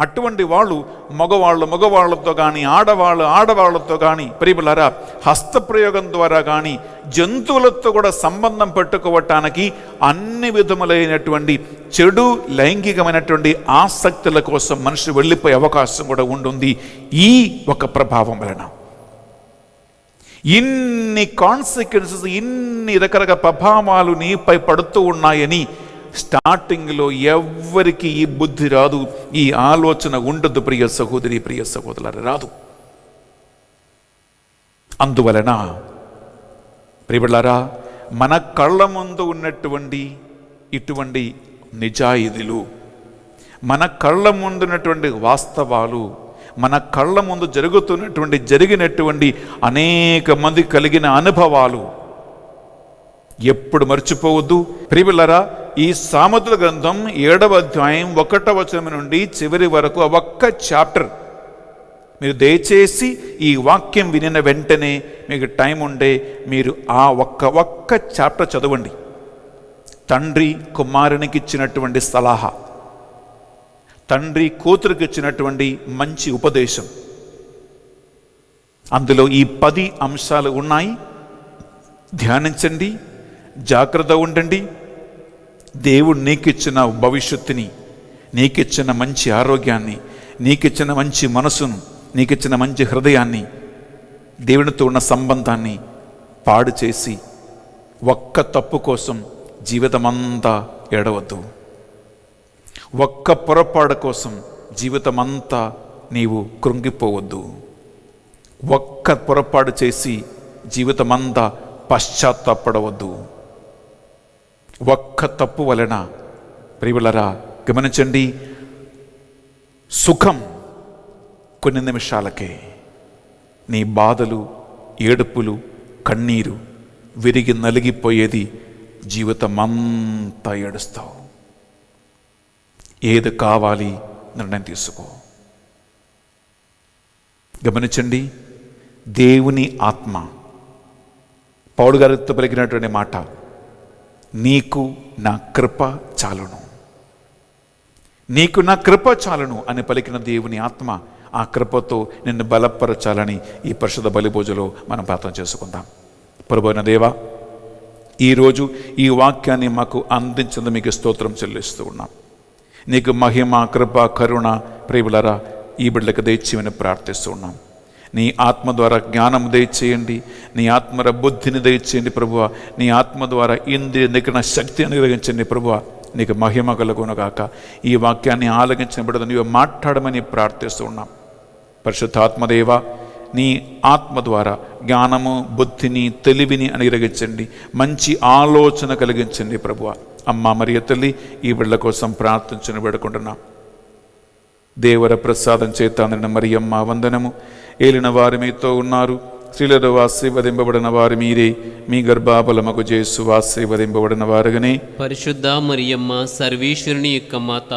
అటువంటి వాళ్ళు మగవాళ్ళతో కానీ, ఆడవాళ్ళతో కానీ ప్రియబిడ్డలారా, హస్తప్రయోగం ద్వారా కానీ జంతువులతో కూడా సంబంధం పెట్టుకోవటానికి అన్ని విధములైనటువంటి చెడు లైంగికమైనటువంటి ఆసక్తుల కోసం మనిషి వెళ్ళిపోయే అవకాశం కూడా ఉంటుంది ఈ ఒక ప్రభావం వలన. ఇన్ని కాన్సిక్వెన్సెస్, ఇన్ని రకరకాల ప్రభావాలు నీపై పడుతూ ఉన్నాయని స్టార్టింగ్లో ఎవ్వరికి ఈ బుద్ధి రాదు, ఈ ఆలోచన ఉండదు ప్రియ సహోదరి, ప్రియ సహోదరులారా, రాదు. అందువలన ప్రియబిడ్డలారా, మన కళ్ళ ముందు ఉన్నటువంటి ఇటువంటి నిజాయితీలు, మన కళ్ళ ముందు ఉన్నటువంటి వాస్తవాలు, మన కళ్ళ ముందు జరిగినటువంటి అనేక మంది కలిగిన అనుభవాలు ఎప్పుడు మర్చిపోవద్దు. ప్రియబిడ్డలారా, ఈ సామెతల గ్రంథం 7వ అధ్యాయం 1వ వచనం నుండి చివరి వరకు ఒక్క చాప్టర్ మీరు దయచేసి ఈ వాక్యం వినిన వెంటనే మీకు టైం ఉండే మీరు ఆ ఒక్క చాప్టర్ చదవండి. తండ్రి కుమారునికి ఇచ్చినటువంటి సలహా, తండ్రి కూతురికి ఇచ్చినటువంటి మంచి ఉపదేశం, అందులో ఈ 10 అంశాలు ఉన్నాయి. ధ్యానించండి, జాగ్రత్త ఉండండి. దేవుడు నీకిచ్చిన భవిష్యత్తుని, నీకిచ్చిన మంచి ఆరోగ్యాన్ని, నీకిచ్చిన మంచి మనసును, నీకిచ్చిన మంచి హృదయాన్ని, దేవునితో ఉన్న సంబంధాన్ని పాడు చేసి ఒక్క తప్పు కోసం జీవితమంతా ఏడవద్దు. ఒక్క పొరపాటు కోసం జీవితమంతా నీవు కృంగిపోవద్దు. ఒక్క పొరపాటు చేసి జీవితమంతా పశ్చాత్తాపడవద్దు. ఒక్క తప్పు వలన ప్రియులరా గమనించండి, సుఖం కొన్ని నిమిషాలకే. నీ బాధలు, ఏడుపులు, కన్నీరు విరిగి నలిగిపోయేది జీవితమంతా ఏడుస్తావు. ఏది కావాలి నిర్ణయం తీసుకో. గమనించండి, దేవుని ఆత్మ పౌలు గారితో పలికినటువంటి మాట, నీకు నా కృప చాలును, నీకు నా కృప చాలును అని పలికిన దేవుని ఆత్మ ఆ కృపతో నిన్ను బలపరచాలని ఈ పరిశుద్ధ బలిభోజలో మనం ప్రార్థన చేసుకుందాం. ప్రభువైన దేవా, ఈరోజు ఈ వాక్యాన్ని మాకు అందించిన మీకు స్తోత్రం చెల్లిస్తూ ఉన్నాం. నీకు మహిమ, కృప, కరుణ ప్రియులరా ఈ బిడ్డలకు దయచేయమని ప్రార్థిస్తూ ఉన్నాం. నీ ఆత్మ ద్వారా జ్ఞానం దయచేయండి, నీ ఆత్మర బుద్ధిని దయచేయండి ప్రభువ. నీ ఆత్మ ద్వారా ఇంద్రియ నిగ్రహణ శక్తిని అనుగ్రహించండి ప్రభువ. నీకు మహిమ కలుగునుగాక. ఈ వాక్యాన్ని ఆలకించిన బిడ్డ నీవు మాట్లాడమని ప్రార్థిస్తూ ఉన్నాం. పరిశుద్ధాత్మదేవ, నీ ఆత్మ ద్వారా జ్ఞానము, బుద్ధిని, తెలివిని అనుగ్రహించండి, మంచి ఆలోచన కలిగించండి ప్రభువ. అమ్మ మరియ తల్లి, ఈ బిడ్డల కోసం ప్రార్థించని వేడుకుంటున్నాం. దేవర ప్రసాదం చేత అందిన మరియమ్మ వందనము. ఏలిన వారు మీతో ఉన్నారు, స్త్రీలలో ఆశీర్వదింపబడిన వారు మీరే, మీ గర్భఫలమగు యేసు ఆశీర్వదింపబడిన వారుగానే. పరిశుద్ధ మరియమ్మ సర్వేశ్వరుని యొక్క మాత,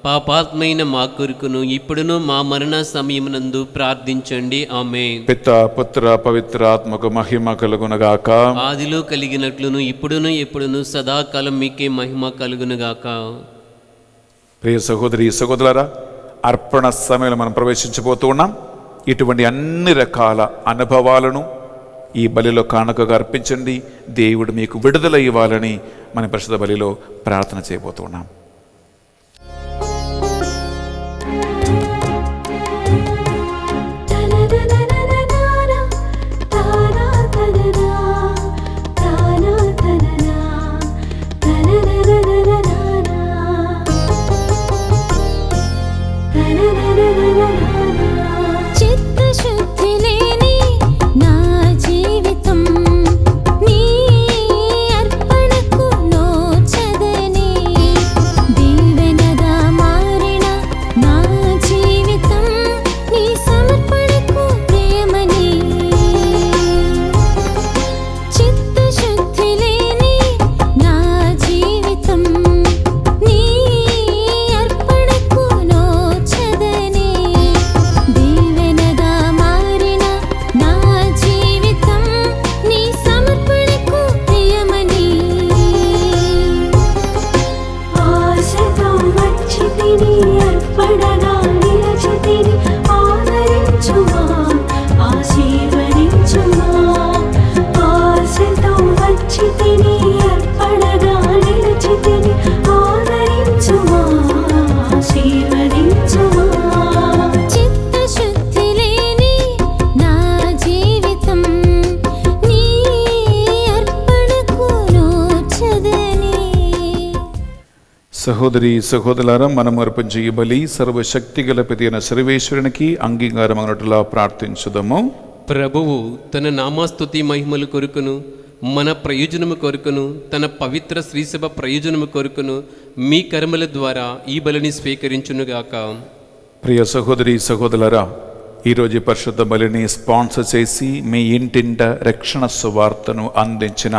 పాపాత్మైన మా కొరకును ఇప్పుడును మా మరణ సమయమునందు ప్రార్థించండి. ఆమేన్. పిత, పుత్ర, పవిత్ర ఆత్మకు మహిమ కలుగునగాక. ఆదిలో కలిగినట్లును ఇప్పుడును ఎప్పుడును సదాకాలం మీకే మహిమ కలుగునుగాక. ప్రియ సహోదరి సహోదరులారా, అర్పణ సమయంలో మనం ప్రవేశించబోతూ ఉన్నాం. ఇటువంటి అన్ని రకాల అనుభవాలను ఈ బలిలో కానుకగా అర్పించండి. దేవుడు మీకు విడుదల ఇవ్వాలని మన పరిశుద్ధ బలిలో ప్రార్థన చేయబోతూ ఉన్నాం. చిత్తశుద్ధి లేని నా జీవితం నీ అర్పణకు నోచదని, దీవెనగా మారిన నా జీవితం నీ సమర్పణకు ప్రేమని. చిత్తశుద్ధి లేని నా జీవితం నీ అర్పణకు నోచదని, దీవెనగా మారిన నా జీవితం నీ సమర్పణకు ప్రియమని. ఆశతో వచ్చితిని, అర్పణగా నిలచితిని, ఆదరించుమా, ఆశీర్వదించుమా. ఆశతో వచ్చితిని, అర్పణగా నిలచితిని, ఆదరించుమా, ఆశీర్వదించుమా. చిత్తశుద్ధి లేని నా జీవితం నీ అర్పణకు నోచదని. సహోదరి సహోదరులారా, మనం అర్పించే ఈ బలి సర్వశక్తి గల పిత అయిన సర్వేశ్వరునికి అంగీకారమగినట్లుగా ప్రార్థించుదాము. ప్రభువు తన నామాస్తుతి మహిమలు కొరుకును, మన ప్రయోజనము కొరుకును, తన పవిత్ర శ్రీసభ ప్రయోజనము కొరుకును మీ కర్మల ద్వారా ఈ బలిని స్వీకరించునుగాక. ప్రియ సహోదరి సహోదరులారా, ఈరోజు పరిశుద్ధ బలిని స్పాన్సర్ చేసి మీ ఇంటింట రక్షణ సువార్తను అందించిన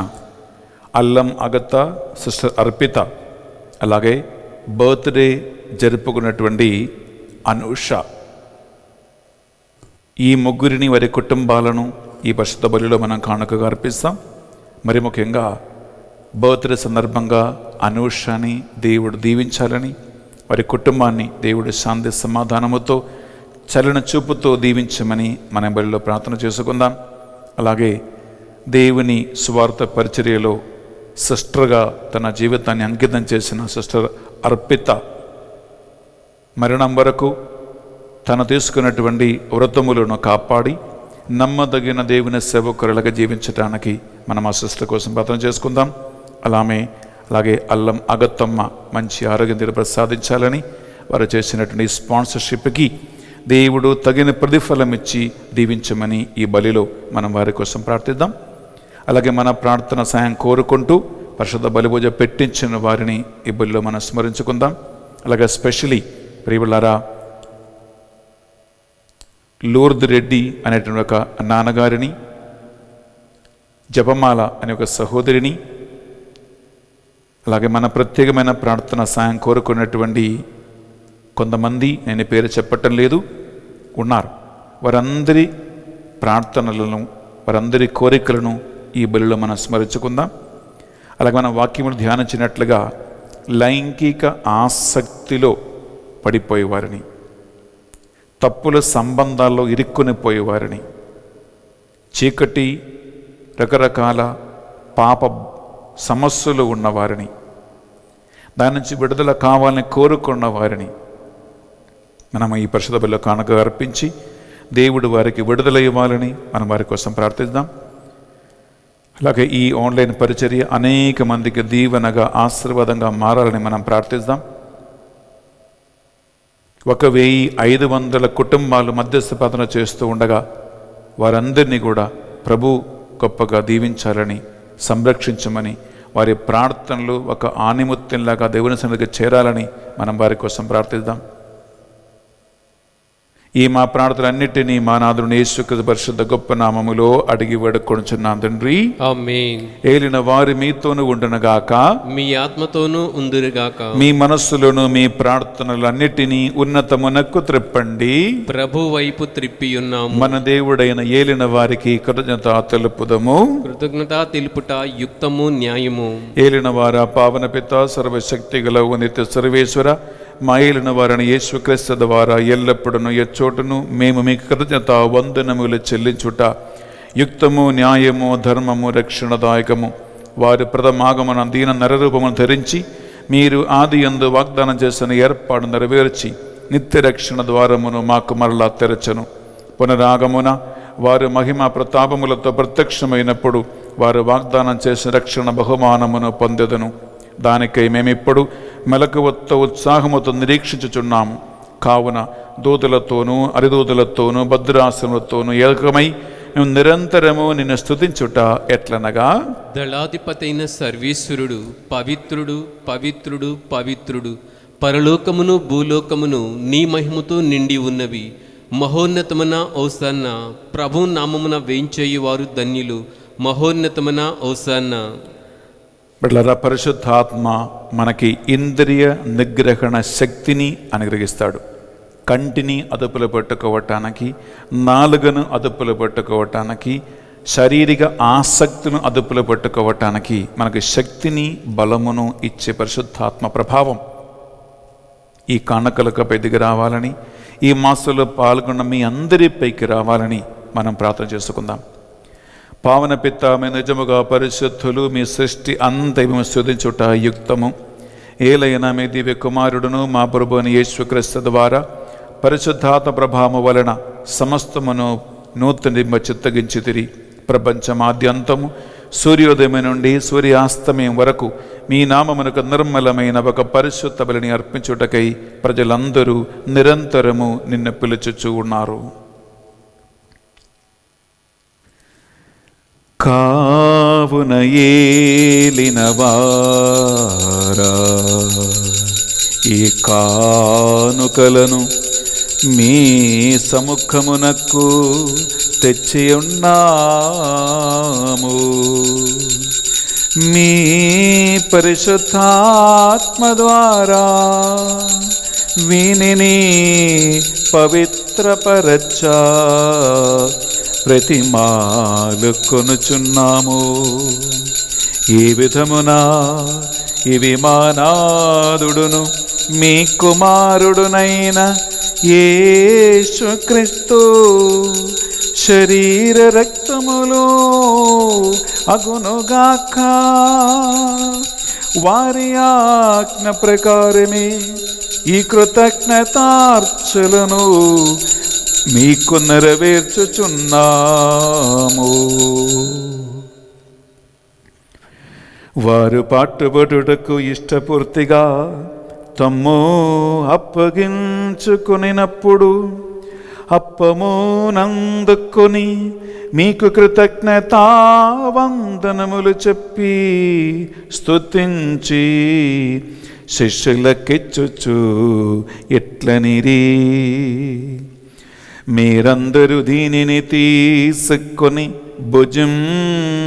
అల్లం అగత, సిస్టర్ అర్పిత, అలాగే బర్త్డే జరుపుకున్నటువంటి అనూష, ఈ ముగ్గురిని వారి కుటుంబాలను ఈ పరిశుద్ధ బలిలో మనం కానుకగా అర్పిస్తాం. మరి ముఖ్యంగా బర్త్డే సందర్భంగా అనూషని దేవుడు దీవించాలని, వారి కుటుంబాన్ని దేవుడు శాంతి సమాధానముతో చలన చూపుతో దీవించమని మన బలిలో ప్రార్థన చేసుకుందాం. అలాగే దేవుని సువార్త పరిచర్యలో సిస్టర్గా తన జీవితాన్ని అంకితం చేసిన సిస్టర్ అర్పిత మరణం వరకు తను తీసుకున్నటువంటి వ్రతములను కాపాడి నమ్మదగిన దేవుని సేవకురాలుగా జీవించడానికి మనం ఆ సిస్టర్ కోసం ప్రార్థన చేసుకుందాం. అలాగే అల్లం అగత్తమ్మ మంచి ఆరోగ్యం ప్రసాదించాలని వారు చేసినటువంటి స్పాన్సర్షిప్కి దేవుడు తగిన ప్రతిఫలం ఇచ్చి దీవించమని ఈ బలిలో మనం వారి కోసం ప్రార్థిద్దాం. అలాగే మన ప్రార్థన సాయం కోరుకుంటూ పరిశుద్ధ బలిభోజ పెట్టించిన వారిని ఈ బలిలో మనం స్మరించుకుందాం. అలాగే స్పెషలీ ప్రియులారా, లూర్ద్ రెడ్డి అనేటువంటి ఒక నాన్నగారిని, జపమాల అనే ఒక సహోదరిని, అలాగే మన ప్రత్యేకమైన ప్రార్థన సాయం కోరుకున్నటువంటి కొంతమంది, నేను పేరు చెప్పటం లేదు, ఉన్నారు. వారందరి ప్రార్థనలను, వారందరి కోరికలను ఈ బలిలో మనం స్మరించుకుందాం. అలాగే మనం వాక్యములు ధ్యానించినట్లుగా లైంగిక ఆసక్తిలో పడిపోయేవారిని, తప్పుల సంబంధాల్లో ఇరుక్కుని పోయేవారిని, చీకటి రకరకాల పాప సమస్యలు ఉన్నవారిని, దాని నుంచి విడుదల కావాలని కోరుకున్న వారిని మనం ఈ పరిశుద్ధ బలిలో కానుక అర్పించి దేవుడు వారికి విడుదల ఇవ్వాలని మనం వారి కోసం ప్రార్థిద్దాం. అలాగే ఈ ఆన్లైన్ పరిచర్య అనేక మందికి దీవెనగా ఆశీర్వాదంగా మారాలని మనం ప్రార్థిద్దాం. 1500 కుటుంబాలు మధ్యస్థ ప్రార్థన చేస్తూ ఉండగా వారందరినీ కూడా ప్రభు గొప్పగా దీవించాలని, సంరక్షించమని, వారి ప్రార్థనలు ఒక ఆనిముత్యంలాగా దేవుని సన్నిధికి చేరాలని మనం వారి కోసం ప్రార్థిద్దాం. ఈ మా ప్రార్థనలన్నిటినీ మా నాథుని యేసుక్రీస్తు పరిశుద్ధ గొప్ప నామములో అడిగి వేడుకొనుచున్నాం తండ్రి, ఆమేన్. ఏలిన వారి మీతోను ఉండునుగాక, మీ ఆత్మతోనూ ఉందురుగాక. మీ మనస్సులోను మీ ప్రార్థనలన్నిటినీ ఉన్నతమునకు త్రిప్పండి. ప్రభు వైపు త్రిప్పి ఉన్నాము. మన దేవుడైన ఏలిన వారికి కృతజ్ఞత తెలుపుదము. కృతజ్ఞత తెలుపుట యుక్తము, న్యాయము. ఏలిన వార పావన పిత సర్వశక్తి గల నిత్య సర్వేశ్వర, మా ఏలిన వారిని యేసుక్రీస్తు ద్వారా ఎల్లప్పుడూ ఎచ్చోటను మేము మీకు కృతజ్ఞత వందనములు చెల్లించుట యుక్తము, న్యాయము, ధర్మము, రక్షణదాయకము. వారి ప్రథమాగమన దీన నరరూపమును ధరించి మీరు ఆది యందు వాగ్దానం చేసిన ఏర్పాటు నెరవేర్చి నిత్య రక్షణ ద్వారమును మాకు మరలా తెరచను. పునరాగమున వారు మహిమ ప్రతాపములతో ప్రత్యక్షమైనప్పుడు వారు వాగ్దానం చేసిన రక్షణ బహుమానమును పొందెదను. దానికై మేమిప్పుడు మెలకువతో ఉత్సాహముతో నిరీక్షించుచున్నాము. కావున దూతలతోనూ అరిదూతలతోనూ భద్రాసనలతోనూ ఏకమై మేము నిరంతరము నిన్ను స్తుతించుట ఎట్లనగా, దళాధిపతైన సర్వేశ్వరుడు పవిత్రుడు, పవిత్రుడు, పవిత్రుడు, పరలోకమును భూలోకమును నీ మహిమతో నిండి ఉన్నవి. మహోన్నతమున ఓసన్న, ప్రభు నామమున వేంచేయువారు ధన్యులు. మహోన్నతమున ఓసన్న. బిడ్డలారా, పరిశుద్ధాత్మ మనకి ఇంద్రియ నిగ్రహణ శక్తిని అనుగ్రహిస్తాడు. కంటిని అదుపులో పెట్టుకోవటానికి, నాలుకను అదుపులో పెట్టుకోవటానికి, శారీరక ఆసక్తులను అదుపులో పెట్టుకోవటానికి మనకి శక్తిని, బలమును ఇచ్చే పరిశుద్ధాత్మ ప్రభావం ఈ కానుకలకు ఎదిగి రావాలని, ఈ మాసంలో పాల్గొన్న మీ అందరిపైకి రావాలని మనం ప్రార్థన చేసుకుందాం. పావన పిత, మీ నిజముగా పరిశుద్ధులు, మీ సృష్టి అంతము స్తుతించుట యుక్తము. ఏలైనా మీ దివ్య కుమారుడును మా ప్రభువుని యేసుక్రీస్తు ద్వారా పరిశుద్ధాత్మ ప్రభావము వలన సమస్తమును నూతనింప చిత్తగించితిరి. ప్రపంచమాద్యంతము సూర్యోదయం నుండి సూర్యాస్తమయం వరకు మీ నామమునకు నిర్మలమైన ఒక పరిశుద్ధ బలిని అర్పించుటకై ప్రజలందరూ నిరంతరము నిన్ను పిలుచుచూ ఉన్నారు. కావున ఏలినవారా, ఈ కానుకలను మీ సముఖమునకు తెచ్చియున్నాము. మీ పరిశుద్ధాత్మ ద్వారా వీనిని పవిత్రపరచా ప్రతిమాలు కొనుచున్నాము. ఈ విధమున ఇవి మా నాథుడును మీ కుమారుడునైన యేసుక్రీస్తు శరీర రక్తములో అగునుగాక. వారి ఆజ్ఞ ప్రకారమే ఈ కృతజ్ఞతార్చలను మీకు నెరవేర్చుచున్నాము. వారు పాటుబడుటకు ఇష్టపూర్తిగా తమ్ము అప్పగించుకొనినప్పుడు అప్పము నందుకొని మీకు కృతజ్ఞతా వందనములు చెప్పి స్తుతించి శిష్యులకిచ్చుచు ఇట్లనిరి, మీరందరూ దీనిని తీసుకొని భుజింపుడు.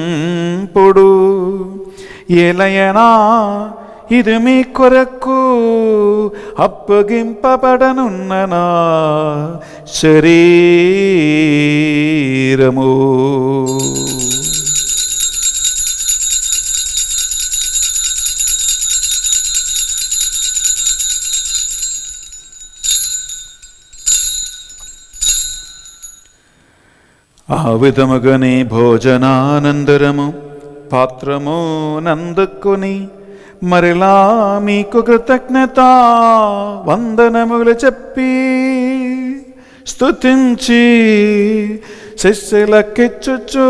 ఏలయనా ఇది మీ కొరకు అప్పగింపబడనున్న నా శరీరము. ఆ విధముగానే భోజనానందరము పాత్రము నందుకొని మరలా మీకు కృతజ్ఞత వందనములు చెప్పి స్తుతించి శిష్యులకిచ్చుచు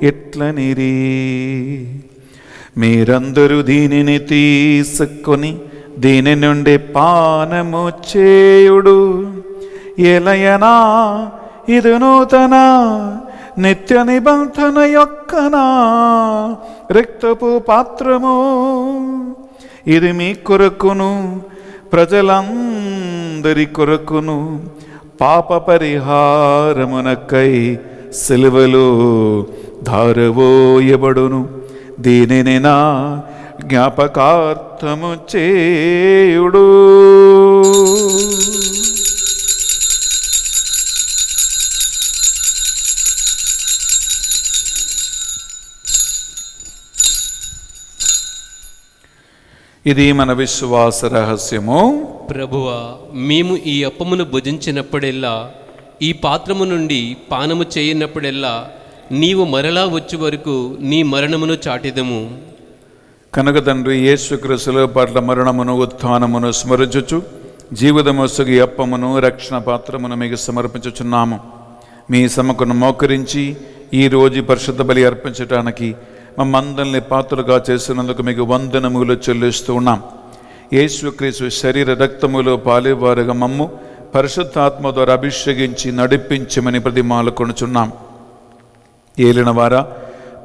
ఇట్లనిరి, మీరందరూ దీనిని తీసుకొని దీని నుండి పానము చేయుడు. ఏలయనా ఇది నూతన నిత్య నిబంధన యొక్కనా రక్తపు పాత్రము. ఇది మీ కొరకును ప్రజలందరి కొరకును పాప పరిహారమునకై సిలువలో ధారవోయబడును. దీనిని నా జ్ఞాపకార్థము చేయుడు. ఇది మన విశ్వాస రహస్యము. ప్రభువా, మేము ఈ అప్పమును భుజించినప్పుడెల్లా ఈ పాత్రము నుండి పానము చేయనప్పుడెల్లా నీవు మరలా వచ్చే వరకు నీ మరణమును చాటిదము. కనుక తండ్రి యేసుక్రీస్తుల పట్ల మరణమును ఉత్థానమును స్మరించుచు జీవితమొసగి అప్పమును రక్షణ పాత్రమును మీకు సమర్పించుచున్నాము. మీ సముఖను మోకరించి ఈరోజు పరిశుద్ధ బలి అర్పించడానికి మమ్మందరిని పాత్రలుగా చేసినందుకు మీకు వందనములు చెల్లిస్తూ ఉన్నాం. యేసుక్రీస్తు శరీర రక్తములో పాలేవారుగా మమ్ము పరిశుద్ధాత్మ ద్వారా అభిషేకించి నడిపించమని ప్రతిమాలు కొనుచున్నాం. ఏలిన వారా,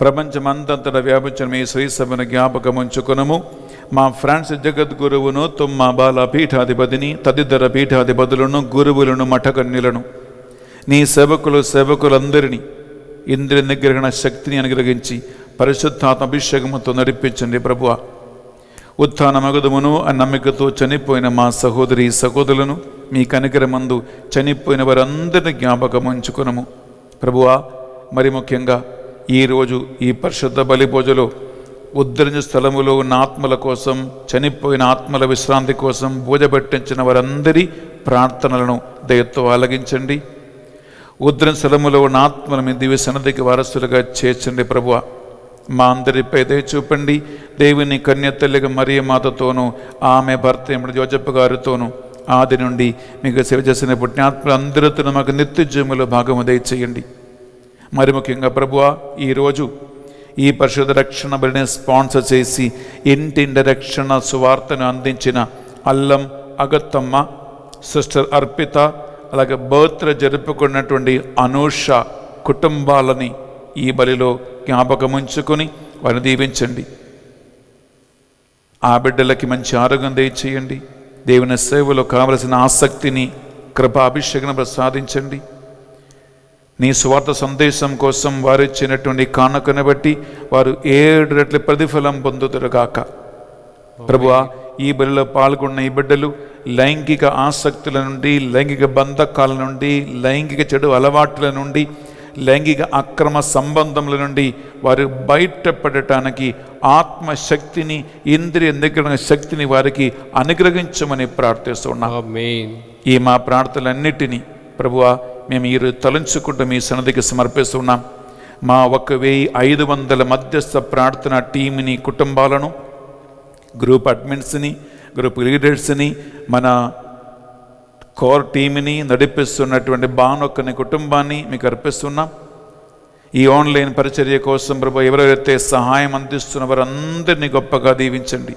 ప్రపంచమంతంతటా వ్యాపించిన మీ శ్రీసభను జ్ఞాపకం ఉంచుకునము. మా ఫ్రాన్సిస్ జగద్గురువును, తుమ్మ బాల పీఠాధిపతిని, తదితర పీఠాధిపతులను, గురువులను, మఠకన్యులను, నీ సేవకులందరినీ ఇంద్రియ నిగ్రహణ శక్తిని అనుగ్రహించి పరిశుద్ధాత్మ అభిషేకముతో నడిపించండి. ప్రభువా, ఉత్థాన మగదుమును ఆ నమ్మికతో చనిపోయిన మా సహోదరి సహోదరులను మీ కనికరమందు చనిపోయిన వారందరినీ జ్ఞాపకం ఉంచుకునము. ప్రభువా, మరి ముఖ్యంగా ఈరోజు ఈ పరిశుద్ధ బలి పూజలో ఉద్ధరించ స్థలములో ఉన్న ఆత్మల కోసం, చనిపోయిన ఆత్మల విశ్రాంతి కోసం పూజ పెట్టించిన వారందరి ప్రార్థనలను దయతో ఆలగించండి. ఉద్ధరణ స్థలములో ఉన్న ఆత్మల మీ దివ్య సన్నిధికి వారసులుగా చేర్చండి. ప్రభువా, మా అందరిపై దయ చూపండి. దేవుని కన్య తల్లిగా మరియ మాతతోనూ ఆమె భర్త యోజప్ప గారితోనూ ఆది నుండి మీకు సేవ చేసిన పుణ్యాత్మలు అందరితో మాకు నిత్యజీవములో భాగము దయచేయండి. మరి ముఖ్యంగా ప్రభువా, ఈరోజు ఈ పరిశుద్ధ రక్షణ బలిని స్పాన్సర్ చేసి ఇంటింటి రక్షణ సువార్తను అందించిన అల్లం అగత్తమ్మ, సిస్టర్ అర్పిత, అలాగే బర్త్డే జరుపుకున్నటువంటి అనూష కుటుంబాలని ఈ బలిలో జ్ఞాపకం ఉంచుకొని వారిని దీవించండి. ఆ బిడ్డలకి మంచి ఆరోగ్యం దయచేయండి. దేవుని సేవలో కావలసిన ఆసక్తిని, కృప, అభిషేకం ప్రసాదించండి. నీ స్వార్థ సందేశం కోసం వారు ఇచ్చినటువంటి కానుకను బట్టి వారు 7 రెట్ల ప్రతిఫలం పొందుతారుగాక. ప్రభువా, ఈ బలిలో పాల్గొన్న ఈ బిడ్డలు లైంగిక ఆసక్తుల నుండి, లైంగిక బంధకాల నుండి, లైంగిక చెడు అలవాట్ల నుండి, లైంగిక అక్రమ సంబంధముల నుండి వారు బయటపడటానికి ఆత్మశక్తిని, ఇంద్రియ నిగ్రహణ శక్తిని వారికి అనుగ్రహించమని ప్రార్థిస్తున్నాం. ఆమేన్. ఈ మా ప్రార్థనలన్నిటినీ ప్రభువా మేము ఈరోజు తలంచుకుంటూ మీ సన్నిధికి సమర్పిస్తున్నాం. మా 1500 మధ్యస్థ ప్రార్థన టీంని, కుటుంబాలను, గ్రూప్ అడ్మిన్స్ని, గ్రూప్ లీడర్స్ని, మన కోర్ టీంని నడిపిస్తున్నటువంటి బానొక్కని కుటుంబాన్ని మీకు అర్పిస్తున్నాం. ఈ ఆన్లైన్ పరిచర్య కోసం ప్రభు ఎవరెవరైతే సహాయం అందిస్తున్న వారందరినీ గొప్పగా దీవించండి.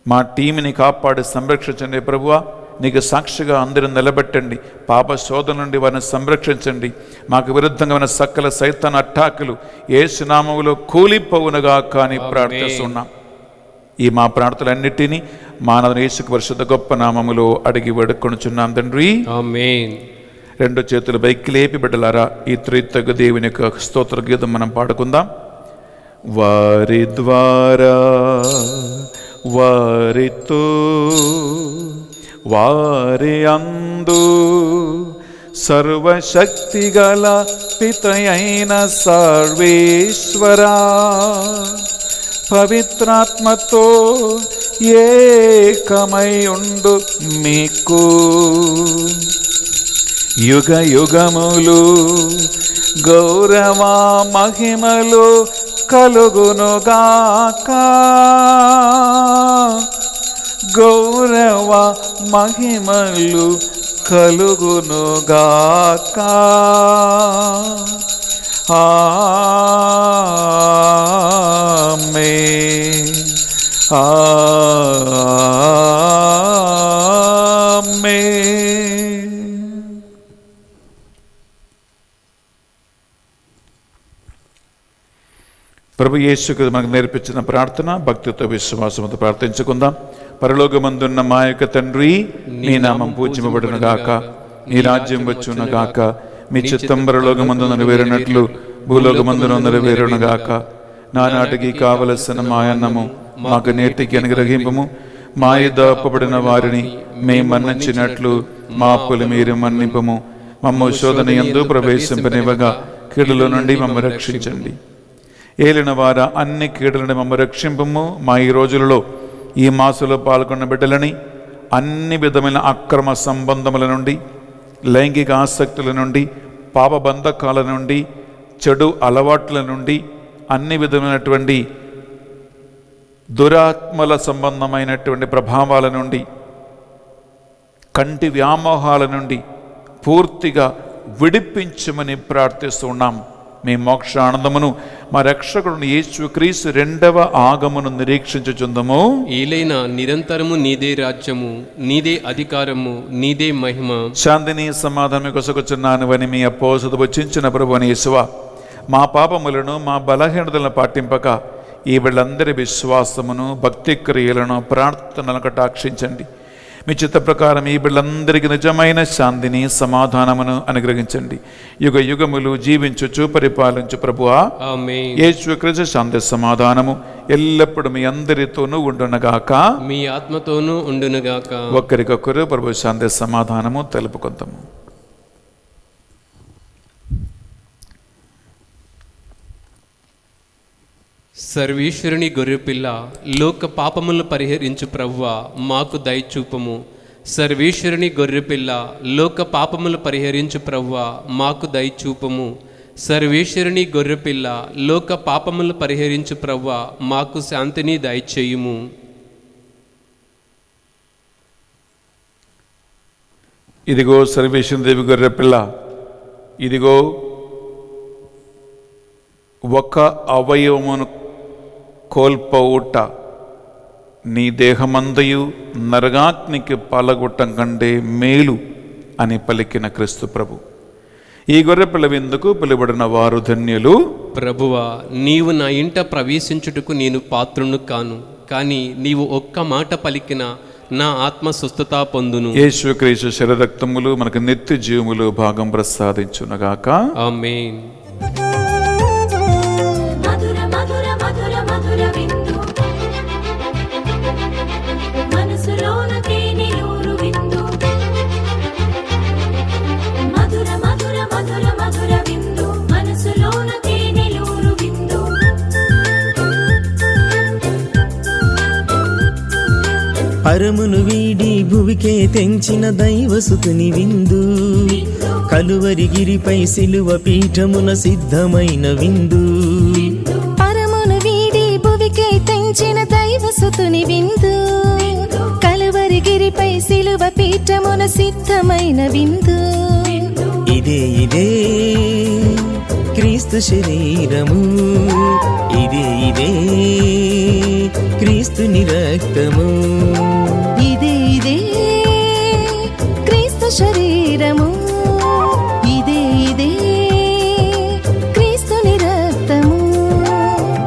మా టీంని కాపాడి సంరక్షించండి ప్రభువా. నీకు సాక్షిగా అందరిని నిలబెట్టండి. పాప శోధన నుండి వారిని సంరక్షించండి. మాకు విరుద్ధంగా ఉన్న సకల సైతాన్ అట్టాకులు యేసు నామములో కూలిపోవునుగా కానీ ప్రార్థిస్తున్నాం. ఈ మా ప్రార్థనలన్నిటినీ మానవ యేసుకు పరిశుద్ధ గొప్ప నామములో అడిగి వేడుకొనుచున్నాం తండ్రి, ఆమేన్. 2 చేతులు పైకి లేపి బిడ్డలారా ఈ త్రిత్వక దేవుని యొక్క స్తోత్ర గీతం మనం పాడుకుందాం. వారి ద్వారా, వారితో, వారి అందు సర్వశక్తిగల పితయైన సర్వేశ్వరా, పవిత్రాత్మతో ఏకమై ఉండు మీకు యుగ యుగములు గౌరవ మహిమలు కలుగునుగాక. గౌరవ మహిమలు కలుగునుగాక. ఆమేన్, ఆమేన్. ప్రభు యేసుకు మనకు నేర్పించిన ప్రార్థన భక్తితో విశ్వాసంతో ప్రార్థించుకుందాం. పరలోకమందున్న మా యొక్క తండ్రి, నీ నామం పూజింపబడును గాక, నీ రాజ్యం వచ్చును గాక, మీ చిత్తం పరలోకమందు నెరవేరినట్లు భూలోకమందున నెరవేరును గాక. నానాటికి కావలసిన మా అన్నము మాకు నేటికి అనుగ్రహింపము. మా యొద్ద అప్పబడిన వారిని మేము మన్నించినట్లు మా అప్పులు మీరు మన్నింపము. మమ్మ శోధన యందు ప్రవేశింపనివ్వగా కీడుల నుండి మమ్మ రక్షించండి. ఏలిన వార అన్ని కీడులను మమ్మ రక్షింపము. మా ఈ రోజులలో ఈ మాసంలో పాల్గొన్న బిడ్డలని అన్ని విధమైన అక్రమ సంబంధముల నుండి, లైంగిక ఆసక్తుల నుండి, పాప బంధకాల నుండి, చెడు అలవాట్ల నుండి, అన్ని విధమైనటువంటి దురాత్మల సంబంధమైనటువంటి ప్రభావాల నుండి, కంటి వ్యామోహాల నుండి పూర్తిగా విడిపించమని ప్రార్థిస్తున్నాం. మీ మోక్ష ఆనందమును మా రక్షకుడు యేసుక్రీస్తు 2వ ఆగమను నిరీక్షించుచుందము. ఏలైనా నిరంతరము నీదే రాజ్యము, నీదే అధికారము, నీదే మహిమ. శాంతిని సమాధానం కొసకొచ్చున్నానువని మీ అపోసదు వచ్చించిన ప్రభువని యేసువా, మా పాపములను మా బలహీనతలను పాటింపక ఈ వీళ్ళందరి విశ్వాసమును, భక్తి క్రియలను, ప్రార్థనలను కటాక్షించండి. మీ చిత్త ప్రకారం ఈ బిళ్ళందరికీ నిజమైన శాంతిని, సమాధానమును అనుగ్రహించండి. యుగ యుగములు జీవించుచు పరిపాలించు ప్రభువా, ఆమేన్. యేసుక్రీస్తు శాంతి సమాధానము ఎల్లప్పుడూ మీ అందరితోనూ ఉండునగాక, మీ ఆత్మతోనూ ఉండునుగాక. ఒక్కరికొకరు ప్రభు శాంతి సమాధానము తెలుపుకొందాము. సర్వేశ్వరుని గొర్రెపిల్ల, లోక పాపములను పరిహరించు ప్రభువా, మాకు దయచూపము. సర్వేశ్వరుని గొర్రెపిల్ల, లోక పాపములు పరిహరించు ప్రభువా, మాకు దయచూపము. సర్వేశ్వరుని గొర్రెపిల్ల, లోక పాపములు పరిహరించు ప్రభువా, మాకు శాంతిని దయచేయుము. ఇదిగో సర్వేశ్వరుని దేవి గొర్రెపిల్ల, ఇదిగో ఒక అవయవమును కోల్పోవుట నీ దేహమందయు నరగాగ్నికి పాలగొట్టం కంటే మేలు అని పలికిన క్రీస్తు ప్రభు. ఈ గొర్రెపిల్ల విందుకు పిలువబడిన వారు ధన్యులు. ప్రభువా, నీవు నా ఇంట ప్రవేశించుటకు నేను పాత్రును కాను, కానీ నీవు ఒక్క మాట పలికిన నా ఆత్మ స్వస్థత పొందును. యేసుక్రీస్తు శరీరరక్తములు మనకు నిత్య జీవములు భాగం ప్రసాదించునగాక. ఆమేన్. మధుర మధుర మధుర మధుర విందు, మనసులోన తేనెలూరు విందు. మధుర మధుర మధుర మధుర విందు, మనసులోన తేనెలూరు విందు. పరమును వీడి భువికే తెంచిన దైవసుతుని విందు, కలువరిగిరిపై సిలువ పీఠమున సిద్ధమైన విందు. పరమును వీడి భువికే తెంచిన దైవసుతుని విందు, కలువరిగిరిపై సిలువ పీఠమున సిద్ధమైన విందు. ఇదే ఇదే క్రీస్తు శరీరము, ఇదే ఇదే క్రీస్తుని రక్తము. ఇదే ఇదే క్రీస్తు శరీరము, ఇదే ఇదే క్రీస్తుని రక్తము.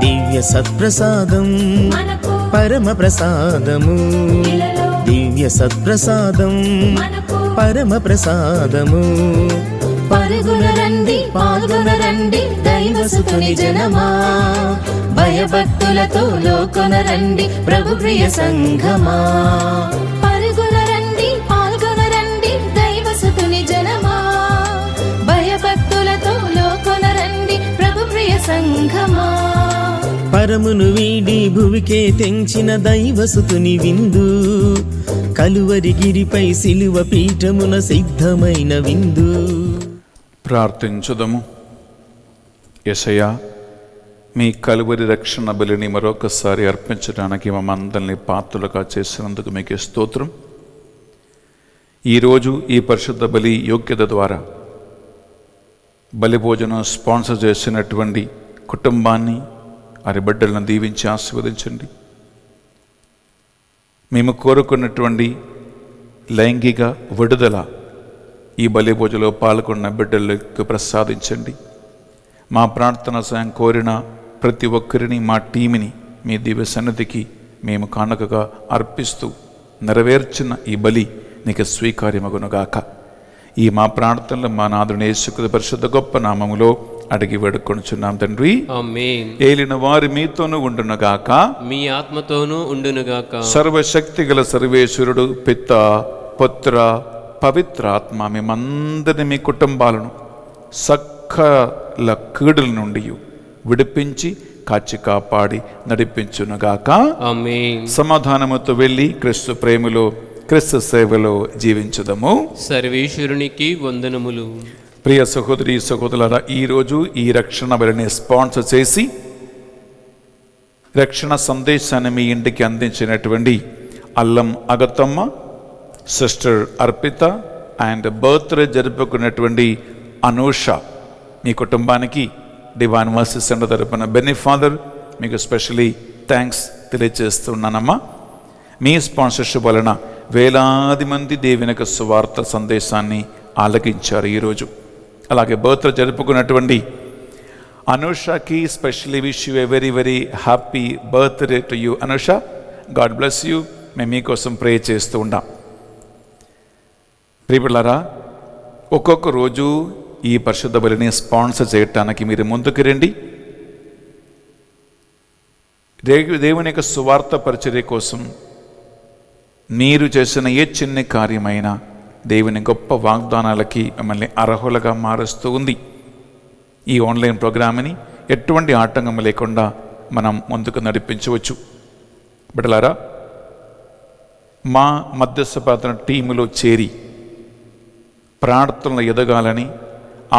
దివ్య సత్ప్రసాదం మనకు పరమ ప్రసాదము, ఇలలో దివ్య సత్ప్రసాదం మనకు పరమ ప్రసాదము. పరుగున రండి పాల్గొన రండి దైవసుతుని జనమా, భయభక్తులతో లోకొన రండి ప్రభు ప్రియ సంఘమా. పరుగున రండి పాల్గొన రండి దైవసుతుని జనమా, భయభక్తులతో లోకొన రండి ప్రభు ప్రియ సంఘమా. పరమును వీడి భువికే తెంచిన దైవసుతుని విందు, కలువరిగిరిపై సిలువ పీఠమున సిద్ధమైన విందు. ప్రార్థించుదము. యేసయ్యా, మీ కలువరి రక్షణ బలిని మరొకసారి అర్పించడానికి మమ్మందరినీ పాత్రలుగా చేసినందుకు మీకే స్తోత్రం. ఈరోజు ఈ పరిశుద్ధ బలి యోగ్యత ద్వారా బలి భోజనం స్పాన్సర్ చేసినటువంటి కుటుంబాన్ని, వారి బిడ్డలను దీవించి ఆశీర్వదించండి. మేము కోరుకున్నటువంటి లైంగిక విడుదల ఈ బలి భోజనంలో పాల్గొన్న బిడ్డలకు ప్రసాదించండి. మా ప్రార్థన సాయం కోరిన ప్రతి ఒక్కరిని, మా టీంని మీ దివ్య సన్నిధికి మేము కానుకగా అర్పిస్తూ నెరవేర్చిన ఈ బలి నీకు స్వీకార్యమగునుగాక. ఈ మా ప్రార్థనలు మా నాథుని యేసుక్రీస్తు పరిశుద్ధ గొప్ప నామములో అడిగి వేడుకొనుచున్నాం తండ్రి, ఆమేన్. ఏలిన వారి మీతోనూ ఉండునుగాక, మీ ఆత్మతోనూ ఉండునుగాక. సర్వశక్తి గల సర్వేశ్వరుడు పిత పుత్ర పవిత్ర ఆత్మ మేమందరినీ, మీ కుటుంబాలను సకల కీడుల నుండి విడిపించి కాచి కాపాడి నడిపించునుగాక. ఆమేన్. సమాధానముతో వెళ్ళి క్రీస్తు ప్రేమలో, క్రీస్తు సేవలో జీవించుదము. సర్వేశ్వరునికి వందనములు. ప్రియ సహోదరి సహోదరులారా, ఈరోజు ఈ రక్షణ బలిని స్పాన్సర్ చేసి రక్షణ సందేశాన్ని మీ ఇంటికి అందించినటువంటి Allam Agathamma, sister Arpitha and birthday జరుపుకున్నటువంటి అనూష, మీ కుటుంబానికి డివైన్ మర్సీ సెంటర్ తరపున బెన్నీ ఫాదర్ మీకు స్పెషలీ థ్యాంక్స్ తెలియజేస్తున్నానమ్మా. మీ స్పాన్సర్షిప్ వలన వేలాది మంది దేవుని యొక్క సువార్త సందేశాన్ని ఆలకించారు ఈరోజు. అలాగే బర్త్డే జరుపుకున్నటువంటి అనుషకి specially wish you a very very happy birthday to you Anusha. God bless you. మేము మీకోసం ప్రే చేస్తూ ఉంటాం. ప్రియపిల్లారా, ఒక్కొక్క రోజు ఈ పరిశుద్ధ బలిని స్పాన్సర్ చేయటానికి మీరు ముందుకు రండి. దేవుని యొక్క సువార్త పరిచర్య కోసం మీరు చేసిన ఏ చిన్న కార్యమైనా దేవుని గొప్ప వాగ్దానాలకి మిమ్మల్ని అర్హులుగా మారుస్తూ ఉంది. ఈ ఆన్లైన్ ప్రోగ్రామ్ని ఎటువంటి ఆటంకం లేకుండా మనం ముందుకు నడిపించవచ్చు. బిడ్డలారా, మా మధ్యస్థ ప్రార్థన టీములో చేరి ప్రార్థనలు ఎదగాలని,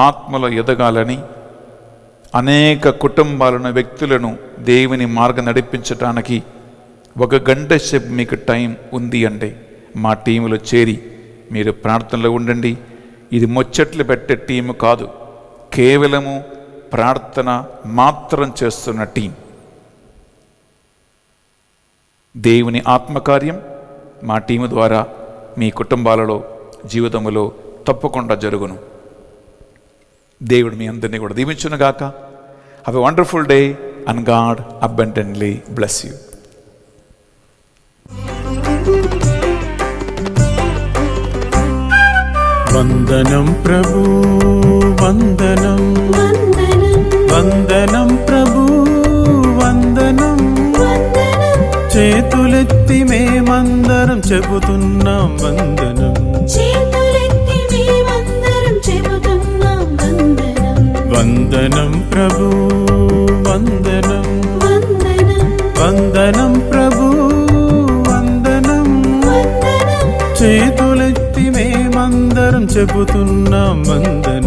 ఆత్మలో ఎదగాలని, అనేక కుటుంబాలను, వ్యక్తులను దేవుని మార్గం నడిపించడానికి 1 గంట సేపు మీకు టైం ఉంది అంటే మా టీములో చేరి మీరు ప్రార్థనలో ఉండండి. ఇది ముచ్చట్లు పెట్టే టీము కాదు, కేవలము ప్రార్థన మాత్రం చేస్తున్న టీం. దేవుని ఆత్మకార్యం మా టీము ద్వారా మీ కుటుంబాలలో, జీవితంలో తప్పకుండా జరుగును. దేవుడు మీ అందరినీ కూడా దీవించునుగాక. Have a wonderful day and God abundantly bless you. వందనం ప్రభు, వందనం వందనం ప్రభు, వందనం చేతులెత్తి మేమందరం చెబుతున్నాం వందనం. వందనం ప్రభు, వందనం వందనం ప్రభు, వందనం చెబుతున్నాం వందనం.